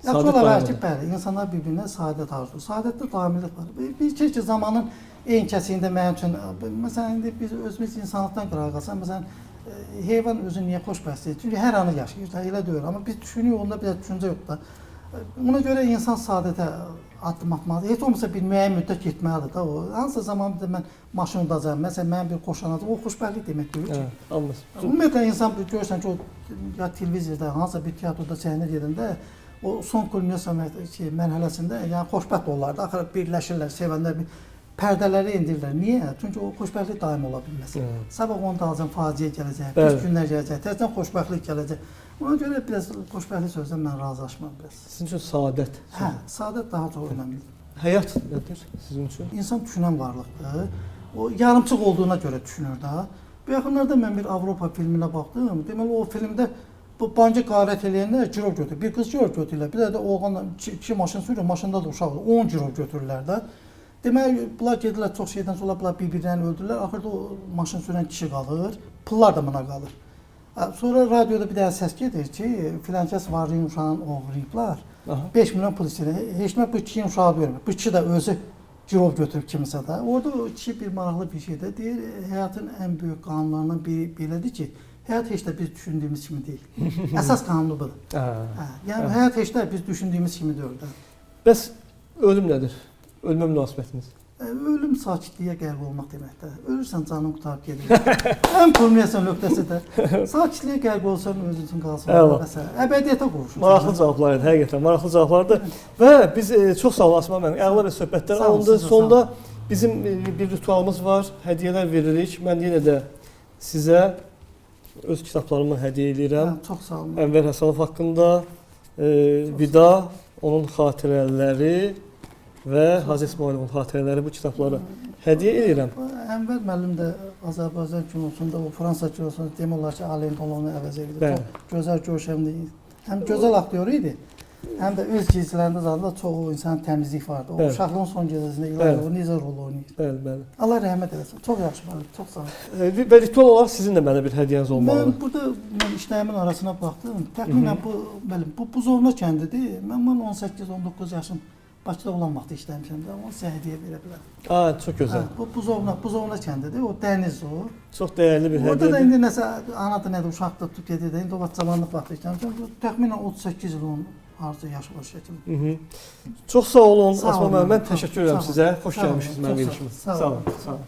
Yaxşı olar ki, bəli, insanlar bir-birinə saadət arzulayır. Saadətdə daimilik var. Bir ki, zamanın enkəsində mənim üçün, məsələn, indi biz özümüz insanlıqdan qırağa qalsaq, məsələn, heyvan özünü niyə xoşbəxt edir? Çünki hər anı yaşayır, elə deyil. Amma biz düşünürük, onda bir düşüncə yoxdur da. Ona görə insan saadətə addım atmalıdır. Heç olmasa bir müəyyən müddət getməlidir da o. Hansısa zaman bir də mən maşın udacağam, məsələn, mənim bir qoşanacaq, o xoşbəxtlik demək deyil ki. Ümumiyyətlə, insan görsən ki, ya televizorda, hansısa bir teatroda səhnə gedəndə, o son kulminasiya mərhələsində yəni xoşbəxt olurlar da, axırı birləşirlər, sevənlər pərdələri endirirlər. Niyə? Çünki o xoşbəxtlik daim ola bilməz. Sabah onun dalınca faciə gələcək, pis günlər gələcək, təzədən xoşbəxtlik gələcək. Ona görə biraz xoşbəxtlik sözdən mən razılaşmam biraz. Sizin üçün saadət? Hə, saadət daha çox önəmlidir. Həyat nədir sizin üçün? İnsan düşünən varlıqdır. O yarımçıq olduğuna görə düşünür da. Bu yaxınlarda mən bir Avropa filminə baxdım. Deməli o filmdə bu bankı qarət eləyəndə girov götürür. Bir qız girov götürürlər. Bir də oğlan iki maşın sürür, maşında da uşaq 10 girov götürürlər də. Deməli bunlar gedirlər çox şeydən sonra bunlar bir-birlərini öldürürlər. Axırda o maşın sürən kişi qalır. Pullar da buna qalır. Sonra radioda bir dənə səs gedir ki, filankəs varlığın uşağını oğurlayıblar. 5 milyon pul istəyir. Heç nə bu kişinin uşağı vermir. Bu kişi də özü girov götürüb kimisə də. Orada o kişi bir maraqlı bir şeydir. Deyir, həyatın ən böyük qanunlarından biri belədir ki, həyat heç də biz düşündüyümüz kimi deyil. Əsas qanunu budur. Yəni həyat heç də biz düşündüyümüz kimi deyil. Bəs ölüm nədir? Ölümə münasibətiniz? Ölüm sakitliyə qərq olmaq deməkdir. Ölürsən canın qutarıb gedir. Ən kulminasiya nöqtəsi də sakitliyə qərq olsan özün üçün qalsın. Əbədiyyətə qovuşursan. Maraqlı cavablar idi, həqiqətən maraqlı cavablardır. Və biz çox sağ ol Asiman müəllim. Əla bir söhbətlər oldu. Sonda bizim bir ritualımız var. Hədiyyələr veririk. Mən yenə də sizə öz kitablarımı hədiyyə edirəm. Çox sağ olun. Ənvər Həsənov haqqında Vida, onun xatirələri və Hacı İsmayılovun xatirələri bu kitabları hədiyyə edirəm. Ənvər müəllim də Azərbaycan kinosunda, o Fransa kinosunda demək olar ki, Alain Delon'u əvəz edirdi. Çox gözəl görkəmli, həm gözəl aktyor idi, həm də öz gecələrində zaten çox o insanın təmizlik vardı. O uşaqlığın son gecəsində İlahi o necə rol oynayır. Bəli. Allah rəhmət eləsin. Çox yaxşı müəllim, çox sağ olun. Və ritual olaraq sizin də mənə bir hədiyyəniz olmalıdır. Mən burada işlərimin arasına baxdım. Təxminən bu Buzovna kəndidir. Mən 18-19 yaşım Bakıda olan vaxt işləmişəm də, onu sizə hədiyyə verə bilərəm. Çox gözəl. Bu Buzovna kəndidir, o dəniz o. Çox dəyərli bir hədiyyədir. Orada da indi nəsə anadır nədir, uşaq da tutub gedir də, indi o vaxt zamanlı vaxt işləmişəm. Təxminən 38 il onun arzu yaşı var şəkildə. Çox sağ olun Asiman müəllim, mən təşəkkür edirəm sizə. Xoş gəlmişsiniz mənim verilişimə. Sağ olun.